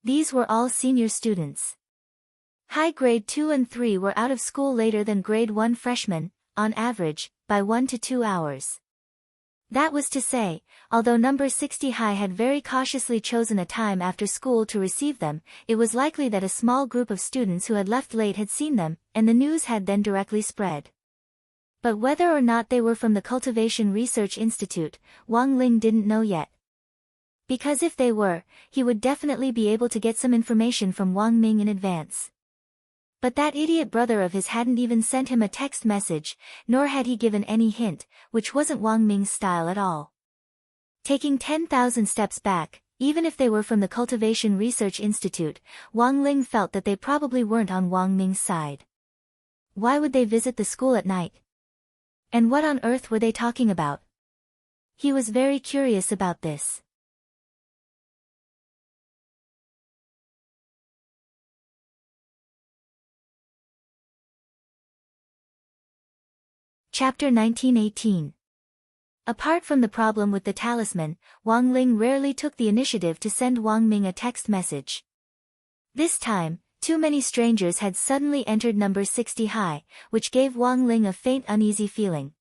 A: These were all senior students. High grade 2 and 3 were out of school later than grade 1 freshmen, on average, by 1 to 2 hours. That was to say, although number 60 high had very cautiously chosen a time after school to receive them, it was likely that a small group of students who had left late had seen them, and the news had then directly spread. But whether or not they were from the Cultivation Research Institute, Wang Ling didn't know yet. Because if they were, he would definitely be able to get some information from Wang Ming in advance. But that idiot brother of his hadn't even sent him a text message, nor had he given any hint, which wasn't Wang Ming's style at all. Taking 10,000 steps back, even if they were from the Cultivation Research Institute, Wang Ling felt that they probably weren't on Wang Ming's side. Why would they visit the school at night? And what on earth were they talking about? He was very curious about this. Chapter 1918. Apart from the problem with the talisman, Wang Ling rarely took the initiative to send Wang Ming a text message. This time, too many strangers had suddenly entered number 60 high, which gave Wang Ling a faint uneasy feeling.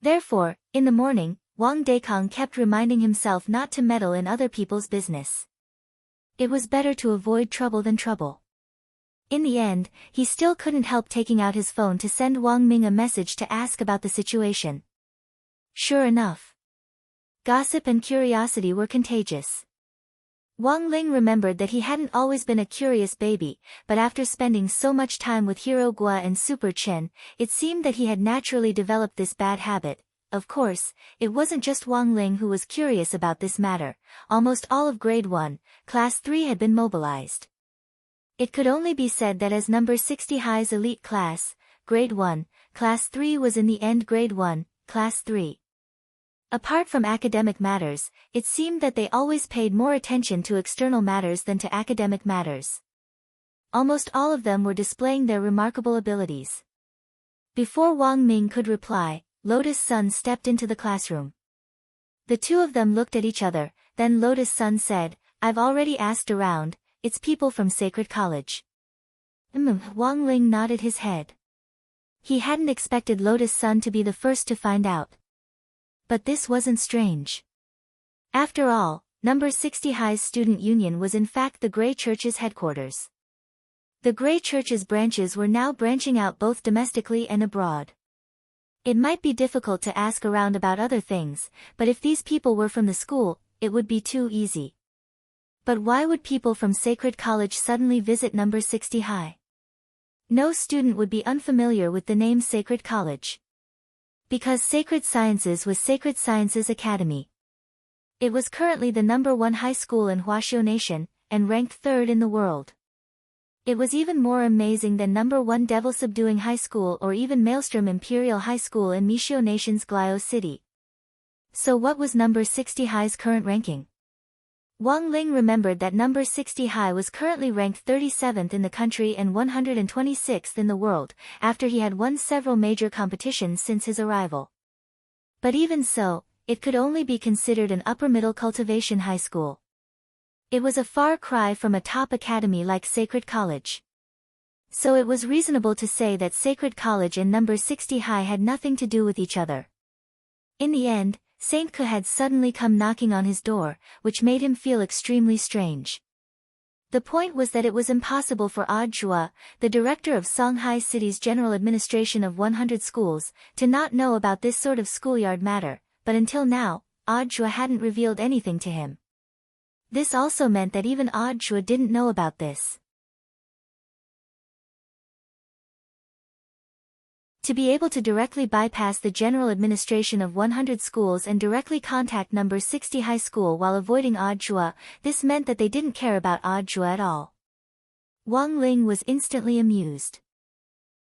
A: Therefore, in the morning, Wang Dekong kept reminding himself not to meddle in other people's business. It was better to avoid trouble than trouble. In the end, he still couldn't help taking out his phone to send Wang Ming a message to ask about the situation. Sure enough, gossip and curiosity were contagious. Wang Ling remembered that he hadn't always been a curious baby, but after spending so much time with Hero Gua and Super Chen, it seemed that he had naturally developed this bad habit. Of course, it wasn't just Wang Ling who was curious about this matter. Almost all of Grade 1, Class 3 had been mobilized. It could only be said that as number 60 High's elite class, Grade 1, Class 3 was in the end Grade 1, Class 3. Apart from academic matters, it seemed that they always paid more attention to external matters than to academic matters. Almost all of them were displaying their remarkable abilities. Before Wang Ming could reply, Lotus Sun stepped into the classroom. The two of them looked at each other, then Lotus Sun said, "I've already asked around, it's people from Sacred College." Wang Ling nodded his head. He hadn't expected Lotus Sun to be the first to find out. But this wasn't strange. After all, number 60 High's student union was in fact the Grey Church's headquarters. The Grey Church's branches were now branching out both domestically and abroad. It might be difficult to ask around about other things, but if these people were from the school, it would be too easy. But why would people from Sacred College suddenly visit number 60 High? No student would be unfamiliar with the name Sacred College. Because Sacred Sciences was Sacred Sciences Academy. It was currently the number 1 high school in Huaxiu Nation, and ranked 3rd in the world. It was even more amazing than number 1 Devil Subduing High School or even Maelstrom Imperial High School in Mixiu Nation's Glio City. So what was number 60 High's current ranking? Wang Ling remembered that number 60 High was currently ranked 37th in the country and 126th in the world, after he had won several major competitions since his arrival. But even so, it could only be considered an upper-middle cultivation high school. It was a far cry from a top academy like Sacred College. So it was reasonable to say that Sacred College and number 60 High had nothing to do with each other. In the end, Saint Ke had suddenly come knocking on his door, which made him feel extremely strange. The point was that it was impossible for Odd Zhua, the director of Songhai City's General Administration of 100 schools, to not know about this sort of schoolyard matter, but until now, Odd Zhua hadn't revealed anything to him. This also meant that even Odd Zhua didn't know about this. To be able to directly bypass the general administration of 100 schools and directly contact number 60 high school while avoiding Odd Zhua, this meant that they didn't care about Odd Zhua at all. Wang Ling was instantly amused.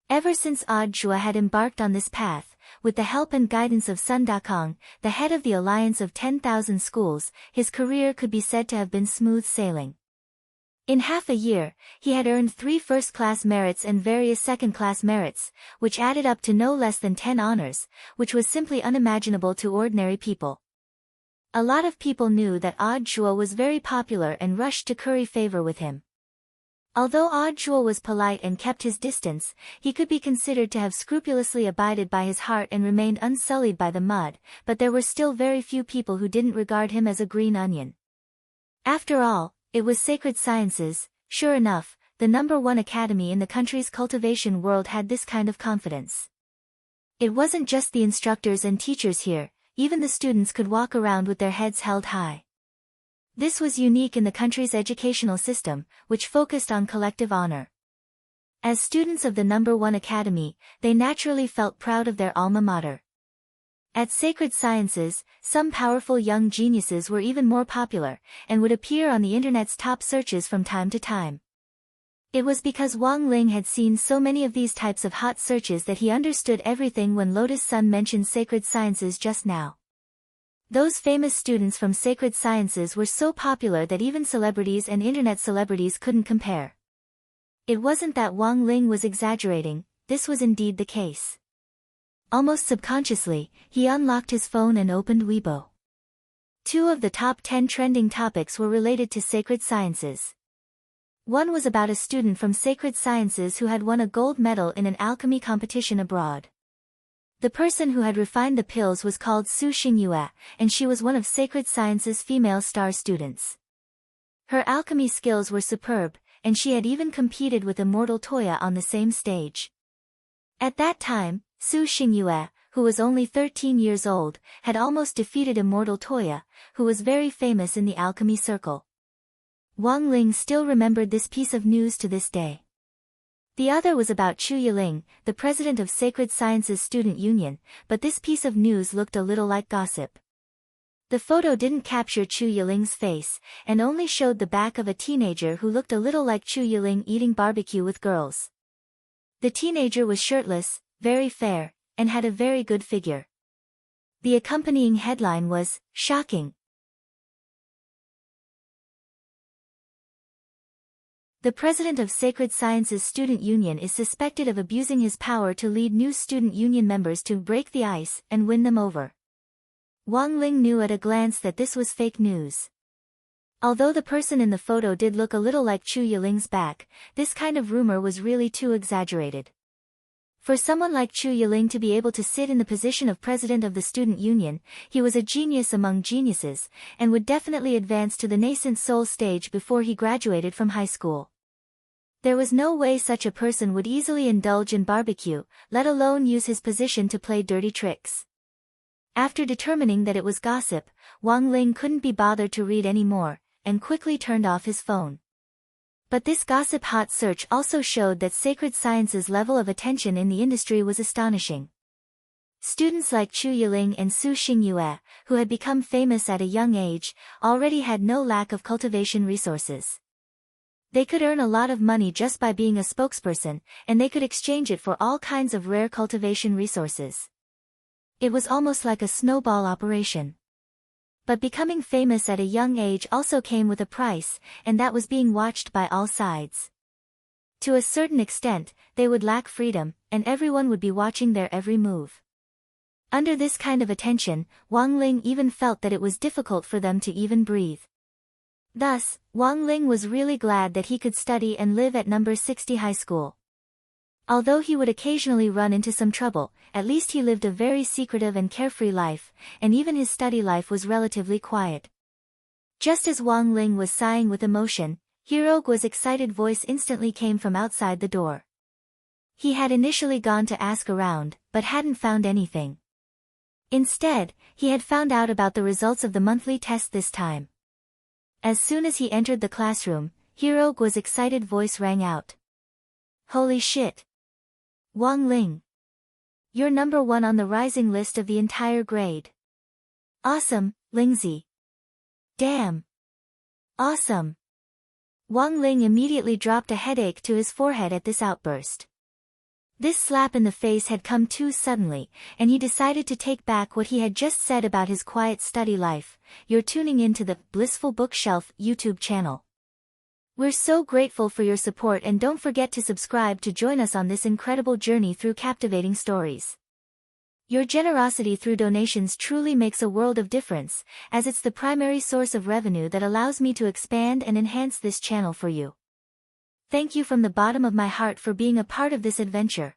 A: Ever since Odd Zhua had embarked on this path, with the help and guidance of Sun Dakong, the head of the Alliance of 10,000 Schools, his career could be said to have been smooth sailing. In half a year, he had earned 3 first-class merits and various second-class merits, which added up to no less than 10 honors, which was simply unimaginable to ordinary people. A lot of people knew that Odd Zhua was very popular and rushed to curry favor with him. Although Odd Zhua was polite and kept his distance, he could be considered to have scrupulously abided by his heart and remained unsullied by the mud, but there were still very few people who didn't regard him as a green onion. After all, it was Sacred Sciences. Sure enough, the number 1 academy in the country's cultivation world had this kind of confidence. It wasn't just the instructors and teachers here, even the students could walk around with their heads held high. This was unique in the country's educational system, which focused on collective honor. As students of the number 1 academy, they naturally felt proud of their alma mater. At Sacred Sciences, some powerful young geniuses were even more popular, and would appear on the internet's top searches from time to time. It was because Wang Ling had seen so many of these types of hot searches that he understood everything when Lotus Sun mentioned Sacred Sciences just now. Those famous students from Sacred Sciences were so popular that even celebrities and internet celebrities couldn't compare. It wasn't that Wang Ling was exaggerating, this was indeed the case. Almost subconsciously, he unlocked his phone and opened Weibo. 2 of the top 10 trending topics were related to Sacred Sciences. One was about a student from Sacred Sciences who had won a gold medal in an alchemy competition abroad. The person who had refined the pills was called Su Xingyue, and she was one of Sacred Science's female star students. Her alchemy skills were superb, and she had even competed with immortal Toya on the same stage. At that time, Su Xingyue, who was only 13 years old, had almost defeated immortal Toya, who was very famous in the alchemy circle. Wang Ling still remembered this piece of news to this day. The other was about Chu Yiling, the president of Sacred Science's student union, but this piece of news looked a little like gossip. The photo didn't capture Chu Yiling's face, and only showed the back of a teenager who looked a little like Chu Yiling eating barbecue with girls. The teenager was shirtless, very fair, and had a very good figure. The accompanying headline was, "Shocking." The president of Sacred Science's student union is suspected of abusing his power to lead new student union members to break the ice and win them over. Wang Ling knew at a glance that this was fake news. Although the person in the photo did look a little like Chu Yiling's back, this kind of rumor was really too exaggerated. For someone like Chu Yiling to be able to sit in the position of president of the student union, he was a genius among geniuses, and would definitely advance to the nascent soul stage before he graduated from high school. There was no way such a person would easily indulge in barbecue, let alone use his position to play dirty tricks. After determining that it was gossip, Wang Ling couldn't be bothered to read any more, and quickly turned off his phone. But this gossip hot search also showed that Sacred Science's level of attention in the industry was astonishing. Students like Chu Yiling and Su Xingyue, who had become famous at a young age, already had no lack of cultivation resources. They could earn a lot of money just by being a spokesperson, and they could exchange it for all kinds of rare cultivation resources. It was almost like a snowball operation. But becoming famous at a young age also came with a price, and that was being watched by all sides. To a certain extent, they would lack freedom, and everyone would be watching their every move. Under this kind of attention, Wang Ling even felt that it was difficult for them to even breathe. Thus, Wang Ling was really glad that he could study and live at number 60 high school. Although he would occasionally run into some trouble, at least he lived a very secretive and carefree life, and even his study life was relatively quiet. Just as Wang Ling was sighing with emotion, Hirogua's excited voice instantly came from outside the door. He had initially gone to ask around, but hadn't found anything. Instead, he had found out about the results of the monthly test this time. As soon as he entered the classroom, Hirogua's excited voice rang out. "Holy shit! Wang Ling! You're number 1 on the rising list of the entire grade. Awesome, Lingzi! Damn! Awesome!" Wang Ling immediately dropped a headache to his forehead at this outburst. This slap in the face had come too suddenly, and he decided to take back what he had just said about his quiet study life. You're tuning into the Blissful Bookshelf YouTube channel. We're so grateful for your support, and don't forget to subscribe to join us on this incredible journey through captivating stories. Your generosity through donations truly makes a world of difference, as it's the primary source of revenue that allows me to expand and enhance this channel for you. Thank you from the bottom of my heart for being a part of this adventure.